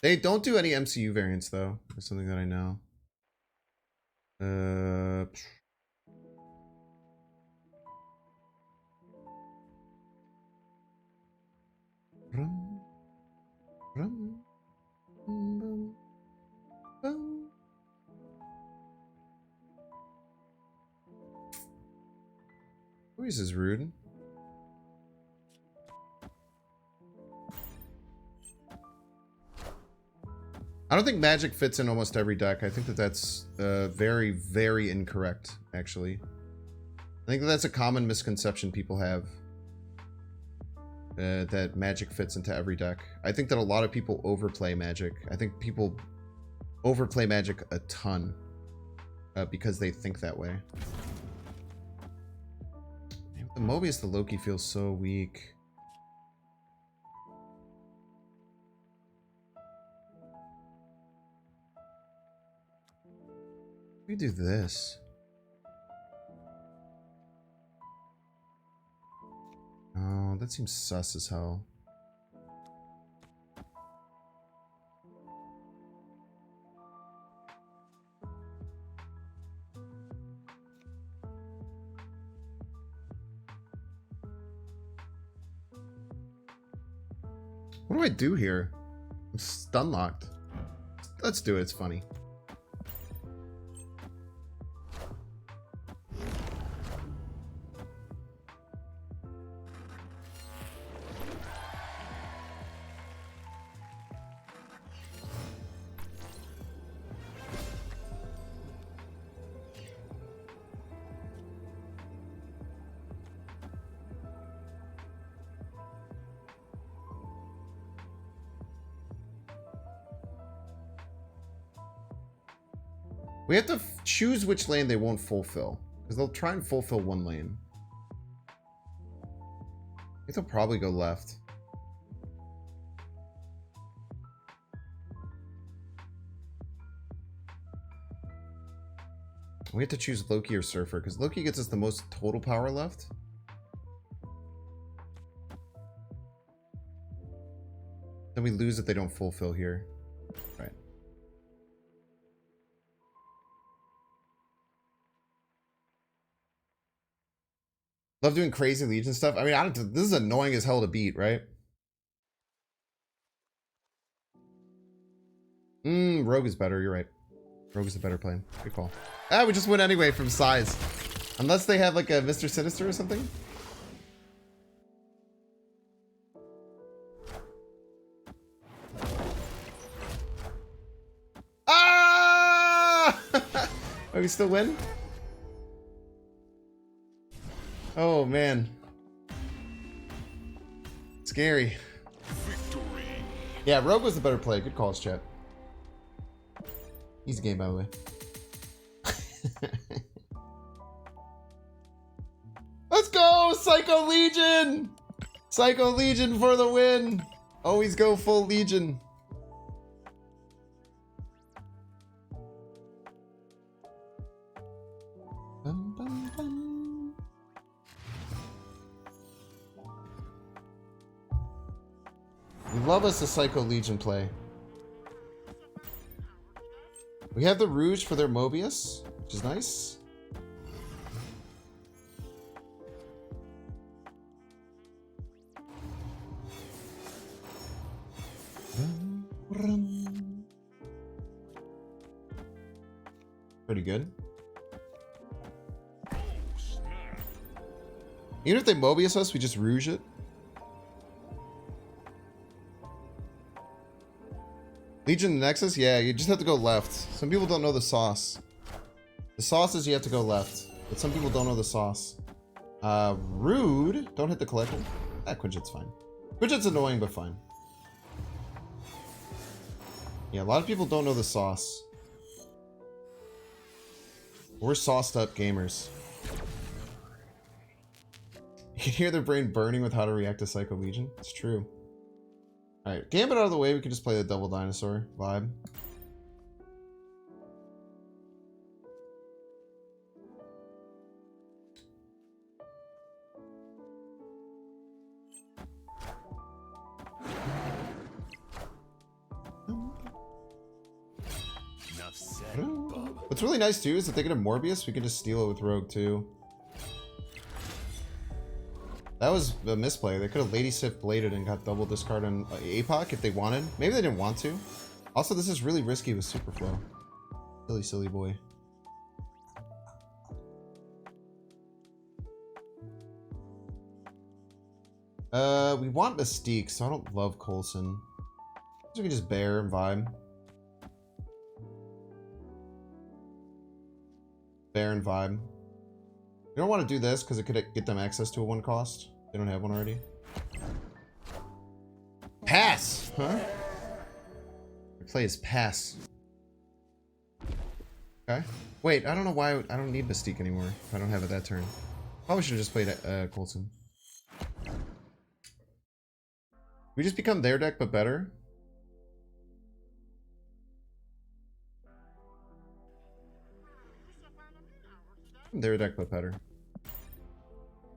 They don't do any MCU variants though. That's something that I know. Who is this rude? I don't think magic fits in almost every deck. I think that that's very, very incorrect, actually. I think that that's a common misconception people have. That magic fits into every deck. I think that a lot of people overplay magic. I think people overplay magic a ton because they think that way. Man, with the Mobius, the Loki feels so weak. We do this. Oh, that seems sus as hell. What do I do here? I'm stun locked. Let's do it. It's funny. We have to choose which lane they won't fulfill, because they'll try and fulfill one lane. I think they'll probably go left. We have to choose Loki or Surfer, because Loki gets us the most total power left. Then we lose if they don't fulfill here. Right. Love doing crazy Legion stuff. I mean, I don't, this is annoying as hell to beat, right? Rogue is better. You're right. Rogue is a better play. Good call. Ah, we just win anyway from size. Unless they have like a Mr. Sinister or something. Ah! Oh, we still win? Oh, man. Scary. Victory. Yeah, Rogue was the better play. Good calls, chat. Easy game, by the way. Let's go, Psycho Legion! Psycho Legion for the win! Always go full Legion. Bum, bum, bum. We love us a Psycho Legion play. We have the Rouge for their Mobius, which is nice. Pretty good. Even if they Mobius us, we just Rouge it. Legion and Nexus? Yeah, you just have to go left. Some people don't know the sauce. The sauce is you have to go left. But some people don't know the sauce. Rude. Don't hit the collector. Quinjet's fine. Quinjet's annoying, but fine. Yeah, a lot of people don't know the sauce. We're sauced up gamers. You can hear their brain burning with how to react to Psycho Legion. It's true. Alright, Gambit out of the way, we can just play the double dinosaur vibe. Enough said, bub. What's really nice too is if they get a Morbius, we can just steal it with Rogue too. That was a misplay. They could have Lady Sif bladed and got double discard on APOC if they wanted. Maybe they didn't want to. Also, this is really risky with Superflow. Silly, silly boy. We want Mystique, so I don't love Coulson. So we can just bear and vibe. Bear and vibe. You don't want to do this because it could get them access to a 1 cost. They don't have one already. Pass! Huh? The play is pass. Okay. Wait, I don't know why I don't need Mystique anymore if I don't have it that turn. Probably should have just played Coulson. We just become their deck but better. Their deck but better.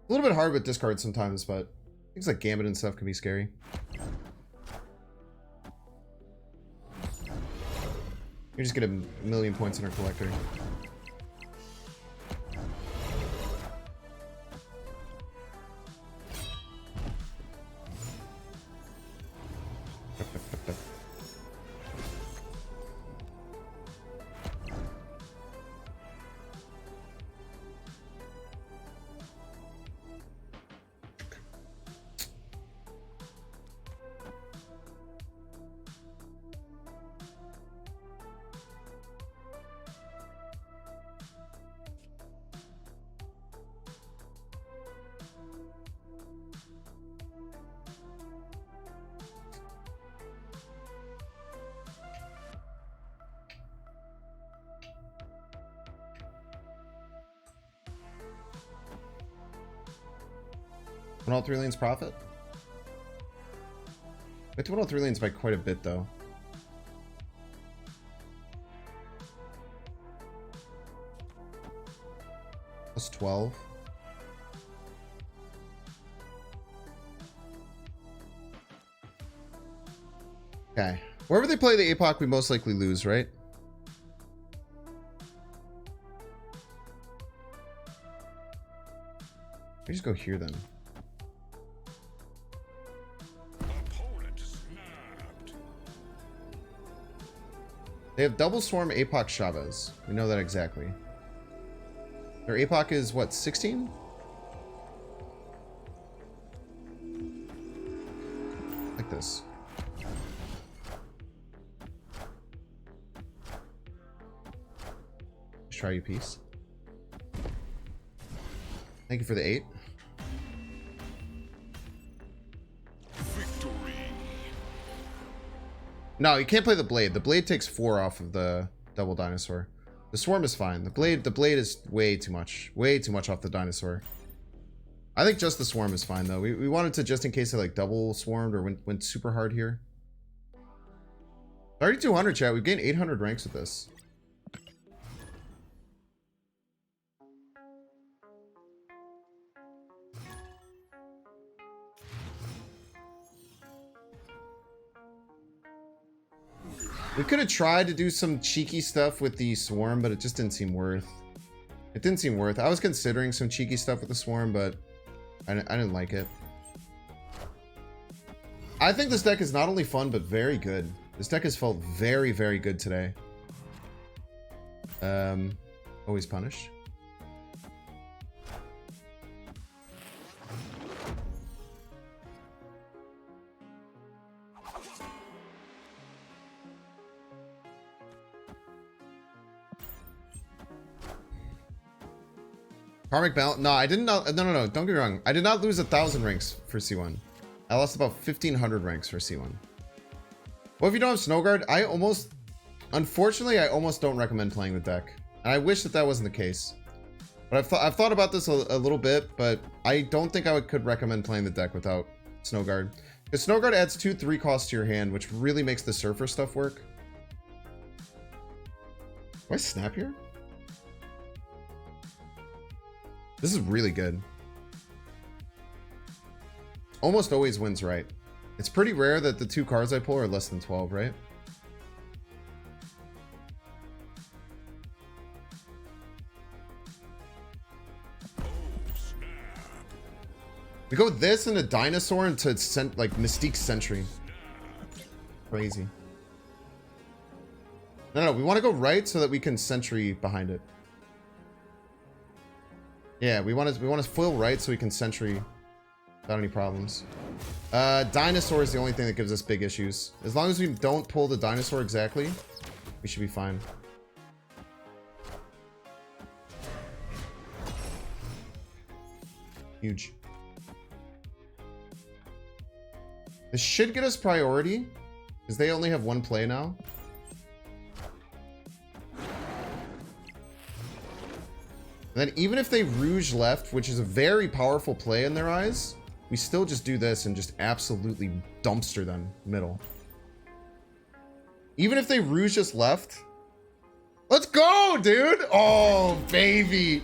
A little bit hard with discards sometimes, but things like Gambit and stuff can be scary. You just get a million points in our collector. When all 3 lanes profit? We have to win all 3 lanes by quite a bit, though. Plus 12. Okay. Wherever they play the APOC, we most likely lose, right? We just go here then. Opponent snapped. They have double swarm APOC Chavez. We know that exactly. Their APOC is what, 16? Like this. Let's try you, piece. Thank you for the 8. Victory. No, you can't play the blade. The blade takes 4 off of the double dinosaur. The swarm is fine. The blade is way too much. Way too much off the dinosaur. I think just the swarm is fine though. We wanted to, just in case it like double swarmed or went super hard here. 3200 chat. We've gained 800 ranks with this. We could have tried to do some cheeky stuff with the swarm, but it just didn't seem worth. It didn't seem worth. I was considering some cheeky stuff with the swarm, but I didn't like it. I think this deck is not only fun, but very good. This deck has felt very, very good today. Always punish. Karmic balance. No, I didn't. No. Don't get me wrong. I did not lose 1,000 ranks for C1. I lost about 1,500 ranks for C1. Well, if you don't have Snowguard, unfortunately, I almost don't recommend playing the deck. And I wish that wasn't the case. But I've thought about this a little bit, but I don't think I could recommend playing the deck without Snowguard. Because Snowguard adds 2/3 costs to your hand, which really makes the Surfer stuff work. Do I snap here? This is really good. Almost always wins right. It's pretty rare that the 2 cards I pull are less than 12, right? We go with this and a dinosaur into like Mystique Sentry. Crazy. No, we want to go right so that we can Sentry behind it. Yeah, we want to foil right so we can Sentry without any problems. Dinosaur is the only thing that gives us big issues. As long as we don't pull the dinosaur exactly, we should be fine. Huge. This should get us priority, because they only have 1 play now. And then even if they Rouge left, which is a very powerful play in their eyes, we still just do this and just absolutely dumpster them middle. Even if they Rouge just left. Let's go, dude! Oh, baby!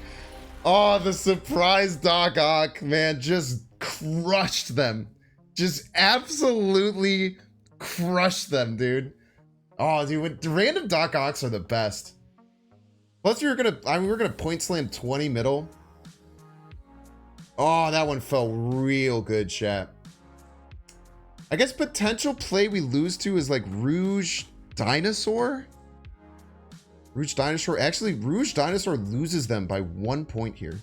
Oh, the surprise Doc Ock, man, just crushed them. Just absolutely crushed them, dude. Oh, dude, random Doc Ocks are the best. Plus, we were gonna point slam 20 middle. Oh, that one felt real good, chat. I guess potential play we lose to is like Rouge Dinosaur. Rouge Dinosaur. Actually, Rouge Dinosaur loses them by 1 point here.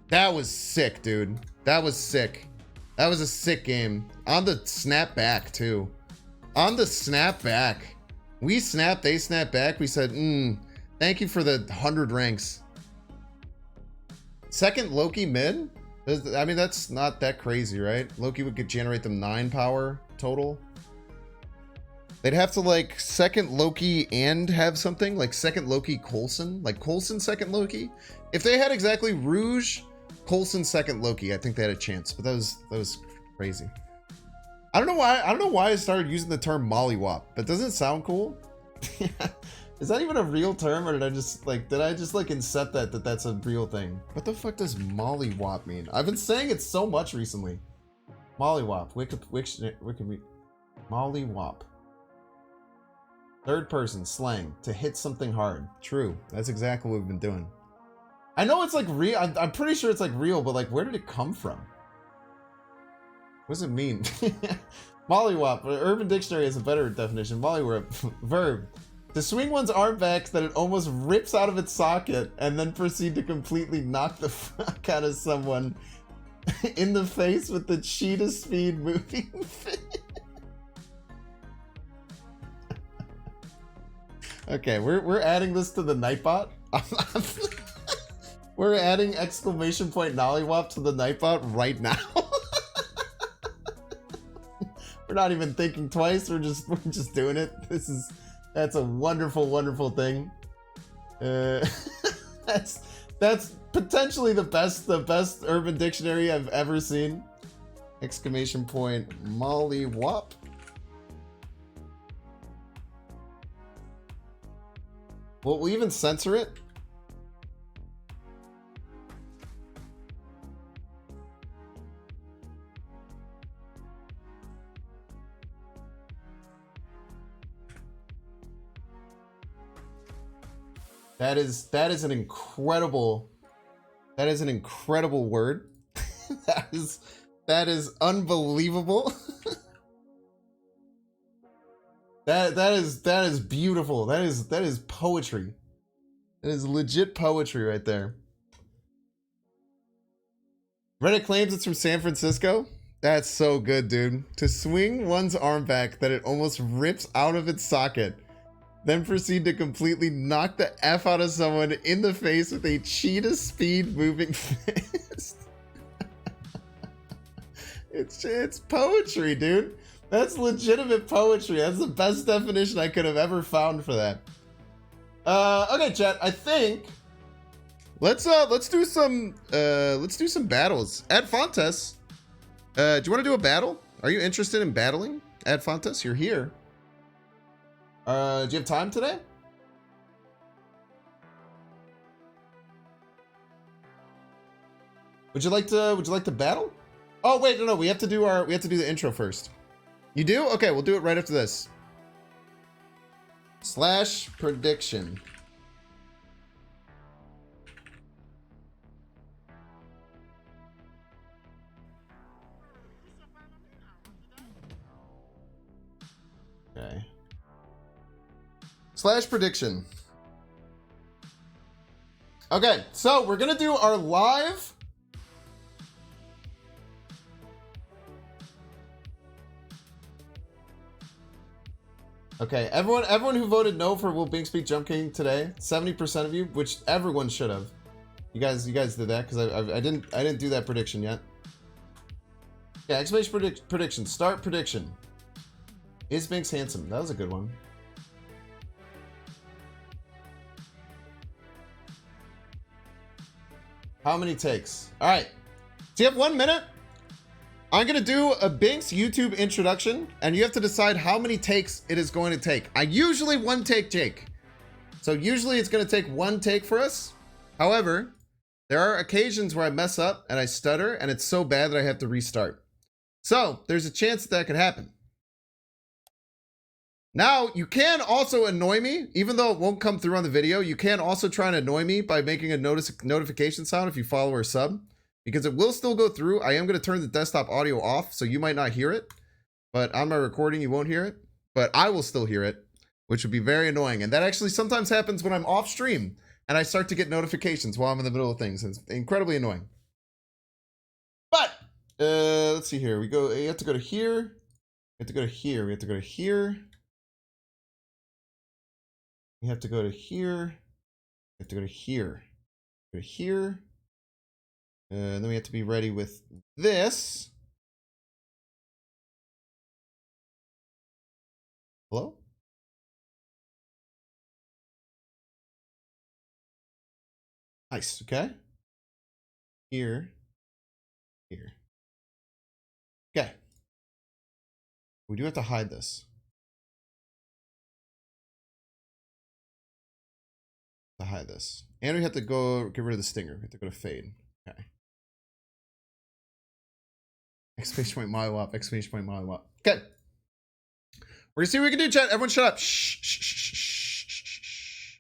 That was sick, dude. That was sick. That was a sick game. On the snap back, too. On the snap back. We snapped, they snapped back. We said, thank you for the 100 ranks. Second Loki mid? I mean, that's not that crazy, right? Loki would generate them 9 power total. They'd have to like second Loki and have something like second Loki Coulson, like Coulson second Loki. If they had exactly Rouge, Coulson second Loki, I think they had a chance. But that was crazy. I don't know why I started using the term mollywop, but doesn't it sound cool? Is that even a real term, or did I just like inset that's a real thing? What the fuck does mollywop mean? I've been saying it so much recently. Mollywop. Mollywop. Third person slang to hit something hard. True. That's exactly what we've been doing. I know it's like real. I'm pretty sure it's like real, but like, where did it come from? What does it mean? Mollywop. Urban Dictionary has a better definition. Mollywop. Verb. To swing one's arm back that it almost rips out of its socket and then proceed to completely knock the fuck out of someone in the face with the cheetah speed moving fist. Okay, we're adding this to the Nightbot. We're adding exclamation point Nollywop to the Nightbot right now. We're not even thinking twice. We're just doing it. That's a wonderful, wonderful thing. That's potentially the best Urban Dictionary I've ever seen. Exclamation point Mollywop. Will we even censor it? That is an incredible word. that is unbelievable. That is beautiful. That is poetry. That is legit poetry right there. Reddit claims it's from San Francisco. That's so good, dude. To swing one's arm back that it almost rips out of its socket, then proceed to completely knock the F out of someone in the face with a cheetah speed moving fist. It's poetry, dude. That's legitimate poetry. That's the best definition I could have ever found for that. Okay, chat. I think let's do some battles. Ad Fontes, do you want to do a battle? Are you interested in battling? Ad Fontes, you're here. Do you have time today? Would you like to battle? Oh wait, no, we have to do the intro first. You do? Okay, we'll do it right after this. Slash prediction. Okay. Slash prediction. Okay, so we're gonna do our live. Okay, everyone who voted no for Will Binkspeak Jump King today, 70% of you, which everyone should have. You guys did that because I didn't do that prediction yet. Yeah, exclamation prediction. Start prediction. Is Binks handsome? That was a good one. How many takes? All right. Do you have 1 minute? I'm going to do a Binks YouTube introduction, and you have to decide how many takes it is going to take. I usually one take Jake. So usually it's going to take one take for us. However, there are occasions where I mess up and I stutter, and it's so bad that I have to restart. So there's a chance that could happen. Now, you can also annoy me, even though it won't come through on the video. You can also try and annoy me by making a notification sound if you follow or sub, because it will still go through. I am going to turn the desktop audio off, so you might not hear it, but on my recording, you won't hear it, but I will still hear it, which would be very annoying. And that actually sometimes happens when I'm off stream and I start to get notifications while I'm in the middle of things. It's incredibly annoying. But let's see here. You have to go to here. You have to go to here. We have to go to here. You have to go to here. You have to go to here. Go to here. And then we have to be ready with this. Hello? Nice, okay. Here. Here. Okay. We do have to hide this. To hide this. And we have to go get rid of the stinger. We have to go to fade. Okay. Exclamation point Mollywop. Exclamation point Mollywop. Okay. We're gonna see what we can do, chat. Everyone shut up. Shh, shh, shh, shh.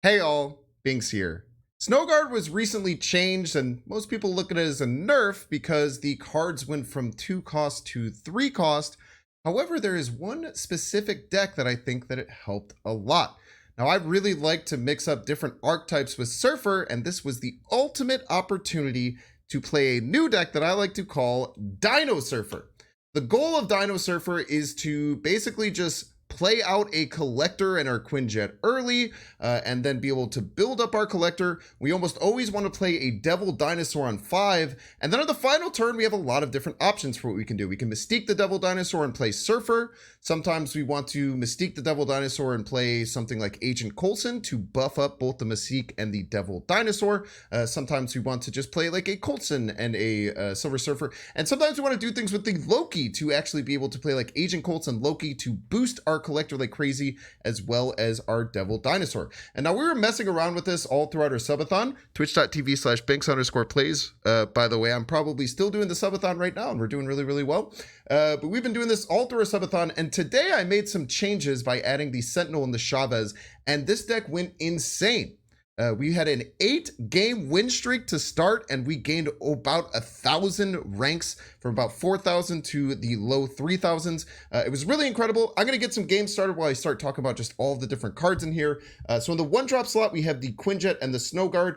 Hey all, Binks here. Snowguard was recently changed and most people look at it as a nerf because the cards went from 2 cost to 3 cost. However, there is one specific deck that I think that it helped a lot. Now, I really like to mix up different archetypes with Surfer, and this was the ultimate opportunity to play a new deck that I like to call Dino Surfer. The goal of Dino Surfer is to basically just play out a collector and our Quinjet early, and then be able to build up our collector. We almost always want to play a Devil Dinosaur on 5, and then on the final turn we have a lot of different options for what we can do. We can Mystique the Devil Dinosaur and play Surfer. Sometimes we want to Mystique the Devil Dinosaur and play something like Agent Coulson to buff up both the Mystique and the Devil Dinosaur. Sometimes we want to just play like a Coulson and a Silver Surfer, and sometimes we want to do things with the Loki to actually be able to play like Agent Coulson Loki to boost our collector like crazy, as well as our Devil Dinosaur. And now we were messing around with this all throughout our Subathon, twitch.tv/Binks_plays. By the way, I'm probably still doing the Subathon right now, and we're doing really, really well. But we've been doing this all through our Subathon, and today I made some changes by adding the Sentinel and the Chavez, and this deck went insane. We had an 8-game win streak to start, and we gained about 1,000 ranks from about 4,000 to the low 3,000s. It was really incredible. I'm going to get some games started while I start talking about just all of the different cards in here. So in the 1-drop slot, we have the Quinjet and the Snowguard.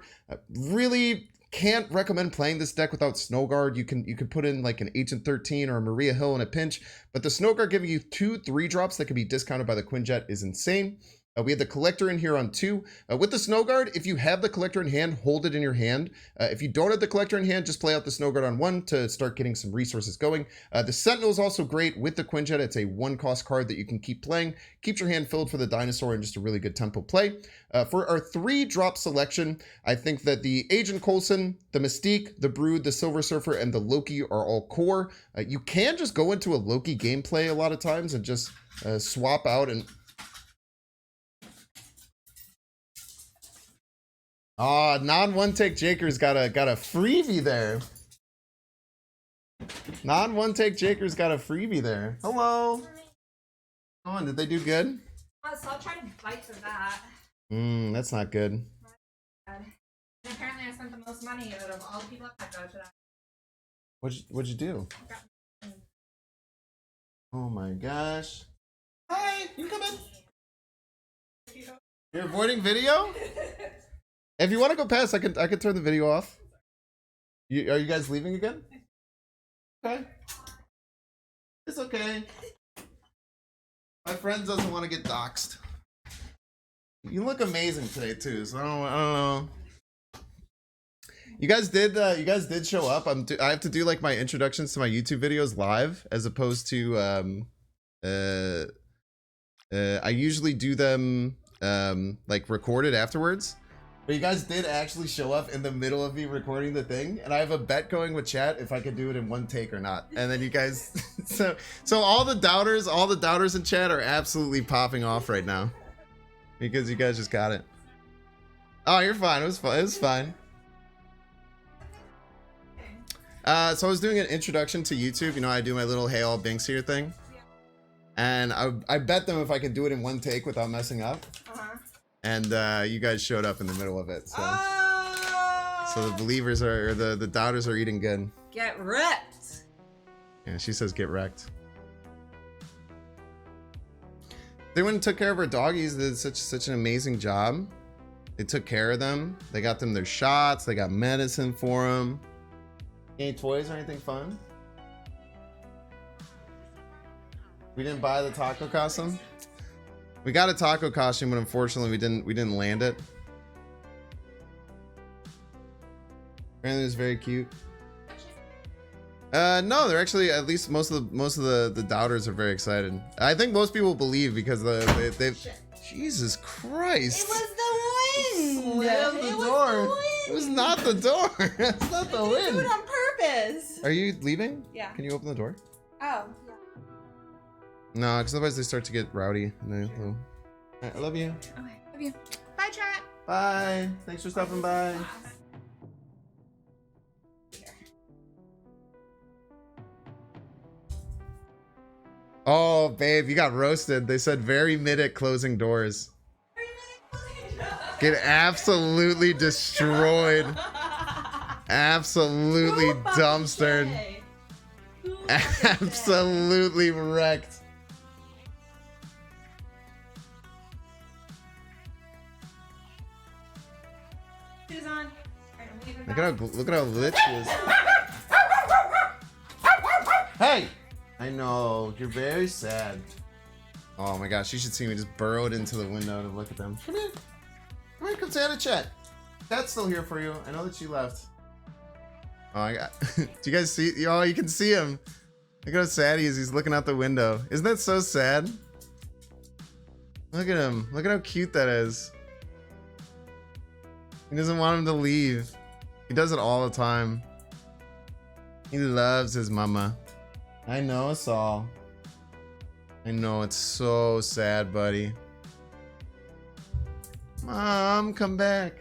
Really can't recommend playing this deck without Snowguard. You can put in like an Agent 13 or a Maria Hill in a pinch, but the Snowguard giving you 2 3-drops that can be discounted by the Quinjet is insane. We have the collector in here on 2. With the Snowguard, if you have the collector in hand, hold it in your hand. If you don't have the collector in hand, just play out the Snowguard on 1 to start getting some resources going. The Sentinel is also great with the Quinjet. It's a 1-cost card that you can keep playing. Keeps your hand filled for the Dinosaur and just a really good tempo play. For our 3-drop selection, I think that the Agent Coulson, the Mystique, the Brood, the Silver Surfer, and the Loki are all core. You can just go into a Loki gameplay a lot of times and just swap out and... Oh, non-one-take Jaker's got a freebie there. Non-one-take Jaker's got a freebie there. Hello. Oh, did they do good? So I'll try to fight for that. That's not good. And apparently I spent the most money out of all the people that go to that. What'd you do? Oh my gosh. Hi, you come in. You're avoiding video? If you want to go past, I could turn the video off. Are you guys leaving again? Okay. It's okay. My friend doesn't want to get doxxed. You look amazing today too, so I don't know. You guys did show up. I have to do like my introductions to my YouTube videos live as opposed to I usually do them like recorded afterwards. But you guys did actually show up in the middle of me recording the thing, and I have a bet going with chat if I could do it in 1 take or not. And then you guys, so all the doubters in chat are absolutely popping off right now because you guys just got it. Oh, you're fine. It was fine. It was fine. So I was doing an introduction to YouTube. You know, I do my little "Hey all Binks here" thing, and I bet them if I could do it in 1 take without messing up. And you guys showed up in the middle of it, so so the believers are, or the doubters are eating good. Get wrecked. Yeah, she says get wrecked. They went and took care of our doggies. They did such an amazing job. They took care of them. They got them their shots. They got medicine for them. Any toys or anything fun? We didn't buy the taco costume. We got a taco costume, but unfortunately we didn't land it. Apparently it was very cute. No, they're actually, at least most of the doubters are very excited. I think most people believe because they've Jesus Christ. It was the wind. Slammed the door. It was not the door. It's not the wind. Do it on purpose. Are you leaving? Yeah. Can you open the door? Oh. No, because otherwise they start to get rowdy. Alright, I love you. Okay, love you. Bye, chat. Bye. Thanks for stopping by. Oh, babe, you got roasted. They said very mid at closing doors. Get absolutely destroyed. Absolutely dumpstered. Absolutely wrecked. Who's on? Alright, I'm leaving Look at how lit she is. Hey! I know, you're very sad. Oh my gosh, you should see me just burrowed into the window to look at them. Come here. Come here, come say hi to chat. Chat's still here for you. I know that she left. Oh, I got. Do you guys see? Oh, you can see him. Look at how sad he is. He's looking out the window. Isn't that so sad? Look at him. Look at how cute that is. He doesn't want him to leave. He does it all the time. He loves his mama. I know us all. I know, it's so sad, buddy. Mom, come back.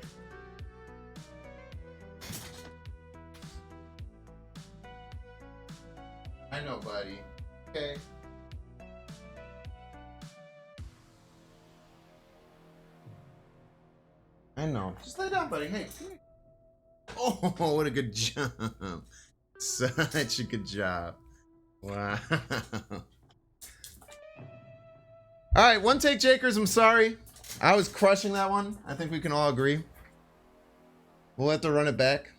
I know, buddy. Okay. I know. Just lay down, buddy. Hey, come here. Oh, what a good job. Such a good job. Wow. All right, one take Jakers. I'm sorry. I was crushing that one. I think we can all agree. We'll have to run it back.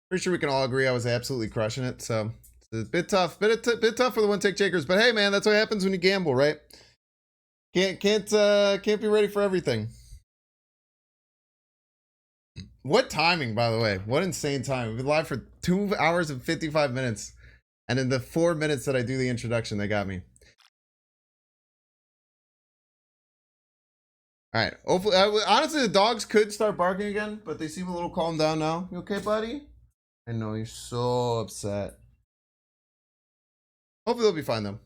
Pretty sure we can all agree I was absolutely crushing it. So it's a bit tough, bit tough for the one take Jakers. But hey, man, that's what happens when you gamble, right? Can't be ready for everything. What timing, by the way? What insane time. We've been live for 2 hours and 55 minutes. And in the 4 minutes that I do the introduction, they got me. All right. Hopefully, honestly, the dogs could start barking again, but they seem a little calmed down now. You okay, buddy? I know you're so upset. Hopefully they'll be fine, though.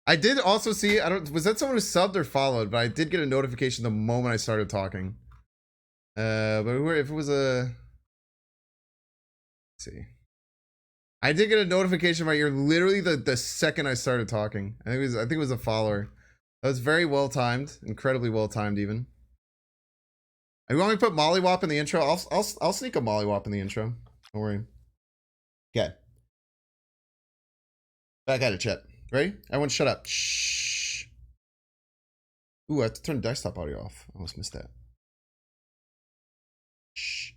I did also see, was that someone who subbed or followed? But I did get a notification the moment I started talking. But if it was a, let's see, I did get a notification about you're literally the second I started talking. I think it was a follower. That was very well timed, incredibly well timed even. You want me to put Mollywop in the intro? I'll sneak a Mollywop in the intro. Don't worry. Okay. Back at it, chat. Ready? Everyone, shut up. Shh. Ooh, I have to turn the desktop audio off. I almost missed that. Shh.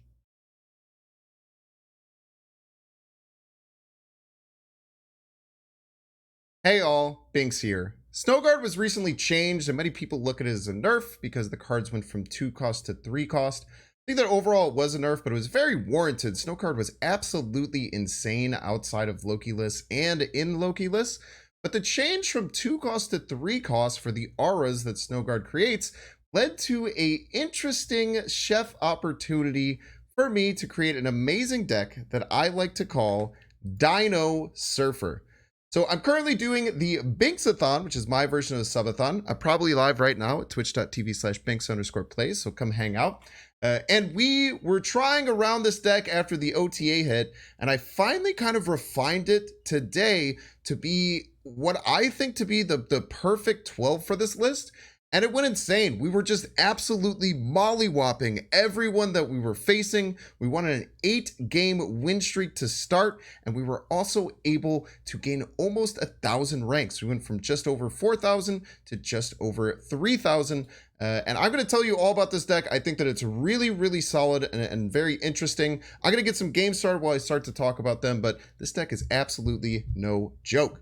Hey all, Binks here. Snowguard was recently changed and many people look at it as a nerf because the cards went from 2 cost to 3 cost. I think that overall it was a nerf, but it was very warranted. Snowguard was absolutely insane outside of Loki lists and in Loki lists. But the change from 2 cost to 3 cost for the auras that Snowguard creates led to a interesting chef opportunity for me to create an amazing deck that I like to call Dino Surfer. So I'm currently doing the Binksathon, which is my version of the Subathon. I'm probably live right now at twitch.tv/binks_plays, so come hang out. And we were trying around this deck after the OTA hit, and I finally kind of refined it today to be what I think to be the perfect 12 for this list. And it went insane. We were just absolutely mollywopping everyone that we were facing. We wanted an 8-game win streak to start, and we were also able to gain almost 1,000 ranks. We went from just over 4,000 to just over 3,000. And I'm going to tell you all about this deck. I think that it's really, really solid and very interesting. I'm going to get some games started while I start to talk about them, but this deck is absolutely no joke.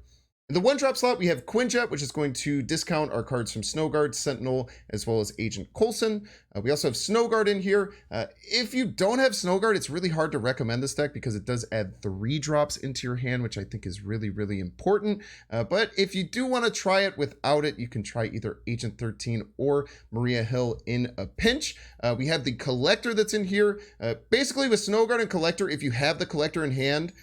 In the 1-drop slot, we have Quinjet, which is going to discount our cards from Snowguard, Sentinel, as well as Agent Coulson. We also have Snowguard in here. If you don't have Snowguard, it's really hard to recommend this deck because it does add 3 drops into your hand, which I think is really, really important. But if you do want to try it without it, you can try either Agent 13 or Maria Hill in a pinch. We have the Collector that's in here. Basically, with Snowguard and Collector, if you have the Collector in hand,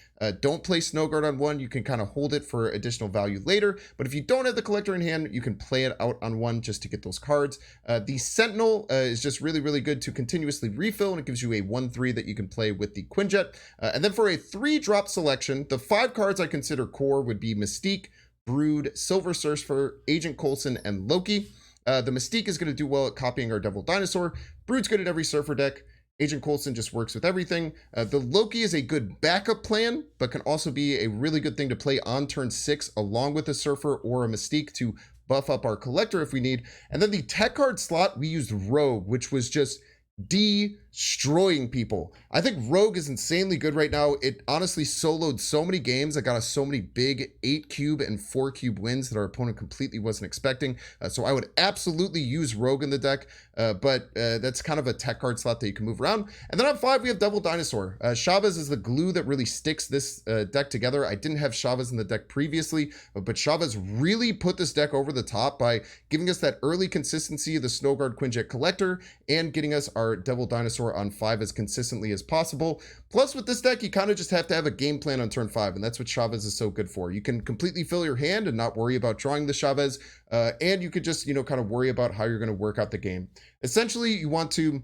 Don't play Snow Guard on 1. You can kind of hold it for additional value later. But if you don't have the Collector in hand, you can play it out on 1 just to get those cards. The Sentinel is just really, really good to continuously refill, and it gives you a 1/3 that you can play with the Quinjet. And then for a 3-drop selection, the 5 cards I consider core would be Mystique, Brood, Silver Surfer, Agent Coulson, and Loki. The Mystique is going to do well at copying our Devil Dinosaur. Brood's good at every Surfer deck. Agent Coulson just works with everything. The Loki is a good backup plan, but can also be a really good thing to play on turn 6 along with a Surfer or a Mystique to buff up our Collector if we need. And then the tech card slot, we used Rogue, which was just destroying people. I think Rogue is insanely good right now. It honestly soloed so many games. I got us so many big 8 cube and 4 cube wins that our opponent completely wasn't expecting. So I would absolutely use Rogue in the deck, but that's kind of a tech card slot that you can move around. And then on 5, we have Devil Dinosaur. Chavez is the glue that really sticks this deck together. I didn't have Chavez in the deck previously, but Chavez really put this deck over the top by giving us that early consistency of the Snow Guard Quinjet Collector and getting us our Devil Dinosaur on 5 as consistently as possible. Plus, with this deck, you kind of just have to have a game plan on turn 5, and that's what Chavez is so good for. You can completely fill your hand and not worry about drawing the Chavez, and you could just, kind of worry about how you're going to work out the game. Essentially, you want to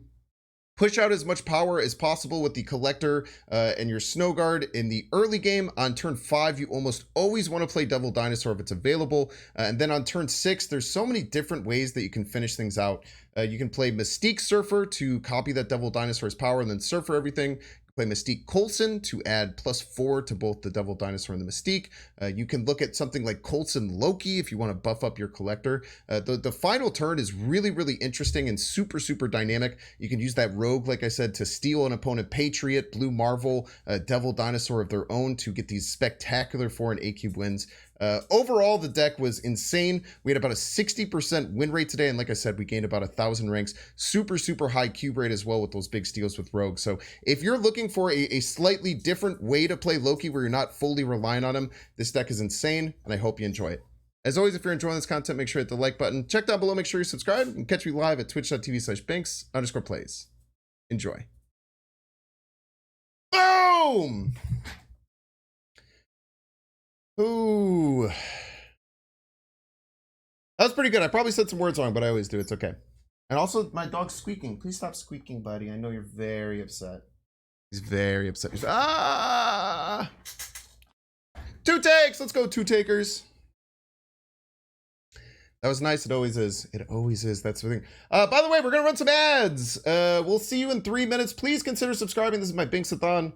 push out as much power as possible with the Collector and your Snow Guard in the early game. On turn 5, you almost always want to play Devil Dinosaur if it's available. And then on turn 6, there's so many different ways that you can finish things out. You can play Mystique Surfer to copy that Devil Dinosaur's power and then Surfer everything. Play Mystique Coulson to add +4 to both the Devil Dinosaur and the Mystique. You can look at something like Coulson Loki if you want to buff up your Collector. The final turn is really, really interesting and super, super dynamic. You can use that Rogue, like I said, to steal an opponent Patriot, Blue Marvel, Devil Dinosaur of their own to get these spectacular 4 and 8 cube wins. Overall, the deck was insane. We had about a 60% win rate today, and like I said, we gained about 1,000 ranks. Super, super high cube rate as well with those big steals with Rogue. So if you're looking for a slightly different way to play Loki where you're not fully relying on him, this deck is insane, and I hope you enjoy it. As always, if you're enjoying this content, make sure to hit the like button. Check down below, make sure you're subscribed, and catch me live at twitch.tv/Binks_plays. Enjoy. Boom! Ooh. That was pretty good. I probably said some words wrong, but I always do. It's okay. And also, my dog's squeaking. Please stop squeaking, buddy. I know you're very upset. He's very upset. He's, ah! 2 takes! Let's go, 2 takers. That was nice. It always is. It always is. That's the thing. By the way, we're going to run some ads. We'll see you in 3 minutes. Please consider subscribing. This is my Binksathon.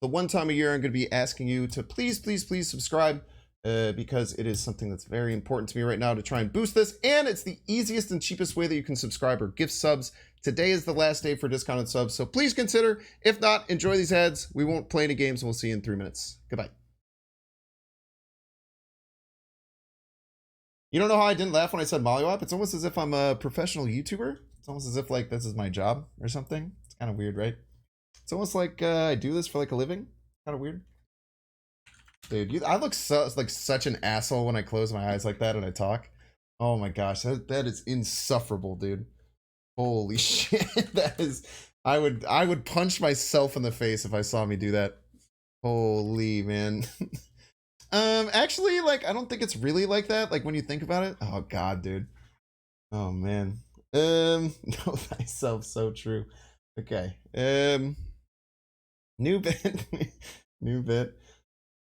The one time a year I'm going to be asking you to please, please, please subscribe because it is something that's very important to me right now to try and boost this. And it's the easiest and cheapest way that you can subscribe or gift subs. Today is the last day for discounted subs. So please consider. If not, enjoy these ads. We won't play any games. And we'll see you in 3 minutes. Goodbye. You don't know how I didn't laugh when I said Mollywop? It's almost as if I'm a professional YouTuber. It's almost as if like this is my job or something. It's kind of weird, right? It's almost like I do this for like a living. Kind of weird. Dude, I look like such an asshole when I close my eyes like that and I talk. Oh my gosh, that is insufferable, dude. Holy shit. That is, I would punch myself in the face if I saw me do that. Holy man. Actually, like, I don't think it's really like that. Like when you think about it. Oh god, dude. Oh man. Know thyself, so true. Okay. New bit. New bit.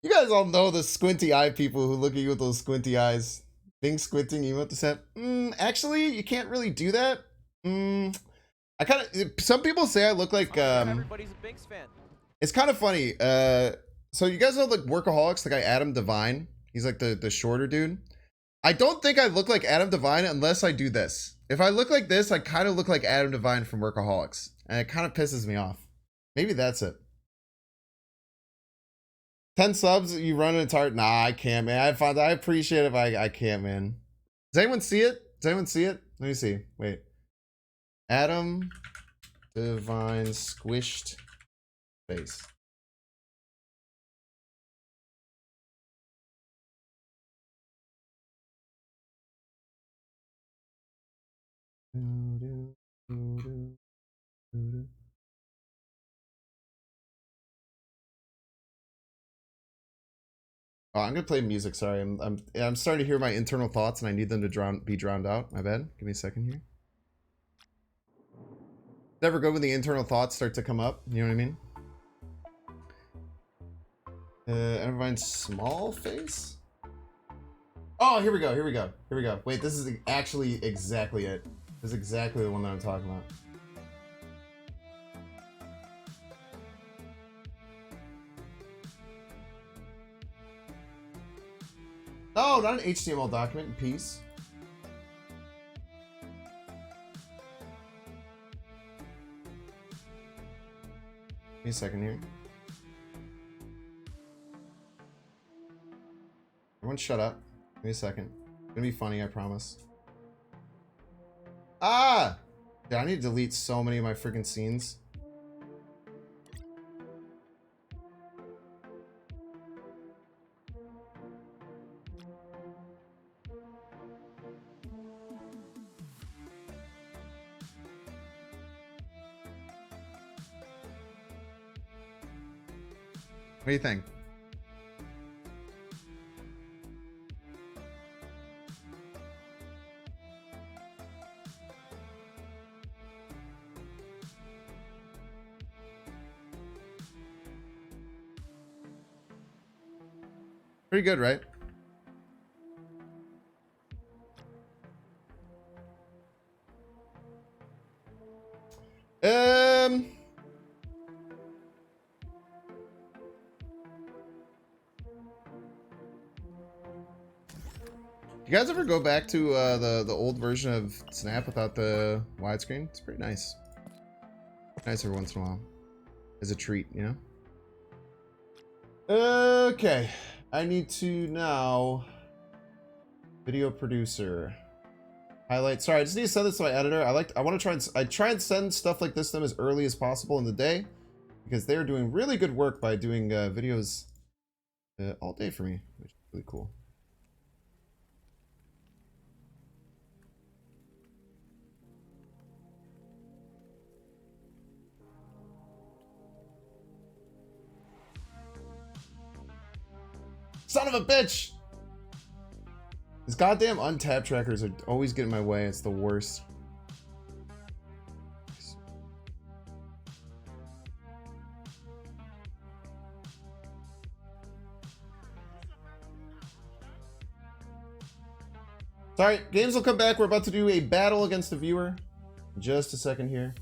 You guys all know the squinty eye people who look at you with those squinty eyes. Think squinting emote to set. Actually, you can't really do that. I kind of. Some people say I look like. Everybody's a Binks fan. It's kind of funny. So you guys know like Workaholics, the guy Adam Devine. He's like the shorter dude. I don't think I look like Adam Devine unless I do this. If I look like this, I kind of look like Adam Devine from Workaholics, and it kind of pisses me off. Maybe that's it. 10 subs, you run an entire... Nah, I can't, man. I appreciate it, but I can't, man. Does anyone see it? Does anyone see it? Let me see. Wait. Adam Devine squished face. Oh, I'm gonna play music. Sorry, I'm starting to hear my internal thoughts, and I need them to be drowned out. My bad. Give me a second here. Never good when the internal thoughts start to come up. You know what I mean? Never mind. Small face. Oh, here we go. Here we go. Here we go. Wait, this is actually exactly it. This is exactly the one that I'm talking about. No, not an HTML document. Peace. Give me a second here. Everyone shut up. Give me a second. It's gonna be funny, I promise. Ah! Dude, I need to delete so many of my freaking scenes. What do you think? Pretty good, right? You guys ever go back to the old version of Snap without the widescreen? It's pretty nice. Nice every once in a while. As a treat, you know? Okay. I need to now... Video producer. Highlight. Sorry, I just need to send this to my editor. I want to try and send stuff like this to them as early as possible in the day. Because they're doing really good work by doing videos all day for me. Which is really cool. Son of a bitch! These goddamn untapped trackers are always getting in my way. It's the worst. Sorry, games will come back. We're about to do a battle against a viewer. Just a second here.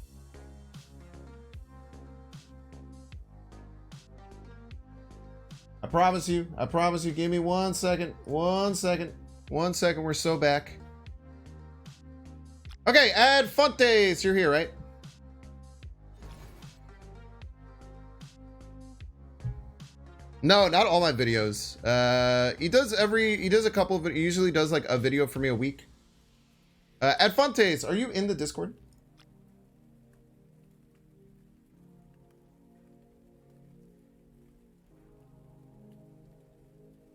I promise you, give me 1 second. 1 second. 1 second, we're so back. Okay, Ad Fontes, you're here, right? No, not all my videos. He does a couple of, he usually does like a video for me a week. Ad Fontes, are you in the Discord?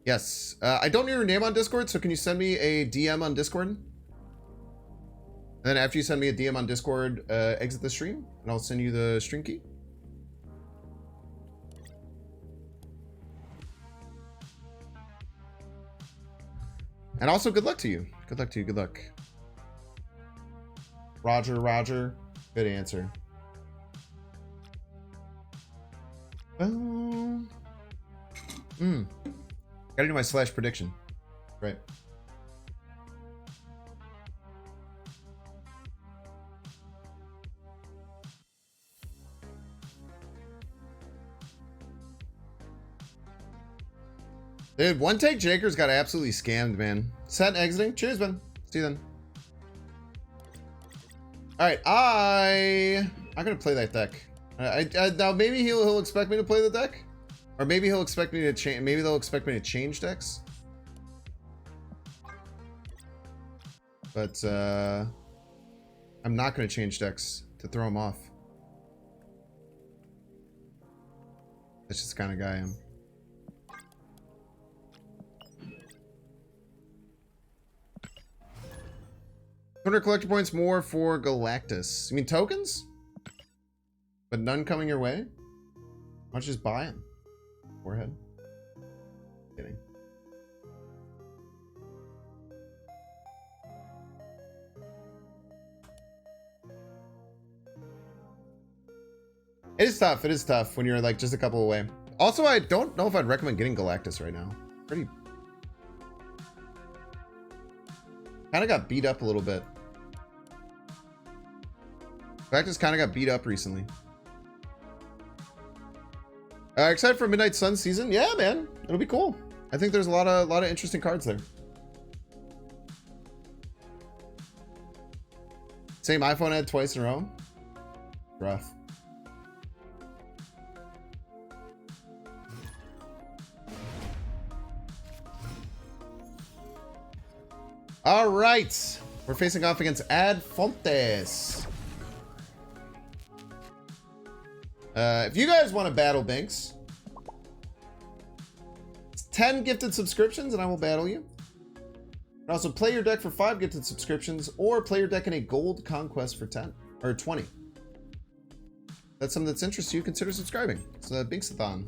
Yes. I don't know your name on Discord, so can you send me a DM on Discord? And then after you send me a DM on Discord, exit the stream, and I'll send you the stream key. And also, good luck to you. Good luck to you. Good luck. Roger, Roger. Good answer. Gotta do my slash prediction. Right. Dude, one take Jakers got absolutely scammed, man. Set and exiting. Cheers, man. See you then. Alright, I'm gonna play that deck. Now maybe he'll expect me to play the deck. Or maybe he'll expect me to change. Maybe they'll expect me to change decks. But I'm not going to change decks to throw him off. That's just the kind of guy I am. 200 collector points more for Galactus. You mean tokens? But none coming your way? Why don't you just buy them? Forehead. Kidding. It is tough. It is tough when you're like just a couple away. Also, I don't know if I'd recommend getting Galactus right now. Pretty. Kind of got beat up a little bit. Galactus kind of got beat up recently. Excited for Midnight Sun season? Yeah, man. It'll be cool. I think there's a lot of interesting cards there. Same iPhone ad twice in a row. Rough. All right. We're facing off against Ad Fontes. If you guys want to battle Binks, it's 10 gifted subscriptions and I will battle you. And also play your deck for 5 gifted subscriptions or play your deck in a gold conquest for 10 or 20. That's something that's interesting you, consider subscribing. It's a Binksathon.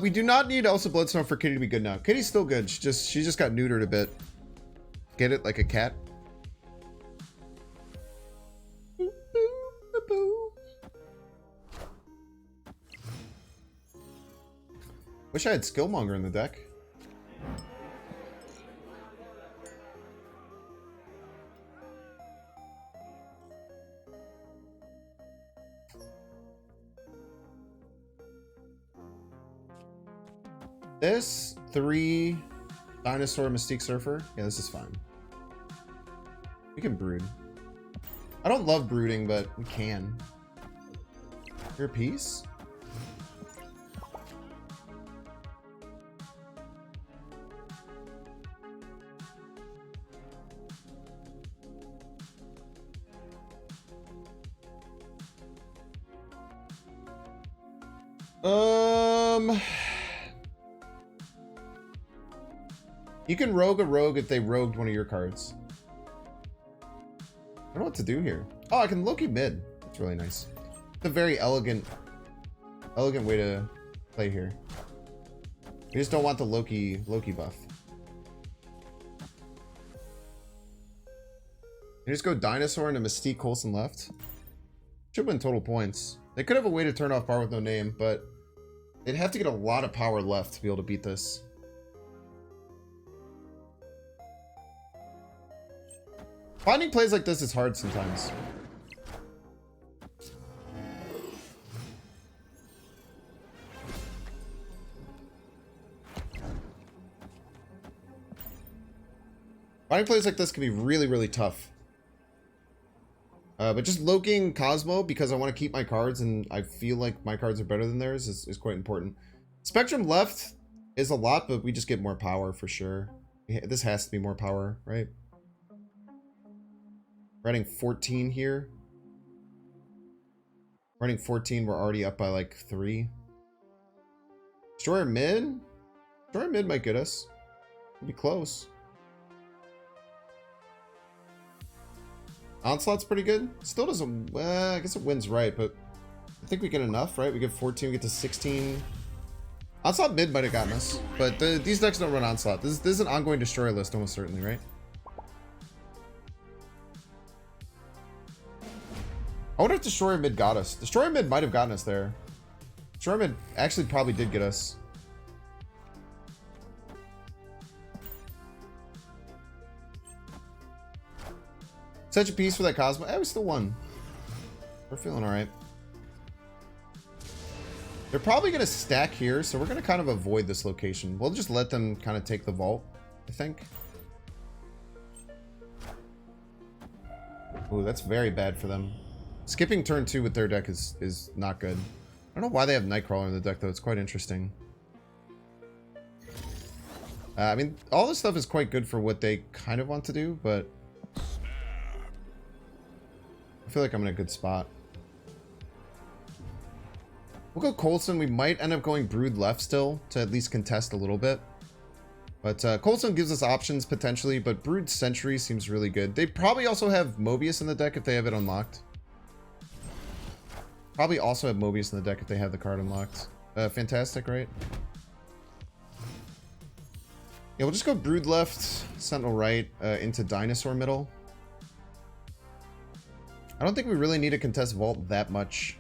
We do not need Elsa Bloodstone for Kitty to be good now. Kitty's still good. She just got neutered a bit. Get it? Like a cat. Wish I had Skillmonger in the deck. This 3 Dinosaur Mystique Surfer. Yeah, this is fine. We can brood. I don't love brooding, but we can. Your piece? You can rogue a rogue if they rogued one of your cards. I don't know what to do here. Oh, I can Loki mid. That's really nice. It's a very elegant way to play here. You just don't want the Loki buff. You just go Dinosaur and a Mystique Coulson left. Should win total points. They could have a way to turn off Bar with no name, but they'd have to get a lot of power left to be able to beat this. Finding plays like this is hard sometimes. Finding plays like this can be really, really tough. But just Loking Cosmo because I want to keep my cards and I feel like my cards are better than theirs is quite important. Spectrum left is a lot, but we just get more power for sure. This has to be more power, right? Running 14 here. Running 14, we're already up by like 3. Destroyer mid? Destroyer mid might get us. It'll be close. Onslaught's pretty good. Still doesn't... I guess it wins right, but I think we get enough, right? We get 14, we get to 16. Onslaught mid might have gotten us, but these decks don't run Onslaught. This is an ongoing Destroyer list, almost certainly, right? I wonder if Destroyer mid got us. Destroyer mid might have gotten us there. Destroyer mid actually probably did get us. Such a piece for that Cosmo. Eh, we still won. We're feeling alright. They're probably going to stack here, so we're going to kind of avoid this location. We'll just let them kind of take the vault, I think. Ooh, that's very bad for them. Skipping turn 2 with their deck is not good. I don't know why they have Nightcrawler in the deck, though. It's quite interesting. I mean, all this stuff is quite good for what they kind of want to do, but... I feel like I'm in a good spot. We'll go Coulson. We might end up going Brood left still to at least contest a little bit. But Coulson gives us options potentially, but Brood Sentry seems really good. They probably also have Mobius in the deck if they have it unlocked. Probably also have Mobius in the deck if they have the card unlocked. Fantastic, right? Yeah, we'll just go Brood left, Sentinel right, into Dinosaur middle. I don't think we really need to contest Vault that much.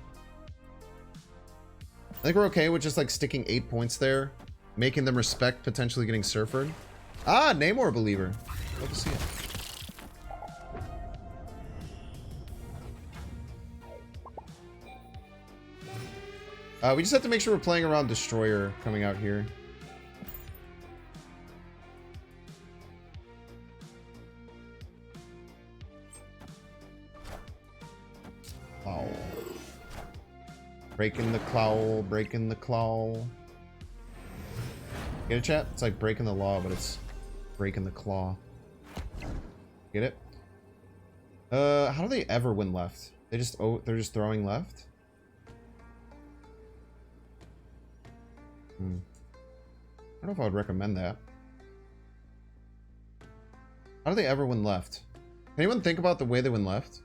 I think we're okay with just like sticking 8 points there, making them respect potentially getting Surfered. Ah, Namor Believer. Love to see it. We just have to make sure we're playing around Destroyer coming out here. Oh. Breaking the claw, breaking the claw. Get it, chat? It's like breaking the law, but it's breaking the claw. Get it? How do they ever win left? They're just throwing left? I don't know if I would recommend that. How do they ever win left? Can anyone think about the way they win left?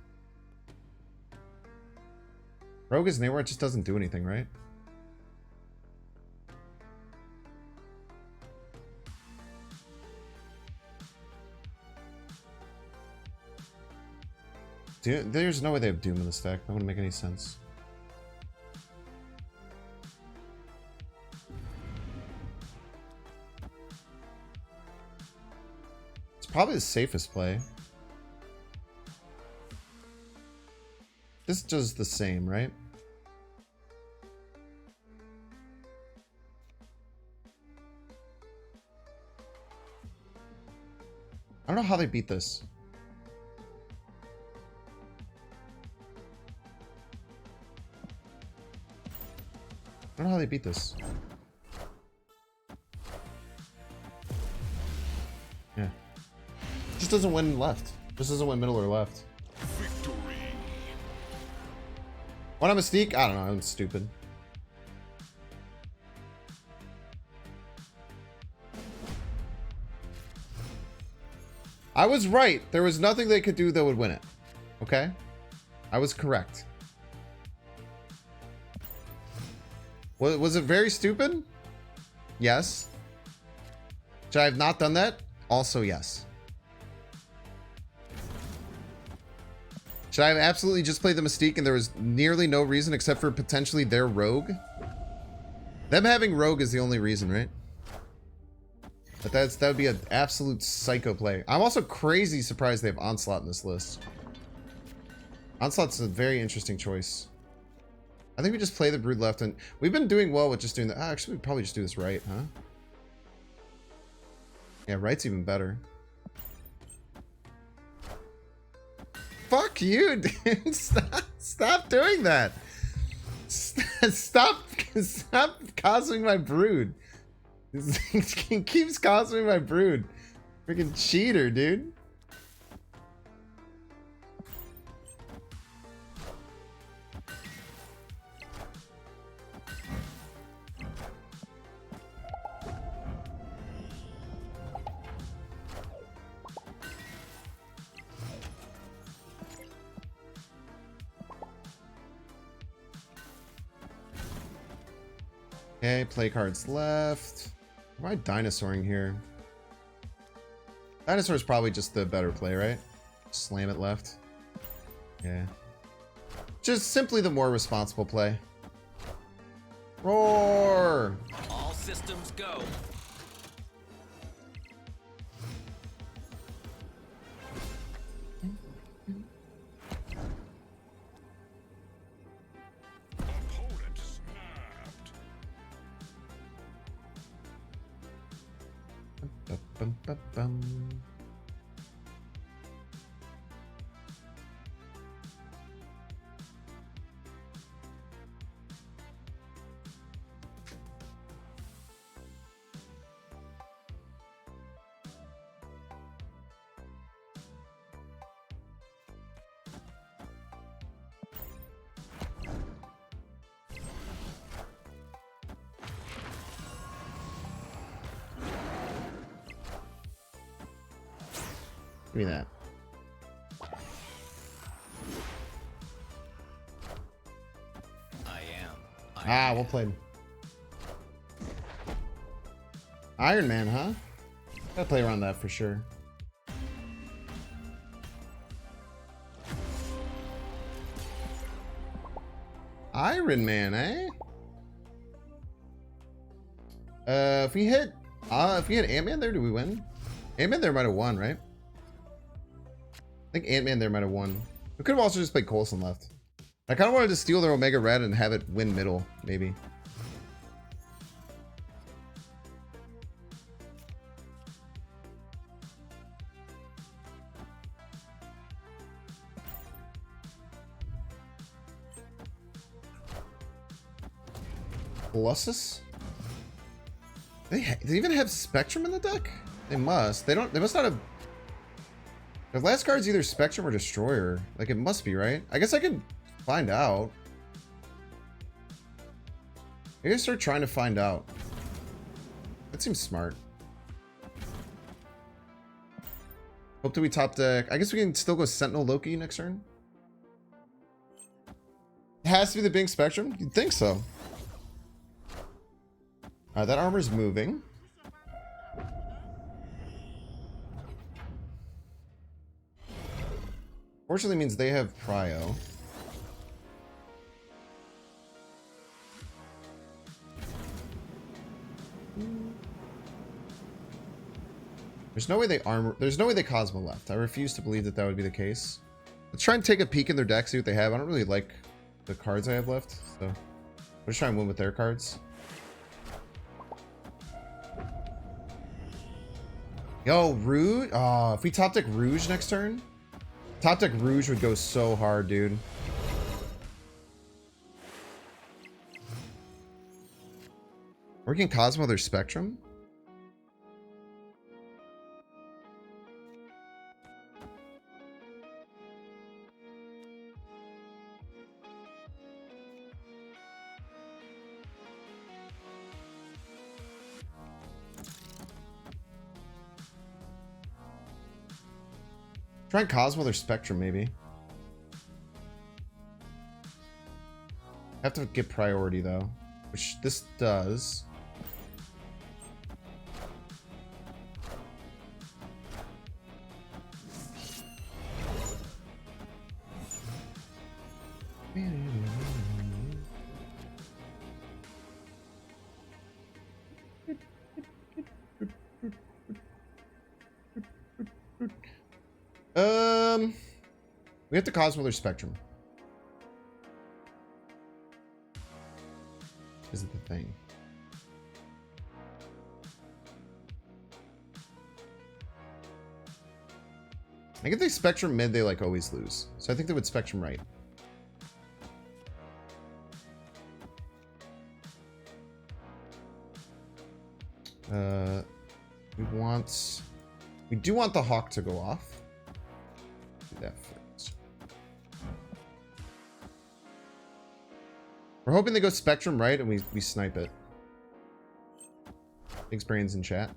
Rogue is nowhere, it just doesn't do anything, right? Dude, there's no way they have Doom in the stack. That wouldn't make any sense. Probably the safest play. This does the same, right? I don't know how they beat this. I don't know how they beat this. Yeah. Just doesn't win left. Just doesn't win middle or left. Victory. What a Mystique? I don't know. I'm stupid. I was right. There was nothing they could do that would win it. Okay? I was correct. Was it very stupid? Yes. Should I have not done that? Also yes. Should I have absolutely just played the Mystique and there was nearly no reason except for potentially their Rogue? Them having Rogue is the only reason, right? But that would be an absolute psycho play. I'm also crazy surprised they have Onslaught in this list. Onslaught's a very interesting choice. I think we just play the Brood left, and we've been doing well with just doing that. Actually, we'd probably just do this right, huh? Yeah, right's even better. Fuck you, dude. Stop doing that. Stop causing my Brood. He keeps causing my Brood. Freaking cheater, dude. Okay, play cards left. Why Dinosauring here? Dinosaur's probably just the better play, right? Slam it left. Yeah. Just simply the more responsible play. Roar! All systems go. Opponent snapped. Ba-bum-ba-bum. Give me that. I am. Ah, we'll play Iron Man, huh? Gotta play around that for sure. Iron Man, eh? If we hit Ant-Man there, do we win? Ant-Man there might have won, right? I think Ant-Man there might have won. We could have also just played Coulson left. I kind of wanted to steal their Omega Red and have it win middle, maybe. Colossus? Do they even have Spectrum in the deck? They must. They must not have. Their last card's either Spectrum or Destroyer. Like, it must be, right? I guess I could find out. Maybe I start trying to find out. That seems smart. Hope that we top deck. I guess we can still go Sentinel Loki next turn. It has to be the Bing Spectrum? You'd think so. That armor's moving. Fortunately means they have Prio. There's no way they Cosmo left. I refuse to believe that that would be the case. Let's try and take a peek in their deck, see what they have. I don't really like the cards I have left, so let's try and win with their cards. Yo, Rouge. Oh, if we top deck Rouge next turn, top deck Rouge would go so hard, dude. Or we can Cosmo their Spectrum. Try and Cosmo their Spectrum, maybe. Have to get priority, though. Which this does. We have to Cosmo their Spectrum. Is it the thing? I think if they Spectrum mid, they like always lose. So I think they would Spectrum right. We do want the Hawk to go off. Do that first. We're hoping they go Spectrum right and we snipe it. Thanks, Brains in chat.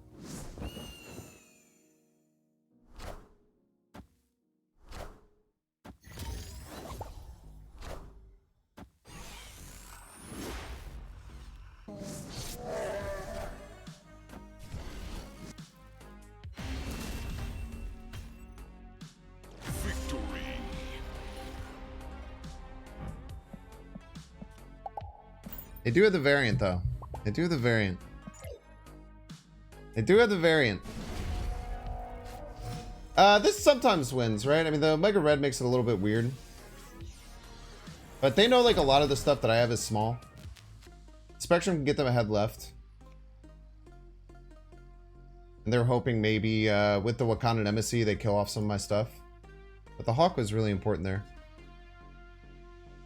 They do have the variant, though. They do have the variant. They do have the variant. This sometimes wins, right? I mean, the Omega Red makes it a little bit weird. But they know, like, a lot of the stuff that I have is small. Spectrum can get them ahead left. And they're hoping maybe with the Wakandan Embassy, they kill off some of my stuff. But the Hawk was really important there.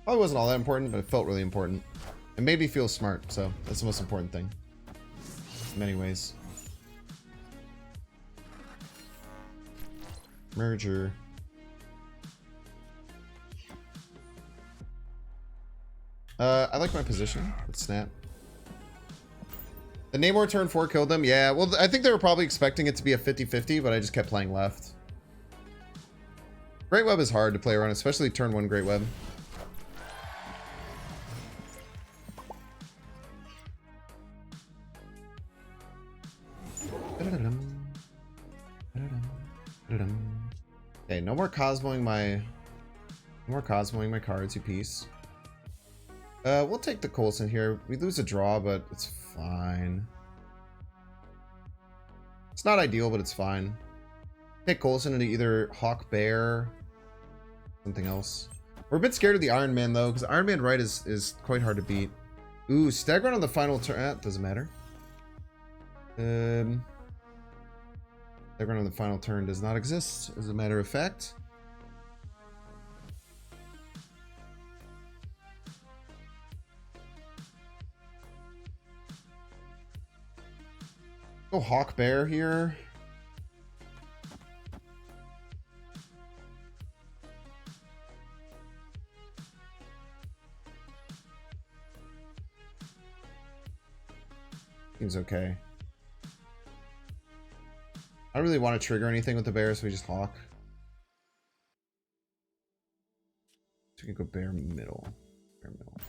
Probably wasn't all that important, but it felt really important. It made me feel smart, so that's the most important thing. In many ways. Merger. I like my position. Let's snap. The Namor turn 4 killed them. Yeah, well, I think they were probably expecting it to be a 50-50, but I just kept playing left. Great Web is hard to play around, especially turn 1 Great Web. Okay, no more cosmoing my cards, you piece. We'll take the Coulson here. We lose a draw, but it's fine. It's not ideal, but it's fine. Take Coulson into either Hawk Bear, something else. We're a bit scared of the Iron Man though, because Iron Man right is quite hard to beat. Ooh, stag run on the final turn. Doesn't matter. Stag run on the final turn does not exist, as a matter of fact. Go Hawk Bear here. Seems okay. I don't really want to trigger anything with the bear, so we just Hawk. So we can go bear middle. Bear middle.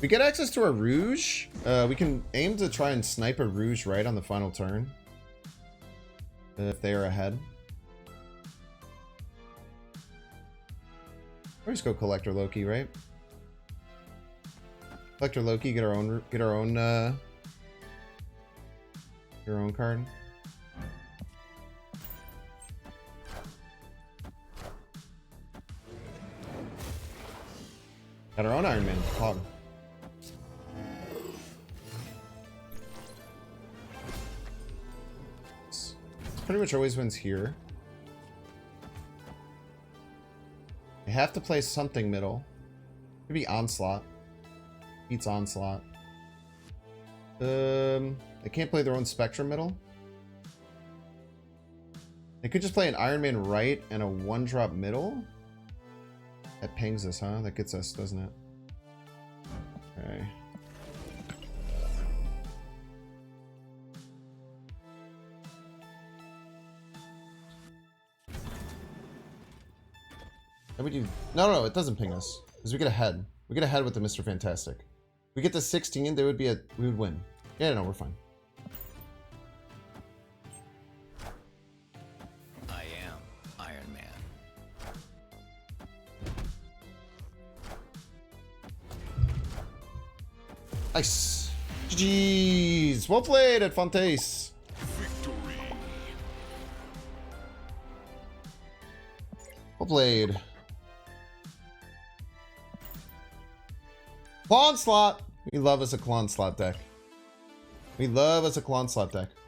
We get access to a Rouge. We can aim to try and snipe a Rouge right on the final turn. If they are ahead. Or just go Collector Loki, right? Collector Loki, get our own card. Got our own Iron Man. Hog. Pretty much always wins here. I have to play something middle. Maybe Onslaught. Beats Onslaught. They can't play their own Spectrum middle. They could just play an Iron Man right and a 1-drop middle. That pings us, huh? That gets us, doesn't it? Okay. How would you... No, it doesn't ping us. Because we get ahead. We get ahead with the Mr. Fantastic. We get to 16, they would be at... We would win. Yeah, no, we're fine. I am Iron Man. Nice. GG's. Well played at Fontace. Victory. Well played. Claw Slot. We love us a Claw Slot deck. We love us a Claw Slot deck.